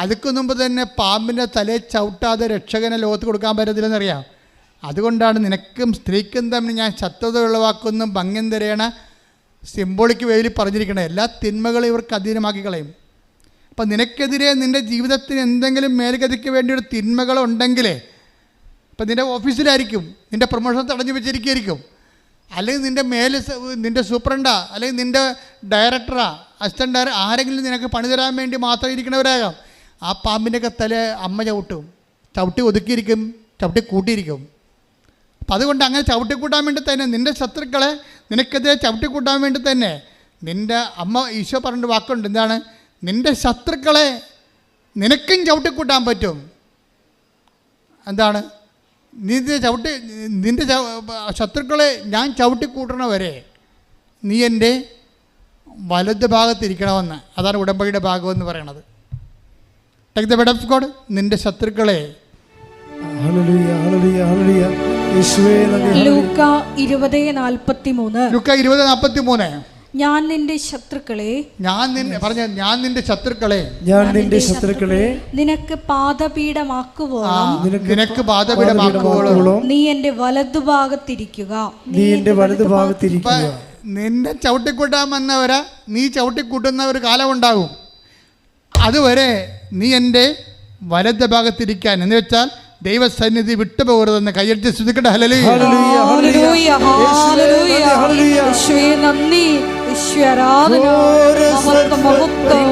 അതിക്ക് മുമ്പ് തന്നെ പാമ്പിൻ്റെ തലയെ ചവിട്ടാതെ രക്ഷകനെ ലോകത്ത് കൊടുക്കാൻ പറ്റത്തില്ലെന്നറിയാം. അതുകൊണ്ടാണ് നിനക്കും സ്ത്രീക്കും തമ്മിൽ ഞാൻ ശത്രുത ഉളവാക്കുന്ന ഭംഗ്യം തരേണ സിംബോളിക് വേയിൽ പറഞ്ഞിരിക്കണേ. എല്ലാ തിന്മകളും ഇവർക്ക് അധീനമാക്കി കളയും. അപ്പം നിനക്കെതിരെ നിൻ്റെ ജീവിതത്തിന് എന്തെങ്കിലും മേൽഗതിക്ക് വേണ്ടി ഒരു തിന്മകളുണ്ടെങ്കിലേ, ഇപ്പം നിൻ്റെ ഓഫീസിലായിരിക്കും, നിൻ്റെ പ്രൊമോഷൻ തടഞ്ഞു വെച്ചിരിക്കുകയായിരിക്കും, അല്ലെങ്കിൽ നിൻ്റെ സൂപ്രണ്ടാ, അല്ലെങ്കിൽ നിൻ്റെ ഡയറക്ടറാ, അസിസ്റ്റൻ്റ് ഡയറക്ടർ, ആരെങ്കിലും നിനക്ക് പണി തരാൻ വേണ്ടി മാത്രം ഇരിക്കണവരാകാം. ആ പാമ്പിൻ്റെയൊക്കെ തല അമ്മ ചവിട്ടും, ചവിട്ടി ഒതുക്കിയിരിക്കും, ചവിട്ടി കൂട്ടിയിരിക്കും. അപ്പം അതുകൊണ്ട് അങ്ങനെ ചവിട്ടിക്കൂട്ടാൻ വേണ്ടി തന്നെ നിൻ്റെ ശത്രുക്കളെ നിനക്കെതിരെ ചവിട്ടിക്കൂട്ടാൻ വേണ്ടി തന്നെ നിൻ്റെ അമ്മ ഈശോ പറഞ്ഞ വാക്കുണ്ട്, എന്താണ്? നിൻ്റെ ശത്രുക്കളെ നിനക്കും ചവിട്ടിക്കൂട്ടാൻ പറ്റും. എന്താണ്? നിൻ്റെ ശത്രുക്കളെ ഞാൻ ചവിട്ടിക്കൂട്ടണവരെ നീ എൻ്റെ വലത് ഭാഗത്തിരിക്കണമെന്ന്. അതാണ് ഉടമ്പടിയുടെ ഭാഗമെന്ന് പറയണത്. Take the word of God. നിൻ്റെ ശത്രുക്കളെ ലൂക്ക 20:43 ഞാൻ നിന്റെ ശത്രുക്കളെ നിനക്ക് പാദപീഠമാക്കുവോളം നീ എന്റെ വലതുഭാഗത്തിരിക്കുക. നിന്നെ ചവിട്ടിക്കൂട്ടാൻ വന്നവരെ നീ ചവിട്ടിക്കൂട്ടുന്ന ഒരു കാലം ഉണ്ടാകും. അതുവരെ നീ എൻ്റെ വലത് ഭാഗത്തിരിക്കാൻ, എന്ന് വെച്ചാൽ ദൈവസന്നിധി വിട്ടുപോകരുതെന്ന് കയ്യടിച്ച് സ്തുതിക്കട്ടെ. ഹല്ലേലൂയ ഹല്ലേലൂയ ഹല്ലേലൂയ യേശുവേ നന്ദി, യേശുവേ ആരാധന, മഹത്വം മഹത്വം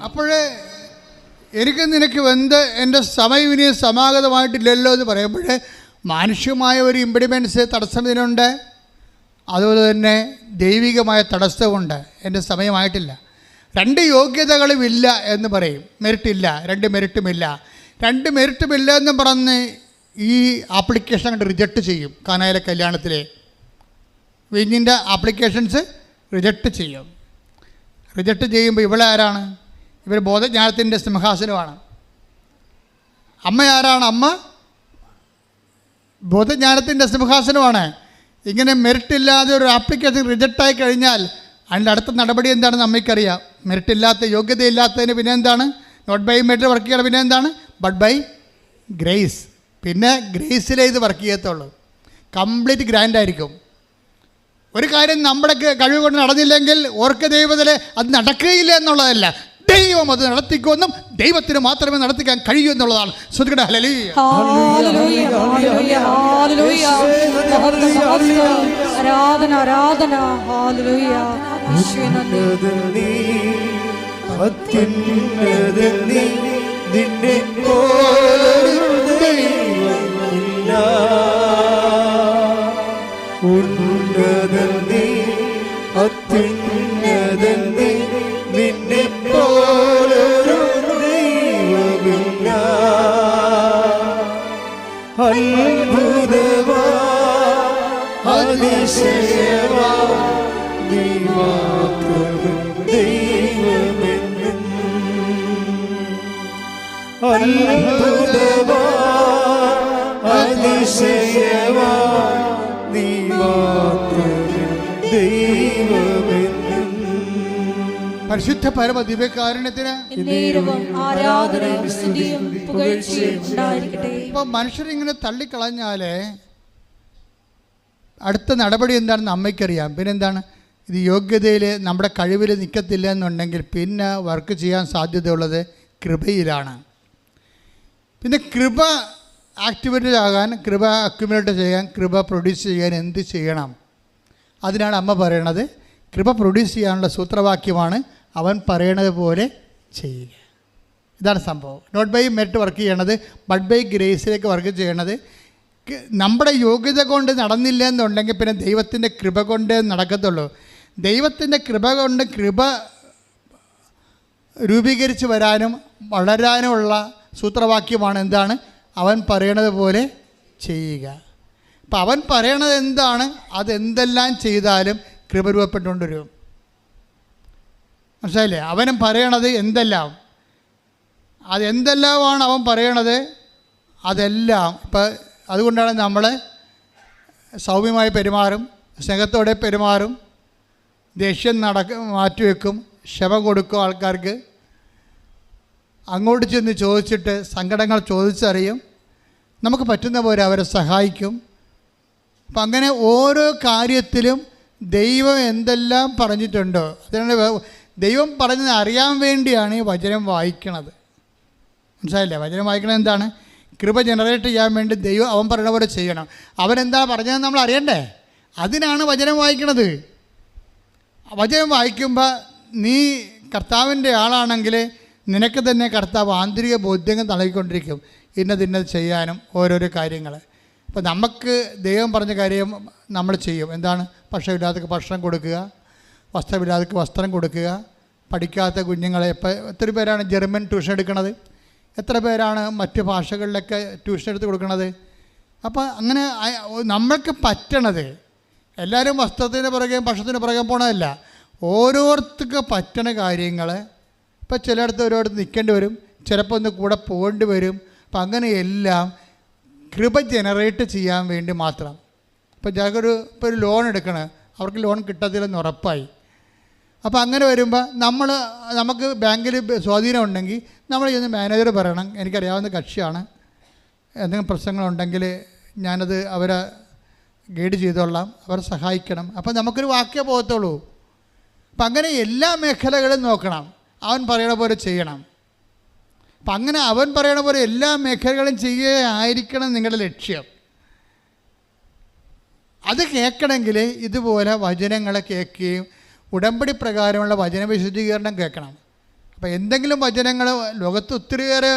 അപ്പോഴേ എനിക്ക് നിനക്ക് എൻ്റെ സമയം ഇനി സമാഗതമായിട്ടില്ലല്ലോ എന്ന് പറയുമ്പോഴേ മാനുഷ്യമായ ഒരു ഇമ്പിഡിമെൻസ് തടസ്സം ഇതിനുണ്ട്. അതുപോലെ തന്നെ ദൈവികമായ തടസ്സമുണ്ട്. എൻ്റെ സമയമായിട്ടില്ല. 2 യോഗ്യതകളുമില്ല എന്ന് പറയും. മെറിറ്റില്ല, 2 മെറിറ്റുമില്ല. 2 മെറിറ്റുമില്ല എന്ന് പറഞ്ഞ് ഈ ആപ്ലിക്കേഷൻ അങ്ങോട്ട് റിജക്റ്റ് ചെയ്യും. കാനായിലെ കല്യാണത്തിലെ വിഞ്ഞിൻ്റെ ആപ്ലിക്കേഷൻസ് റിജക്റ്റ് ചെയ്യും. റിജക്റ്റ് ചെയ്യുമ്പോൾ ഇവളെ ആരാണ്? ഇവർ ബോധജ്ഞാനത്തിൻ്റെ സിംഹാസനമാണ്. അമ്മ ആരാണ്? അമ്മ ബോധജ്ഞാനത്തിൻ്റെ സിംഹാസനമാണ്. ഇങ്ങനെ മെറിറ്റില്ലാതെ ഒരു ആപ്ലിക്കേഷൻ റിജക്റ്റായി കഴിഞ്ഞാൽ അതിൻ്റെ അടുത്ത നടപടി എന്താണെന്ന് അമ്മയ്ക്കറിയാം. മെറിറ്റില്ലാത്ത, യോഗ്യതയില്ലാത്തതിന് പിന്നെ എന്താണ്? നോട്ട് ബൈ മെറിറ്റ് വർക്ക് ചെയ്യണം. പിന്നെ എന്താണ്? But by grace. പിന്നെ ഗ്രേസിലേ ഇത് വർക്ക് ചെയ്യത്തുള്ളൂ. കംപ്ലീറ്റ് ഗ്രാൻഡായിരിക്കും. ഒരു കാര്യം നമ്മുടെ കഴിവ് കൊണ്ട് നടന്നില്ലെങ്കിൽ ഓർക്ക് ദൈവത്തിലെ അത് നടക്കുകയില്ല എന്നുള്ളതല്ല, ദൈവം അത് നടത്തിക്കുമെന്നും ദൈവത്തിന് മാത്രമേ നടത്തിക്കാൻ കഴിയൂ എന്നുള്ളതാണ്. ശ്രദ്ധിക്കട്ടെ. ഹല്ലേലൂയ ആരാധന ആരാധന ഹല്ലേലൂയ നിന്നെ പോലൊരു ദൈവമില്ല, ഉന്നതൻ നീ, അത്യുന്നതൻ നീ, നിന്നെ പോലൊരു ദൈവമില്ല. അത്ഭുതമാ അതിശയമാ നീ മാത്രം ദൈവമെന്നും. അത്ഭുതമാ അതിശയമാ നീ മാത്രം ദൈവമെന്നും. പരിശുദ്ധ പരമ ദിവ്യകാരുണ്യത്തിന് എന്നേരവും ആരാധനയും സ്തുതിയും പുകഴ്ചയും ഉണ്ടായിരിക്കട്ടെ. ഇപ്പൊ മനുഷ്യരിങ്ങനെ തള്ളിക്കളഞ്ഞാല് അടുത്ത നടപടി എന്താണെന്ന് അമ്മയ്ക്കറിയാം. പിന്നെന്താണ്, ഇത് യോഗ്യതയിൽ നമ്മുടെ കഴിവിൽ നിൽക്കത്തില്ല എന്നുണ്ടെങ്കിൽ പിന്നെ വർക്ക് ചെയ്യാൻ സാധ്യതയുള്ളത് കൃപയിലാണ്. പിന്നെ കൃപ ആക്ടിവേറ്റഡ് ആകാൻ, കൃപ അക്യുമുലേറ്റ് ചെയ്യാൻ, കൃപ പ്രൊഡ്യൂസ് ചെയ്യാൻ എന്ത് ചെയ്യണം? അതിനാണ് അമ്മ പറയണത്. കൃപ പ്രൊഡ്യൂസ് ചെയ്യാനുള്ള സൂത്രവാക്യമാണ് അവൻ പറയണത് പോലെ ചെയ്യുക. ഇതാണ് സംഭവം. നോട്ട് ബൈ മെറിറ്റ് വർക്ക് ചെയ്യണത്, ബട്ട് ബൈ ഗ്രേസിലേക്ക് വർക്ക് ചെയ്യണത്. നമ്മുടെ യോഗ്യത കൊണ്ട് നടന്നില്ല എന്നുണ്ടെങ്കിൽ പിന്നെ ദൈവത്തിൻ്റെ കൃപ കൊണ്ട് നടക്കത്തുള്ളൂ. ദൈവത്തിൻ്റെ കൃപ കൊണ്ട് കൃപ രൂപീകരിച്ച് വരാനും വളരാനുമുള്ള സൂത്രവാക്യമാണ് എന്താണ്? അവൻ പറയണത് പോലെ ചെയ്യുക. അപ്പം അവൻ പറയണത് എന്താണ്, അതെന്തെല്ലാം ചെയ്താലും കൃപ രൂപപ്പെട്ടുകൊണ്ട് വരും. മനസ്സിലായില്ലേ? അവനും പറയണത് എന്തെല്ലാം, അതെന്തെല്ലാമാണ് അവൻ പറയണത് അതെല്ലാം. ഇപ്പം അതുകൊണ്ടാണ് നമ്മൾ സൗമ്യമായി പെരുമാറും, സ്നേഹത്തോടെ പെരുമാറും, ദേഷ്യം മാറ്റിവെക്കും, ക്ഷമ കൊടുക്കും ആൾക്കാർക്ക്, അങ്ങോട്ട് ചെന്ന് ചോദിച്ചിട്ട് സങ്കടങ്ങൾ ചോദിച്ചറിയും, നമുക്ക് പറ്റുന്ന പോലെ അവരെ സഹായിക്കും. അപ്പം അങ്ങനെ ഓരോ കാര്യത്തിലും ദൈവം എന്തെല്ലാം പറഞ്ഞിട്ടുണ്ടോ അതിനാണ് ദൈവം പറഞ്ഞത് അറിയാൻ വേണ്ടിയാണ് ഈ വചനം വായിക്കണത്. മനസ്സിലായില്ലേ? വചനം വായിക്കണത് എന്താണ്? കൃപ ജനറേറ്റ് ചെയ്യാൻ വേണ്ടി ദൈവം അവൻ പറയുന്ന പോലെ ചെയ്യണം. അവനെന്താ പറഞ്ഞതെന്ന് നമ്മൾ അറിയണ്ടേ? അതിനാണ് വചനം വായിക്കണത്. വചനം വായിക്കുമ്പോൾ നീ കർത്താവിൻ്റെ ആളാണെങ്കിൽ നിനക്ക് തന്നെ കർത്താവ് ആന്തരിക ബോധ്യങ്ങൾ നൽകിക്കൊണ്ടിരിക്കും, ഇന്നത് ചെയ്യാനും ഓരോരോ കാര്യങ്ങൾ. അപ്പോൾ നമുക്ക് ദൈവം പറഞ്ഞ കാര്യം നമ്മൾ ചെയ്യും. എന്താണ്? ഭക്ഷണമില്ലാത്തവർക്ക് ഭക്ഷണം കൊടുക്കുക, വസ്ത്രമില്ലാത്തവർക്ക് വസ്ത്രം കൊടുക്കുക, പഠിക്കാത്ത കുഞ്ഞുങ്ങളെ ഇപ്പോൾ എത്ര പേരാണ് ജർമ്മൻ ട്യൂഷൻ എടുക്കുന്നത്, എത്ര പേരാണ് മറ്റ് ഭാഷകളിലൊക്കെ ട്യൂഷൻ എടുത്ത് കൊടുക്കുന്നത്. അപ്പോൾ അങ്ങനെ നമ്മൾക്ക് പറ്റണത്, എല്ലാവരും വസ്ത്രത്തിന് പുറകെ ഭക്ഷണത്തിന് പുറകെ പോകണമല്ല, ഓരോരുത്തർക്ക് പറ്റണ കാര്യങ്ങൾ. ഇപ്പോൾ ചിലയിടത്ത് ഓരോരുത്തർ നിൽക്കേണ്ടി വരും, ചിലപ്പോൾ ഒന്ന് കൂടെ പോകേണ്ടി വരും. അപ്പം അങ്ങനെയെല്ലാം കൃപ ജനറേറ്റ് ചെയ്യാൻ വേണ്ടി മാത്രം. ഇപ്പോൾ ഞങ്ങൾക്കൊരു ഒരു ലോൺ എടുക്കണം, അവർക്ക് ലോൺ കിട്ടത്തില്ലെന്ന് ഉറപ്പായി. അപ്പോൾ അങ്ങനെ വരുമ്പോൾ നമുക്ക് ബാങ്കിൽ സ്വാധീനം ഉണ്ടെങ്കിൽ നമ്മൾ ചെന്ന് മാനേജർ പറയണം, എനിക്കറിയാവുന്ന കക്ഷിയാണ്, എന്തെങ്കിലും പ്രശ്നങ്ങളുണ്ടെങ്കിൽ ഞാനത് അവരെ ഗൈഡ് ചെയ്തോളാം, അവരെ സഹായിക്കണം. അപ്പോൾ നമുക്കൊരു വാക്കേ പോകത്തുള്ളൂ. അപ്പം അങ്ങനെ എല്ലാ മേഖലകളും നോക്കണം, അവൻ പറയണ പോലെ ചെയ്യണം. അപ്പം അങ്ങനെ അവൻ പറയണ പോലെ എല്ലാ മേഖലകളും ചെയ്യുകയായിരിക്കണം നിങ്ങളുടെ ലക്ഷ്യം. അത് കേൾക്കണമെങ്കിൽ ഇതുപോലെ വചനങ്ങളെ കേൾക്കുകയും ഉടമ്പടി പ്രകാരമുള്ള വചന വിശദീകരണം കേൾക്കണം. അപ്പോൾ എന്തെങ്കിലും വചനങ്ങൾ, ലോകത്ത് ഒത്തിരിയേറെ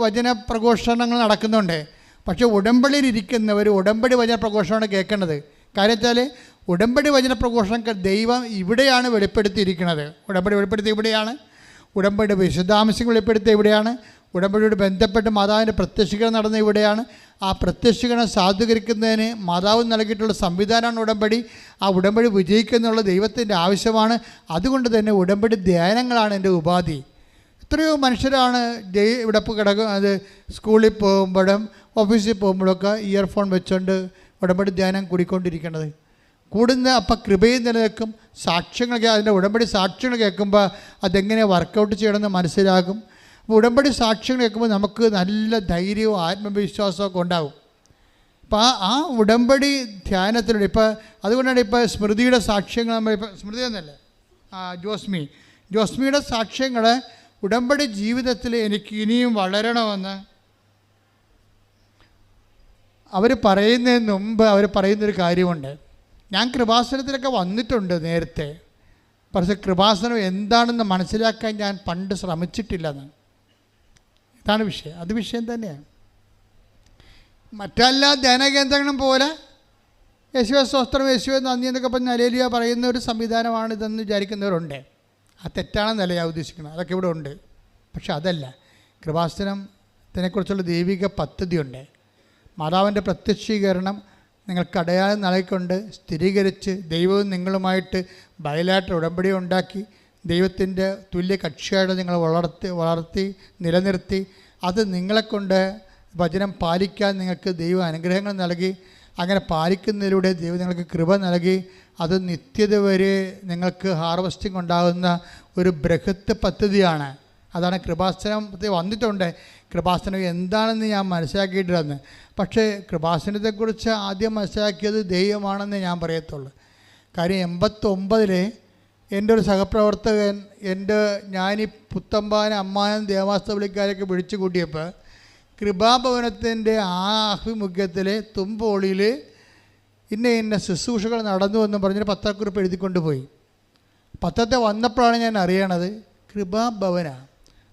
വചന പ്രഘോഷണങ്ങൾ നടക്കുന്നുണ്ട്, പക്ഷേ ഉടമ്പടിയിലിരിക്കുന്നവർ ഉടമ്പടി വചന പ്രഘോഷണമാണ് കേൾക്കേണ്ടത്. കാര്യം വെച്ചാൽ ഉടമ്പടി വചന പ്രഘോഷണം ദൈവം ഇവിടെയാണ് വെളിപ്പെടുത്തിയിരിക്കുന്നത്. ഉടമ്പടി വെളിപ്പെടുത്തി ഇവിടെയാണ്, ഉടമ്പടി വിശദാംശങ്ങൾ വെളിപ്പെടുത്തി ഇവിടെയാണ്, ഉടമ്പടിയോട് ബന്ധപ്പെട്ട് മാതാവിൻ്റെ പ്രത്യക്ഷീകരണം നടന്ന ഇവിടെയാണ്. ആ പ്രത്യക്ഷീകരണം സാധൂകരിക്കുന്നതിന് മാതാവ് നൽകിയിട്ടുള്ള സംവിധാനമാണ് ഉടമ്പടി. ആ ഉടമ്പടി വിജയിക്കുന്നുള്ള ദൈവത്തിൻ്റെ ആവശ്യമാണ്. അതുകൊണ്ട് തന്നെ ഉടമ്പടി ധ്യാനങ്ങളാണ് എൻ്റെ ഉപാധി. എത്രയോ മനുഷ്യരാണ് ഇവിടെ അത് സ്കൂളിൽ പോകുമ്പോഴും ഓഫീസിൽ പോകുമ്പോഴൊക്കെ ഇയർഫോൺ വെച്ചുകൊണ്ട് ഉടമ്പടി ധ്യാനം കൂടിക്കൊണ്ടിരിക്കുന്നത്. അപ്പം കൃപയും നിലനിൽക്കും. സാക്ഷ്യങ്ങൾ, അതിൻ്റെ ഉടമ്പടി സാക്ഷ്യങ്ങൾ കേൾക്കുമ്പോൾ അതെങ്ങനെ വർക്കൗട്ട് ചെയ്യണമെന്ന് മനസ്സിലാകും. അപ്പോൾ ഉടമ്പടി സാക്ഷ്യങ്ങൾ കേൾക്കുമ്പോൾ നമുക്ക് നല്ല ധൈര്യവും ആത്മവിശ്വാസമൊക്കെ ഉണ്ടാകും. അപ്പോൾ ആ ഉടമ്പടി ധ്യാനത്തിലൂടെ അതുകൊണ്ടാണ് സ്മൃതിയുടെ സാക്ഷ്യങ്ങൾ സ്മൃതി എന്നല്ലേ ജോസ്മിയുടെ സാക്ഷ്യങ്ങൾ ഉടമ്പടി ജീവിതത്തിൽ എനിക്ക് ഇനിയും വളരണമെന്ന് അവർ പറയുന്നതിന് മുമ്പ് അവർ പറയുന്നൊരു കാര്യമുണ്ട്. ഞാൻ കൃപാസനത്തിലൊക്കെ വന്നിട്ടുണ്ട് നേരത്തെ, പക്ഷേ കൃപാസനം എന്താണെന്ന് മനസ്സിലാക്കാൻ ഞാൻ പണ്ട് ശ്രമിച്ചിട്ടില്ലെന്ന്. ഇതാണ് വിഷയം. അത് വിഷയം തന്നെയാണ്. മറ്റെല്ലാ ധ്യാനകേന്ദ്രങ്ങളും പോലെ യേശുവേ സ്തോത്രം, യേശുവേ നന്ദി എന്നൊക്കെ പറഞ്ഞ് ഹല്ലേലൂയ പറയുന്ന ഒരു സംവിധാനമാണ് ഇതെന്ന് വിചാരിക്കുന്നവരുണ്ട്. ആ തെറ്റാണെന്നല്ല ഞാൻ ഉദ്ദേശിക്കുന്നത്, അതൊക്കെ ഇവിടെ ഉണ്ട്. പക്ഷെ അതല്ല, കൃപാസനത്തിനെക്കുറിച്ചുള്ള ദൈവിക പദ്ധതിയുണ്ട്. മാതാവിൻ്റെ പ്രത്യക്ഷീകരണം നിങ്ങൾക്ക് അടയാളം നൽകിക്കൊണ്ട് സ്ഥിരീകരിച്ച് ദൈവവും നിങ്ങളുമായിട്ട് ബയലാറ്റർ ഉടമ്പടി ഉണ്ടാക്കി ദൈവത്തിൻ്റെ തുല്യ കക്ഷിയായിട്ട് നിങ്ങൾ വളർത്തി നിലനിർത്തി അത് നിങ്ങളെക്കൊണ്ട് വചനം പാലിക്കാൻ നിങ്ങൾക്ക് ദൈവം അനുഗ്രഹങ്ങൾ നൽകി. അങ്ങനെ പാലിക്കുന്നതിലൂടെ ദൈവം നിങ്ങൾക്ക് കൃപ നൽകി. അത് നിത്യത വരെ നിങ്ങൾക്ക് ഹാർവസ്റ്റിംഗ് ഉണ്ടാകുന്ന ഒരു ബൃഹത്ത് പദ്ധതിയാണ്. അതാണ് കൃപാസനത്തിൽ വന്നിട്ടുണ്ട്. കൃപാസനം എന്താണെന്ന് ഞാൻ മനസ്സിലാക്കിയിട്ടില്ലെന്ന്. പക്ഷേ കൃപാസനത്തെക്കുറിച്ച് ആദ്യം മനസ്സിലാക്കിയത് ദൈവമാണെന്ന് ഞാൻ പറയത്തുള്ളൂ. കാര്യം 89 എൻ്റെ ഒരു സഹപ്രവർത്തകൻ ഞാനീ പുത്തമ്പാന അമ്മാനം ദേവാസ്തപള്ളിക്കാരൊക്കെ വിളിച്ചു കൂട്ടിയപ്പോൾ കൃപാഭവനത്തിൻ്റെ ആ ആഭിമുഖ്യത്തിൽ തുമ്പോളിയിൽ ഇന്ന ശുശ്രൂഷകൾ നടന്നു എന്ന് പറഞ്ഞൊരു പത്രക്കുറിപ്പ് എഴുതിക്കൊണ്ട് പോയി. പത്രത്തെ വന്നപ്പോഴാണ് ഞാൻ അറിയണത് കൃപാഭവനാണ്.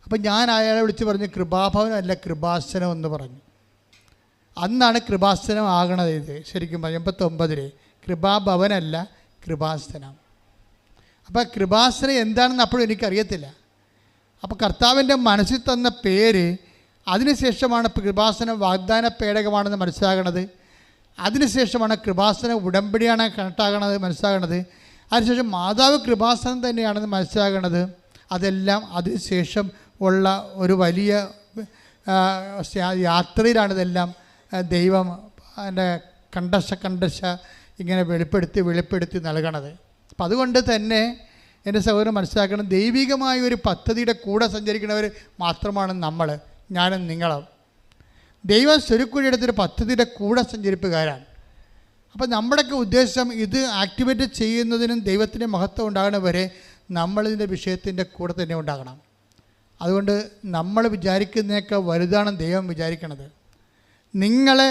അപ്പം ഞാൻ അയാളെ വിളിച്ച് പറഞ്ഞു കൃപാഭവനമല്ല കൃപാസനം എന്ന് പറഞ്ഞു. അന്നാണ് കൃപാസനം ആകണത്. ഇത് ശരിക്കും 89 കൃപാഭവനല്ല കൃപാസനം. അപ്പോൾ കൃപാസനം എന്താണെന്ന് അപ്പോഴും എനിക്കറിയത്തില്ല. അപ്പോൾ കർത്താവിൻ്റെ മനസ്സിൽ തന്ന പേര്, അതിനുശേഷമാണ് കൃപാസനം വാഗ്ദാന പേടകമാണെന്ന് മനസ്സിലാകണത്. അതിനുശേഷമാണ് കൃപാസനം ഉടമ്പടിയാണ് കണക്റ്റാകണത് മനസ്സിലാകണത്. അതിനുശേഷം മാതാവ് കൃപാസനം തന്നെയാണെന്ന് മനസ്സിലാകണത്. അതെല്ലാം അതിനുശേഷം ഉള്ള ഒരു വലിയ യാത്രയിലാണിതെല്ലാം ദൈവം എൻ്റെ കണ്ടശ ഇങ്ങനെ വെളിപ്പെടുത്തി നൽകണത്. അപ്പം അതുകൊണ്ട് തന്നെ എൻ്റെ സഹോദരൻ മനസ്സിലാക്കണം, ദൈവികമായ ഒരു പദ്ധതിയുടെ കൂടെ സഞ്ചരിക്കുന്നവർ മാത്രമാണ് നമ്മൾ, ഞാനും നിങ്ങളും. ദൈവം സ്വരുക്കുഴിയെടുത്തൊരു പദ്ധതിയുടെ കൂടെ സഞ്ചരിപ്പുകാരാണ്. അപ്പോൾ നമ്മുടെയൊക്കെ ഉദ്ദേശം ഇത് ആക്ടിവേറ്റ് ചെയ്യുന്നതിനും ദൈവത്തിൻ്റെ മഹത്വം ഉണ്ടാകണവരെ നമ്മളിതിൻ്റെ വിഷയത്തിൻ്റെ കൂടെ തന്നെ ഉണ്ടാകണം. അതുകൊണ്ട് നമ്മൾ വിചാരിക്കുന്നതിനേക്കാൾ വലുതാണ് ദൈവം വിചാരിക്കണത്. നിങ്ങളെ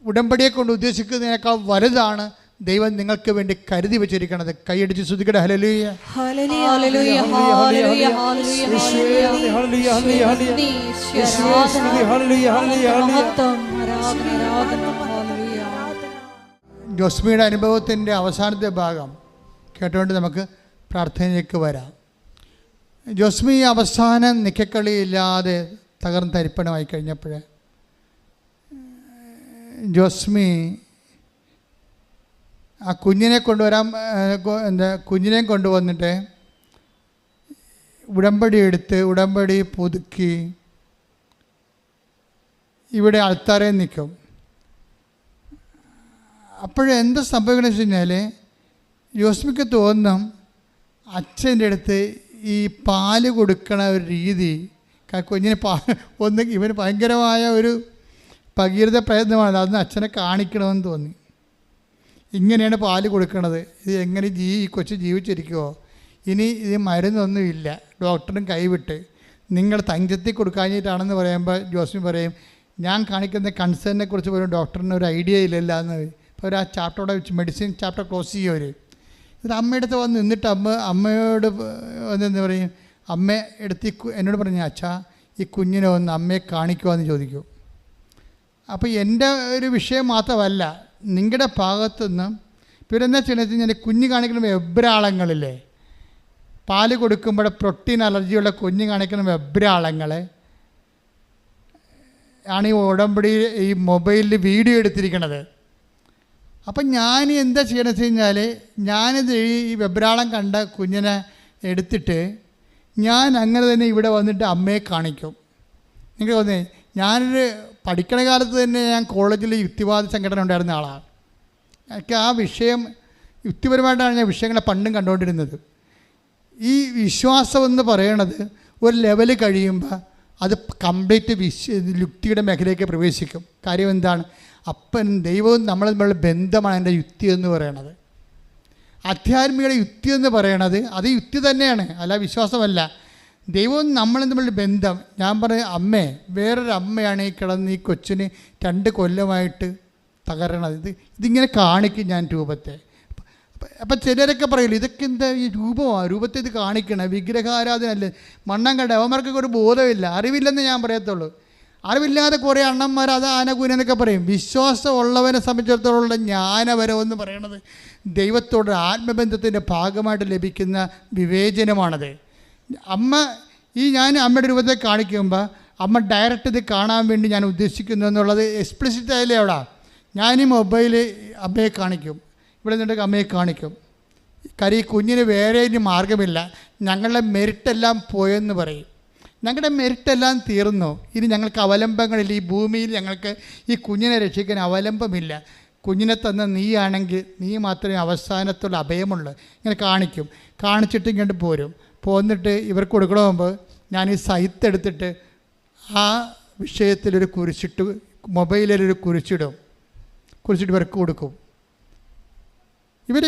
ഉടമ്പടിയെ കൊണ്ട് ഉദ്ദേശിക്കുന്നതിനേക്കാൾ വലുതാണ് ദൈവം നിങ്ങൾക്ക് വേണ്ടി കരുതി വെച്ചിരിക്കണത്. കൈയടിച്ച് സ്തുതിക്കട്ടെ. ഹല്ലേലൂയ, ഹല്ലേലൂയ, ഹല്ലേലൂയ, ഹല്ലേലൂയ, ജോസ്മിയുടെ അനുഭവത്തിൻ്റെ അവസാനത്തെ ഭാഗം കേട്ടുകൊണ്ട് നമുക്ക് പ്രാർത്ഥനയിലേക്ക് വരാം. ജോസ്മി അവസാനം നിക്കക്കളിയില്ലാതെ തകർന്ന് തരിപ്പണമായി കഴിഞ്ഞപ്പോൾ ജോസ്മി ആ കുഞ്ഞിനെ കൊണ്ടുവന്നിട്ട് ഉടമ്പടി പുതുക്കി ഇവിടെ ആൾത്താരെ നിൽക്കും. അപ്പോഴെന്ത് സംഭവിക്കണമെന്ന് വെച്ച് കഴിഞ്ഞാൽ ജോസ്മിക്ക് തോന്നും അച്ഛൻ്റെ അടുത്ത് ഈ പാല് കൊടുക്കണ ഒരു രീതി, കുഞ്ഞിന് ഇവന് ഭയങ്കരമായ ഒരു ഭഗീരഥ പ്രയത്നമാണ്, അതൊന്ന് അച്ഛനെ കാണിക്കണമെന്ന് തോന്നി. ഇങ്ങനെയാണ് പാല് കൊടുക്കണത്, ഇത് എങ്ങനെ ഈ കൊച്ചു ജീവിച്ചിരിക്കുമോ, ഇനി ഇത് മരുന്നൊന്നുമില്ല, ഡോക്ടറും കൈവിട്ട് നിങ്ങൾ തഞ്ചത്തിൽ കൊടുക്കാഞ്ഞിട്ടാണെന്ന് പറയുമ്പോൾ ജോസ്മി പറയും ഞാൻ കാണിക്കുന്ന കൺസേണിനെ കുറിച്ച് പോലും ഡോക്ടറിന് ഒരു ഐഡിയ ഇല്ലല്ലോ എന്ന്. ഇപ്പോൾ ഒരു ആ ചാപ്റ്ററോടെ വെച്ച് മെഡിസിൻ ചാപ്റ്റർ ക്ലോസ് ചെയ്യും അവർ. ഇത് അമ്മയുടെ അടുത്ത് വന്ന് നിന്നിട്ട് അമ്മയോട് വന്നെന്ന് പറയും, അമ്മ എന്നോട് പറഞ്ഞു അച്ഛാ ഈ കുഞ്ഞിനെ ഒന്ന് അമ്മയെ കാണിക്കുമോ എന്ന് ചോദിക്കും. അപ്പോൾ എൻ്റെ ഒരു വിഷയം മാത്രമല്ല, നിങ്ങളുടെ ഭാഗത്തുനിന്ന് ഇവരെന്താ ചെയ്യണമെന്ന് വെച്ച് കഴിഞ്ഞാൽ കുഞ്ഞ് കാണിക്കുന്ന വെബ്രാളങ്ങളില്ലേ, പാല് കൊടുക്കുമ്പോൾ പ്രോട്ടീൻ അലർജിയുള്ള കുഞ്ഞ് കാണിക്കുന്ന വെബ്രാളങ്ങളെ ആണ് ഈ ഉടമ്പടി ഈ മൊബൈലിൽ വീഡിയോ എടുത്തിരിക്കണത്. അപ്പം ഞാൻ എന്താ ചെയ്യണമെന്ന് വെച്ച് കഴിഞ്ഞാൽ ഞാനിത് ഈ വെബ്രാളം കണ്ട കുഞ്ഞിനെ എടുത്തിട്ട് ഞാൻ അങ്ങനെ തന്നെ ഇവിടെ വന്നിട്ട് അമ്മയെ കാണിക്കും. നിങ്ങൾക്ക് തോന്നേ, ഞാനൊരു പഠിക്കണ കാലത്ത് തന്നെ ഞാൻ കോളേജിൽ യുക്തിവാദ സംഘടന ഉണ്ടായിരുന്ന ആളാണ്. എനിക്ക് ആ വിഷയം യുക്തിപരമായിട്ടാണ് ഞാൻ വിഷയങ്ങളെ പണ്ടും കണ്ടുകൊണ്ടിരുന്നത്. ഈ വിശ്വാസം എന്ന് പറയണത് ഒരു ലെവൽ കഴിയുമ്പോൾ അത് കംപ്ലീറ്റ് യുക്തിയുടെ മേഖലയിലേക്ക് പ്രവേശിക്കും. കാര്യം എന്താണ്? അപ്പൻ ദൈവവും നമ്മൾ തമ്മിലുള്ള ബന്ധമാണ് എൻ്റെ യുക്തി എന്ന് പറയണത്. ആധ്യാത്മികയുടെ യുക്തി എന്ന് പറയണത് അത് യുക്തി തന്നെയാണ്, അല്ല വിശ്വാസമല്ല. ദൈവവും നമ്മളും തമ്മിലുള്ള ബന്ധം. ഞാൻ പറയും അമ്മേ, വേറൊരു അമ്മയാണ് ഈ കിടന്ന് ഈ കൊച്ചിന് 2 കൊല്ലമായിട്ട് തകരണത്. ഇതിങ്ങനെ കാണിക്കും ഞാൻ രൂപത്തെ. അപ്പം ചിലരൊക്കെ പറയില്ല ഇതൊക്കെ എന്താ ഈ രൂപമാണ്, രൂപത്തെ ഇത് കാണിക്കണം, വിഗ്രഹാരാധന അല്ലേ, മണ്ണം കണ്ട അവന്മാർക്കൊക്കെ ഒരു ബോധമില്ല, അറിവില്ലെന്ന് ഞാൻ പറയത്തുള്ളൂ. അറിവില്ലാതെ കുറേ അണ്ണന്മാർ അത് ആനകൂനെന്നൊക്കെ പറയും. വിശ്വാസമുള്ളവനെ സംബന്ധിച്ചിടത്തോളം ജ്ഞാനപരമെന്ന് പറയണത് ദൈവത്തോട് ആത്മബന്ധത്തിൻ്റെ ഭാഗമായിട്ട് ലഭിക്കുന്ന വിവേചനമാണത്. ഞാൻ അമ്മയുടെ രൂപത്തെ കാണിക്കുമ്പോൾ അമ്മ ഡയറക്റ്റ് ഇത് കാണാൻ വേണ്ടി ഞാൻ ഉദ്ദേശിക്കുന്നു എന്നുള്ളത് എക്സ്പ്ലിസിറ്റ് ആയില്ലേ അവിടെ. ഞാൻ ഈ മൊബൈൽ അമ്മയെ കാണിക്കും, ഇവിടെ നിന്നിട്ട് അമ്മയെ കാണിക്കും. കാര്യം ഈ കുഞ്ഞിന് വേറെ ഇനി മാർഗമില്ല, ഞങ്ങളുടെ മെരിറ്റെല്ലാം പോയെന്ന് പറയും. ഞങ്ങളുടെ മെരിറ്റെല്ലാം തീർന്നു, ഇനി ഞങ്ങൾക്ക് അവലംബങ്ങളില്ല, ഈ ഭൂമിയിൽ ഞങ്ങൾക്ക് ഈ കുഞ്ഞിനെ രക്ഷിക്കാൻ അവലംബമില്ല. കുഞ്ഞിനെ തന്ന നീയാണെങ്കിൽ നീ മാത്രമേ അവസാനത്തുള്ള അഭയമുള്ളൂ. ഇങ്ങനെ കാണിച്ചിട്ട് ഇങ്ങോട്ട് പോന്നിട്ട് ഇവർക്ക് കൊടുക്കണമെങ്കിൽ ഞാൻ ഈ സൈത്ത് എടുത്തിട്ട് ആ വിഷയത്തിലൊരു കുരിശിട്ട് മൊബൈലിലൊരു കുരിച്ചിട്ട് ഇവർക്ക് കൊടുക്കും. ഇവർ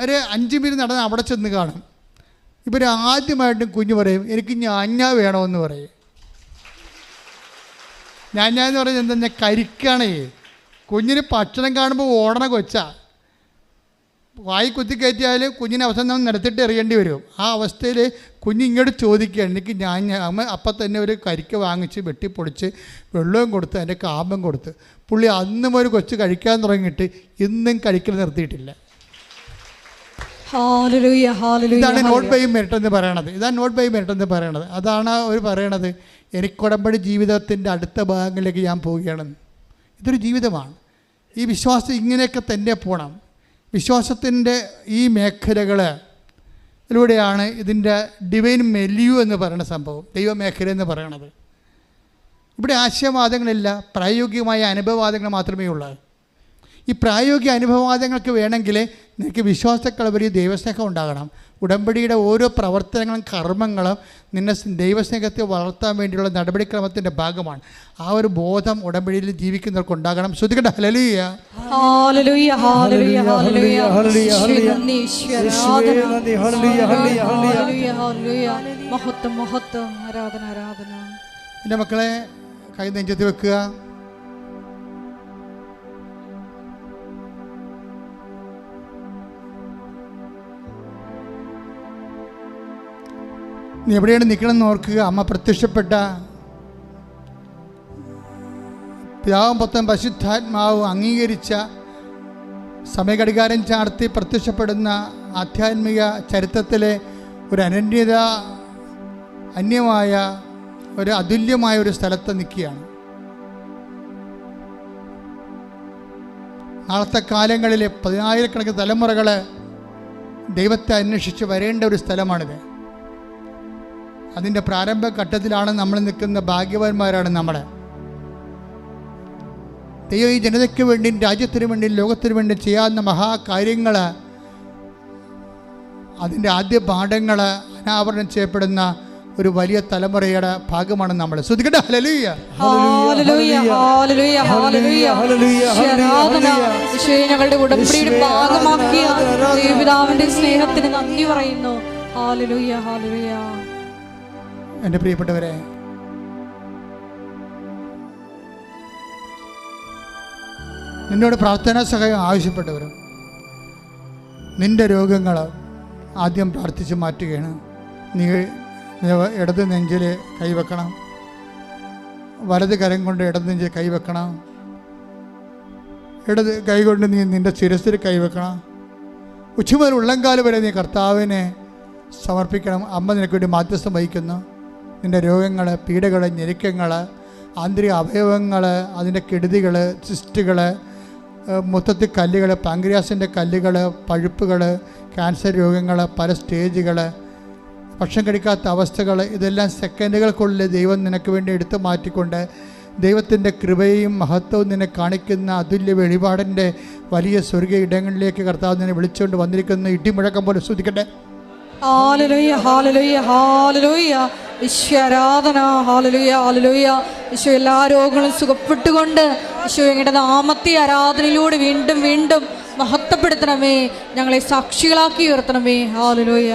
ഒരു 5 മിനിറ്റ് നടന്ന് അവിടെ ചെന്ന് കാണും. ഇവർ ആദ്യമായിട്ടും കുഞ്ഞ് പറയും എനിക്ക് ഞാഞ്ഞാ വേണമെന്ന് പറയും. ഞാഞ്ഞാന്ന് പറഞ്ഞാൽ എന്താ, കരിക്കാണേ. കുഞ്ഞിന് ഭക്ഷണം കാണുമ്പോൾ ഓടണ കൊച്ചാ. വായി കുത്തി കയറ്റിയാലും കുഞ്ഞിനെ അവസാനം നിരത്തിട്ട് എറിയേണ്ടി വരും. ആ അവസ്ഥയിൽ കുഞ്ഞ് ഇങ്ങോട്ട് ചോദിക്കുകയാണ് എനിക്ക് അമ്മ അപ്പം തന്നെ ഒരു കരിക്ക വാങ്ങിച്ച് വെട്ടിപ്പൊടിച്ച് വെള്ളവും കൊടുത്ത് അതിൻ്റെ കാമ്പം കൊടുത്ത്. പുള്ളി അന്നും ഒരു കൊച്ച് കഴിക്കാൻ തുടങ്ങിയിട്ട് ഇന്നും കഴിക്കൽ നിർത്തിയിട്ടില്ല. ഇതാണ് നോട്ട് ബൈ മെറിറ്റ് എന്ന് പറയണത്. അതാണ് അവർ പറയണത് എനിക്കുടമ്പടി ജീവിതത്തിൻ്റെ അടുത്ത ഭാഗങ്ങളിലേക്ക് ഞാൻ പോവുകയാണെന്ന്. ഇതൊരു ജീവിതമാണ്. ഈ വിശ്വാസം ഇങ്ങനെയൊക്കെ തന്നെ പോകണം. വിശ്വാസത്തിൻ്റെ ഈ മേഖലകളിലൂടെയാണ് ഇതിൻ്റെ ഡിവൈൻ മെലിയു എന്ന് പറയുന്ന സംഭവം, ദൈവമേഖല എന്ന് പറയണത്. ഇവിടെ ആശയവാദങ്ങളില്ല, പ്രായോഗികമായ അനുഭവവാദങ്ങൾ മാത്രമേ ഉള്ളൂ. ഈ പ്രായോഗിക അനുഭവവാദങ്ങൾക്ക് വേണമെങ്കിൽ നിനക്ക് വിശ്വാസക്കളവരി ദൈവസ്നേഹം ഉണ്ടാകണം. ഉടമ്പടിയുടെ ഓരോ പ്രവർത്തനങ്ങളും കർമ്മങ്ങളും നിന്നെ ദൈവസ്നേഹത്തെ വളർത്താൻ വേണ്ടിയുള്ള നടപടിക്രമത്തിൻ്റെ ഭാഗമാണ്. ആ ഒരു ബോധം ഉടമ്പടിയിൽ ജീവിക്കുന്നവർക്ക് ഉണ്ടാകണം. ശ്രദ്ധിക്കട്ടെ. Hallelujah, hallelujah, hallelujah, hallelujah, hallelujah, മഹത്വം, മഹത്വം, ആരാധന, ആരാധന. എൻ്റെ മക്കളെ കൈ നെഞ്ചത്ത് വെക്കുക. നീ എവിടെയാണ് നിൽക്കണമെന്ന് ഓർക്കുക. അമ്മ പ്രത്യക്ഷപ്പെട്ട പിതാവും പുത്രനും പരിശുദ്ധാത്മാവും അംഗീകരിച്ച സമയഘടികാരം ചാർത്തി പ്രത്യക്ഷപ്പെടുന്ന ആധ്യാത്മിക ചരിത്രത്തിലെ ഒരു അന്യമായ ഒരു അതുല്യമായ ഒരു സ്ഥലത്ത് നിൽക്കുകയാണ്. നാളത്തെ കാലങ്ങളിൽ 10,000കണക്കിന് തലമുറകൾ ദൈവത്തെ അന്വേഷിച്ച് വരേണ്ട ഒരു സ്ഥലമാണിത്. അതിൻ്റെ പ്രാരംഭഘട്ടത്തിലാണ് നമ്മൾ നിൽക്കുന്ന. ഭാഗ്യവാന്മാരാണ് നമ്മൾ. ദൈവം ഈ ജനതയ്ക്ക് വേണ്ടി, രാജ്യത്തിന് വേണ്ടി, ലോകത്തിന് വേണ്ടി ചെയ്യാവുന്ന മഹാകാര്യങ്ങൾ, അതിൻ്റെ ആദ്യ പാഠങ്ങൾ അനാവരണം ചെയ്യപ്പെടുന്ന ഒരു വലിയ തലമുറയുടെ ഭാഗമാണ് നമ്മൾ. ശ്രദ്ധിക്കട്ടെ. ഹല്ലേലൂയ, ഹല്ലേലൂയ, ഹല്ലേലൂയ, ഹല്ലേലൂയ, ആരാധന. ഞങ്ങളുടെ ഉടമ്പടിയുടെ ഭാഗമാക്കിയ ദൈവപിതാവിന്റെ സ്നേഹത്തിന് നന്ദി പറയുന്നു. Hallelujah, hallelujah. എൻ്റെ പ്രിയപ്പെട്ടവരെ, നിന്നോട് പ്രാർത്ഥനാ സഹായം ആവശ്യപ്പെട്ടവരും നിൻ്റെ രോഗങ്ങൾ ആദ്യം പ്രാർത്ഥിച്ച് മാറ്റുകയാണ്. നീ ഇടത് നെഞ്ചിൽ കൈവെക്കണം, വലത് കരം കൊണ്ട് ഇടത് നെഞ്ചിൽ കൈവെക്കണം, ഇടത് കൈ കൊണ്ട് നീ നിൻ്റെ ശിരസിൽ കൈവെക്കണം. ഉച്ചമുതൽ ഉള്ളംകാല് വരെ നീ കർത്താവിനെ സമർപ്പിക്കണം. അമ്മ നിനക്ക് വേണ്ടി മാധ്യസ്ഥം വഹിക്കുന്നു. നിൻ്റെ രോഗങ്ങൾ, പീഡകൾ, ഞെരുക്കങ്ങൾ, ആന്തരിക അവയവങ്ങൾ, അതിൻ്റെ കെടുതികൾ, സിസ്റ്റുകൾ, മൊത്തത്തിൽ കല്ലുകൾ, പാങ്ക്രിയാസിൻ്റെ കല്ലുകൾ, പഴുപ്പുകൾ, ക്യാൻസർ രോഗങ്ങൾ, പല സ്റ്റേജുകൾ, ഭക്ഷണം കഴിക്കാത്ത അവസ്ഥകൾ, ഇതെല്ലാം സെക്കൻഡുകൾക്കുള്ളിൽ ദൈവം നിനക്ക് വേണ്ടി എടുത്തു മാറ്റിക്കൊണ്ട് ദൈവത്തിൻ്റെ കൃപയും മഹത്വവും നിന്നെ കാണിക്കുന്ന അതുല്യ വെളിപാടിൻ്റെ വലിയ സ്വർഗീയ ഇടങ്ങളിലേക്ക് കർത്താവ് നിന്നെ വിളിച്ചുകൊണ്ട് വന്നിരിക്കുന്ന ഇടിമുഴക്കം പോലെ ശ്രദ്ധിക്കട്ടെ. Hallelujah, hallelujah, hallelujah. ഈശോ ആരാധന. Hallelujah, hallelujah. ഈശോ എല്ലാ രോഗങ്ങളും സുഖപ്പെട്ടുകൊണ്ട് ഈശോ ഞങ്ങളുടെ നാമത്തെ ആരാധനയിലൂടെ വീണ്ടും വീണ്ടും മഹത്വപ്പെടുത്തണമേ. ഞങ്ങളെ സാക്ഷികളാക്കി ഉയർത്തണമേ. ഹല്ലേലൂയ.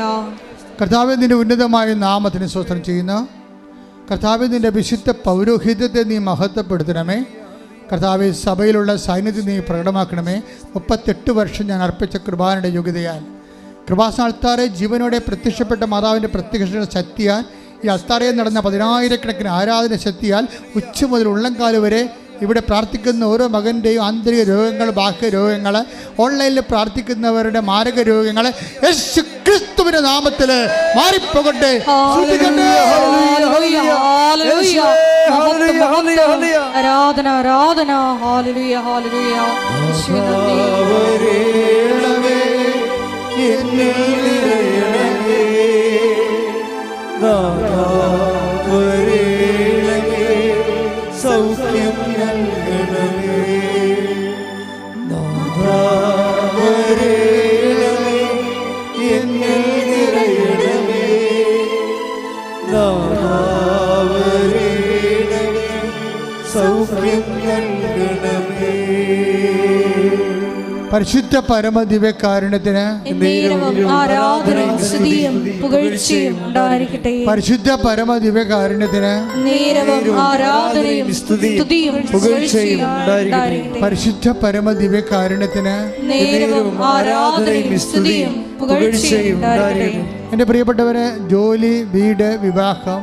കർത്താവേ, നിൻ്റെ ഉന്നതമായ നാമത്തിന് സ്തോത്രം ചെയ്യുന്നു. കർത്താവേ, നിൻ്റെ വിശുദ്ധ പൗരോഹിത്യത്തെ നീ മഹത്വപ്പെടുത്തണമേ. കർത്താവേ, സഭയിലുള്ള സാന്നിധ്യം നീ പ്രകടമാക്കണമേ. 38 വർഷം ഞാൻ അർപ്പിച്ച കൃപാനയുടെ യോഗ്യതയാൽ, കൃപാസനത്താറെ ജീവനോടെ പ്രത്യക്ഷപ്പെട്ട മാതാവിൻ്റെ പ്രത്യക്ഷ ശക്തിയാൽ, ഈ അൾത്താറയിൽ നടന്ന 10,000കണക്കിന് ആരാധന ശക്തിയാൽ, ഉച്ച മുതൽ ഉള്ളംകാല് വരെ ഇവിടെ പ്രാർത്ഥിക്കുന്ന ഓരോ മകൻ്റെയും ആന്തരിക രോഗങ്ങൾ, ബാഹ്യ രോഗങ്ങൾ, ഓൺലൈനിൽ പ്രാർത്ഥിക്കുന്നവരുടെ മാരക രോഗങ്ങൾ യേശു ക്രിസ്തുവിന്റെ നാമത്തിൽ മാറിപ്പോകട്ടെ. ആരാധന, ആരാധന. Hallelujah, hallelujah. സൗഖ്യം നൽകണമേ. പരിശുദ്ധ പരമദിവ്യകാരുണ്യത്തിന് ആരാധനയും സ്തുതിയും പുകഴ്ചയും ഉണ്ടായിരിക്കട്ടെ. പരിശുദ്ധ പരമദിവ്യകാരുണ്യത്തിന് ആരാധനയും സ്തുതിയും പുകഴ്ചയും ഉണ്ടായിരിക്കട്ടെ. പരിശുദ്ധ പരമദിവ്യകാരുണ്യത്തിന് ആരാധനയും സ്തുതിയും പുകഴ്ചയും ഉണ്ടായിരിക്കട്ടെ. എൻ്റെ പ്രിയപ്പെട്ടവരെ, ജോലി, വീട്, വിവാഹം,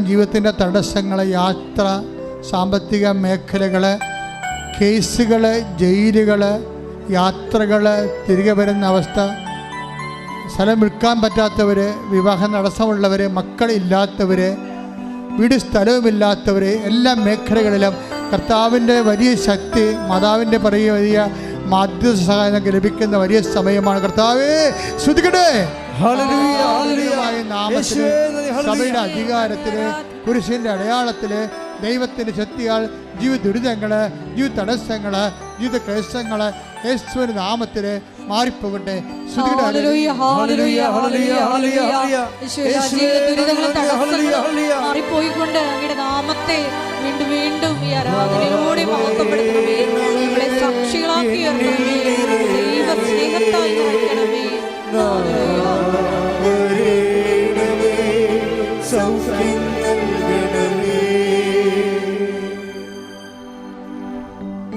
ജീവിതത്തിൻ്റെ തടസ്സങ്ങൾ, യാത്ര, സാമ്പത്തിക മേഖലകൾ, കേസുകൾ, ജയിലുകൾ, യാത്രകൾ, തിരികെ വരുന്ന അവസ്ഥ, സ്ഥലം വിൽക്കാൻ പറ്റാത്തവർ, വിവാഹം തടസ്സമുള്ളവർ, മക്കളില്ലാത്തവർ, വീട് സ്ഥലവുമില്ലാത്തവർ, എല്ലാ മേഖലകളിലും കർത്താവിൻ്റെ വലിയ ശക്തി, മാതാവിൻ്റെ വലിയ മാധ്യസ്ഥ സഹായം ലഭിക്കുന്ന വലിയ സമയമാണ്. കർത്താവേ സ്തുതിക്കട്ടെ. നാമത്തില്, സഭയുടെ അധികാരത്തില്, പുരുഷന്റെ അടയാളത്തില്, ദൈവത്തിന്റെ ശക്തിയാൽ ജീവിത ദുരിതങ്ങള്, ജീവിത തടസ്സങ്ങള്, ജീവിത ക്ലേശങ്ങള് യേശുവിന്റെ നാമത്തില് മാറിപ്പോകട്ടെ. മാറിപ്പോയിക്കൊണ്ട് അങ്ങയുടെ നാമത്തെ വീണ്ടും വീണ്ടും ഈ ആരാധനയിലൂടെ മഹത്വപ്പെടുത്തണമേ. നമ്മളെ സാക്ഷികളാക്കി ദൈവ സ്നേഹത്താൽ നിറയ്ക്കണമേ.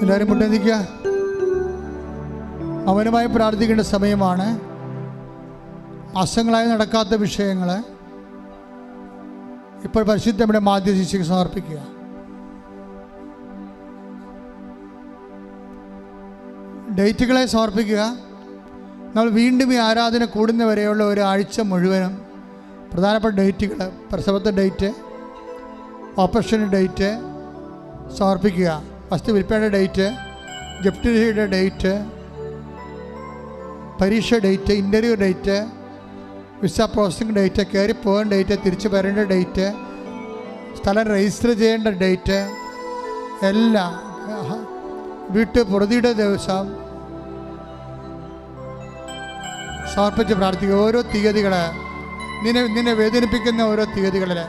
എല്ലാവരും മുട്ടേന്തിക്കുക. മൗനമായി പ്രാർത്ഥിക്കേണ്ട സമയമാണ്. മാസങ്ങളായി നടക്കാത്ത വിഷയങ്ങൾ ഇപ്പോൾ പരിശുദ്ധയുടെ മാധ്യസ്ഥിക്ക് സമർപ്പിക്കുക. ഡേറ്റുകളെ സമർപ്പിക്കുക. നമ്മൾ വീണ്ടും ഈ ആരാധന കൂടുന്നവരെയുള്ള ഒരാഴ്ച മുഴുവനും പ്രധാനപ്പെട്ട ഡേറ്റുകൾ, പ്രസവത്തെ ഡേറ്റ്, ഓപ്പറേഷൻ്റെ ഡേറ്റ് സമർപ്പിക്കുക. വസ്തു വിൽപ്പനയുടെ ഡേറ്റ്, ജപ്തിയുടെ ഡേറ്റ്, പരീക്ഷ date, interview date, visa processing date, കയറി പോകാൻ ഡേറ്റ്, തിരിച്ചു വരേണ്ട ഡേറ്റ്, സ്ഥലം രജിസ്റ്റർ ചെയ്യേണ്ട ഡേറ്റ്, എല്ലാം, വീട്ടു പൊറുതിയുടെ ദിവസം സമർപ്പിച്ച് പ്രാർത്ഥിക്കുക. ഓരോ തീയതികൾ, നിന്നെ വേദനിപ്പിക്കുന്ന ഓരോ തീയതികളിൽ,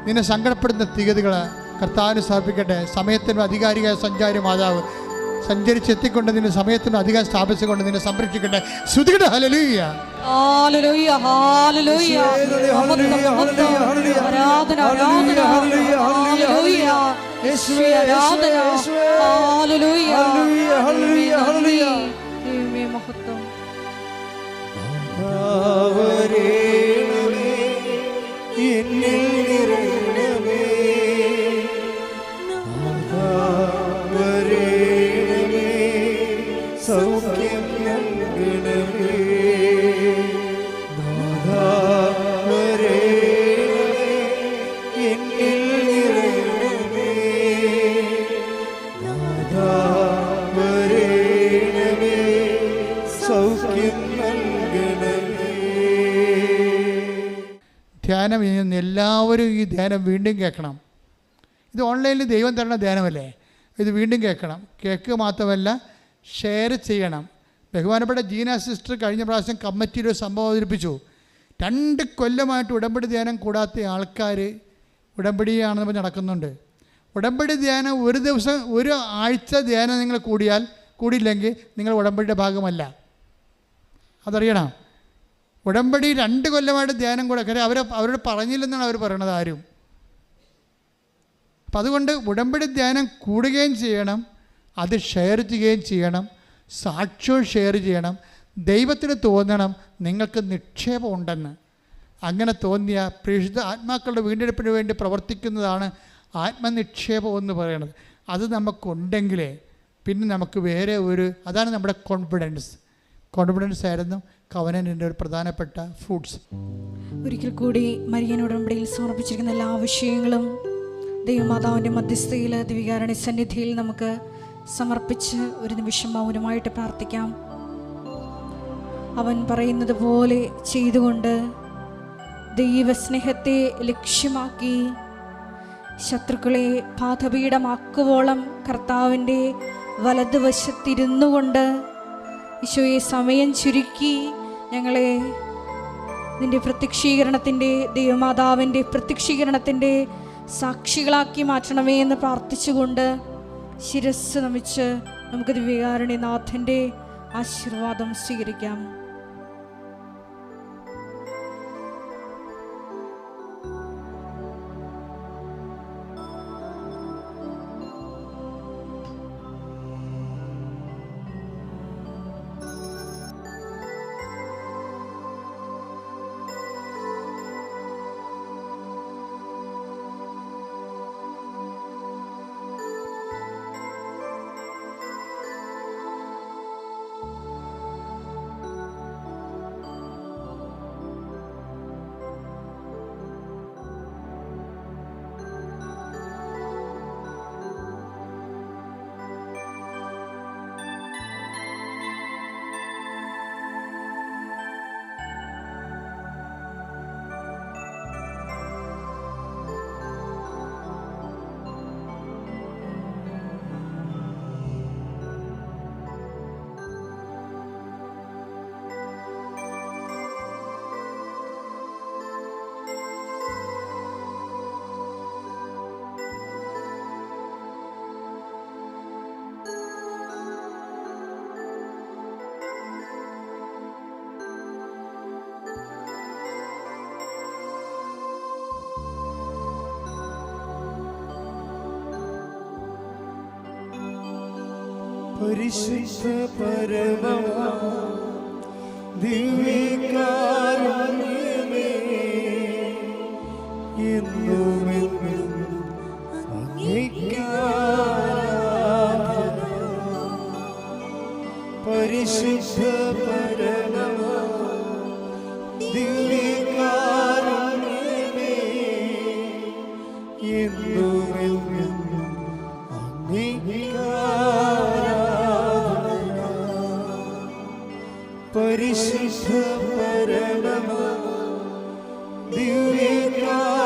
നിന്നെ സങ്കടപ്പെടുന്ന തീയതികൾ കർത്താവിന് സമർപ്പിക്കട്ടെ. സമയത്തിനും അധികാരിയായ സഞ്ചാരി മാതാവ് സഞ്ചരിച്ചെത്തിക്കൊണ്ട് നിന്റെ സമയത്തിനും അധികം സ്ഥാപിച്ചുകൊണ്ട് നിന്നെ സംരക്ഷിക്കട്ടെ. ശ്രുതികട്ടെ. ഹല്ലേലൂയ, ഹല്ലേലൂയ, ഹല്ലേലൂയ, ആരാധന, ആരാധന, ഹല്ലേലൂയ, യേശുവേ ആരാധന, ഹല്ലേലൂയ, ഹല്ലേലൂയ, ഹല്ലേലൂയ, ദൈവമേ മഹത്വം. സൗഖ്യം നൽകണമേ, എന്നിൽ നിറയണമേ, സൗഖ്യം നൽകണമേ. ധ്യാനം ചെയ്യുന്ന എല്ലാവരും ഈ ധ്യാനം വീണ്ടും കേൾക്കണം. ഇത് ഓൺലൈനിൽ ദൈവം തരുന്ന ധ്യാനമല്ലേ, ഇത് വീണ്ടും കേൾക്കണം. കേൾക്കുക മാത്രമല്ല, ഷെയർ ചെയ്യണം. ബഹുമാനപ്പെട്ട ജീന സിസ്റ്റർ കഴിഞ്ഞ പ്രാവശ്യം കമ്മിറ്റിയിൽ ഒരു സംഭവം അവതരിപ്പിച്ചു. 2 കൊല്ലമായിട്ട് ഉടമ്പടി ധ്യാനം കൂടാത്ത ആൾക്കാർ ഉടമ്പടിയാണെന്ന് പറഞ്ഞ് നടക്കുന്നുണ്ട്. ഉടമ്പടി ധ്യാനം ഒരു ദിവസം, ഒരു ആഴ്ച ധ്യാനം നിങ്ങൾ കൂടിയില്ലെങ്കിൽ നിങ്ങൾ ഉടമ്പടിയുടെ ഭാഗമല്ല. അതറിയണം. ഉടമ്പടി 2 കൊല്ലമായിട്ട് ധ്യാനം കൂടെ, കാര്യം അവരോട് പറഞ്ഞില്ലെന്നാണ് അവർ പറയണത് ആരും. അപ്പം അതുകൊണ്ട് ഉടമ്പടി ധ്യാനം കൂടുകയും ചെയ്യണം, അത് ഷെയർ ചെയ്യുകയും ചെയ്യണം, സാക്ഷ്യവും ഷെയർ ചെയ്യണം. ദൈവത്തിന് തോന്നണം നിങ്ങൾക്ക് നിക്ഷേപം ഉണ്ടെന്ന്. അങ്ങനെ തോന്നിയ പ്രേക്ഷിത ആത്മാക്കളുടെ വീണ്ടെടുപ്പിന് വേണ്ടി പ്രവർത്തിക്കുന്നതാണ് ആത്മനിക്ഷേപം എന്ന് പറയുന്നത്. അത് നമുക്കുണ്ടെങ്കിലേ പിന്നെ നമുക്ക് വേറെ അതാണ് നമ്മുടെ കോൺഫിഡൻസ് ആയിരുന്നു കവനൻ്റെ ഒരു പ്രധാനപ്പെട്ട ഫ്രൂട്ട്സ്. ഒരിക്കൽ കൂടി മരിയൻ ഉടമ്പടിയിൽ സമർപ്പിച്ചിരിക്കുന്ന എല്ലാ വിഷയങ്ങളും ദൈവമാതാവിൻ്റെ മധ്യസ്ഥയിൽ ദിവികാരണി സന്നിധിയിൽ നമുക്ക് സമർപ്പിച്ച് ഒരു നിമിഷം മൗനമായിട്ട് പ്രാർത്ഥിക്കാം. അവൻ പറയുന്നത് പോലെ ചെയ്തുകൊണ്ട് ദൈവസ്നേഹത്തെ ലക്ഷ്യമാക്കി ശത്രുക്കളെ പാദപീഠമാക്കുവോളം കർത്താവിൻ്റെ വലതുവശത്തിരുന്നു കൊണ്ട് ഈശോയെ സമയം ചുരുക്കി ഞങ്ങളെ നിൻ്റെ പ്രത്യക്ഷീകരണത്തിൻ്റെ, ദൈവമാതാവിൻ്റെ പ്രത്യക്ഷീകരണത്തിൻ്റെ സാക്ഷികളാക്കി മാറ്റണമേ എന്ന് പ്രാർത്ഥിച്ചുകൊണ്ട് ശിരസ്സ് നമിച്ച് നമുക്ക് ദിവ്യകാരുണ്യനാഥൻ്റെ ആശീർവാദം സ്വീകരിക്കാം. പരിശുദ്ധ പരമമാ ദിവ്യകാരുണ്യമേ, എന്നുമെന്നും അങ്ങേയ്ക്കാരാധന. പരിശുദ്ധ പരമമാ ദിവ്യകാരുണ്യമേ, എന്നുമെന്നും അങ്ങേയ്ക്കാരാധന. പരിശുദ്ധ പരമമാ ദിവ്യകാരുണ്യമേ,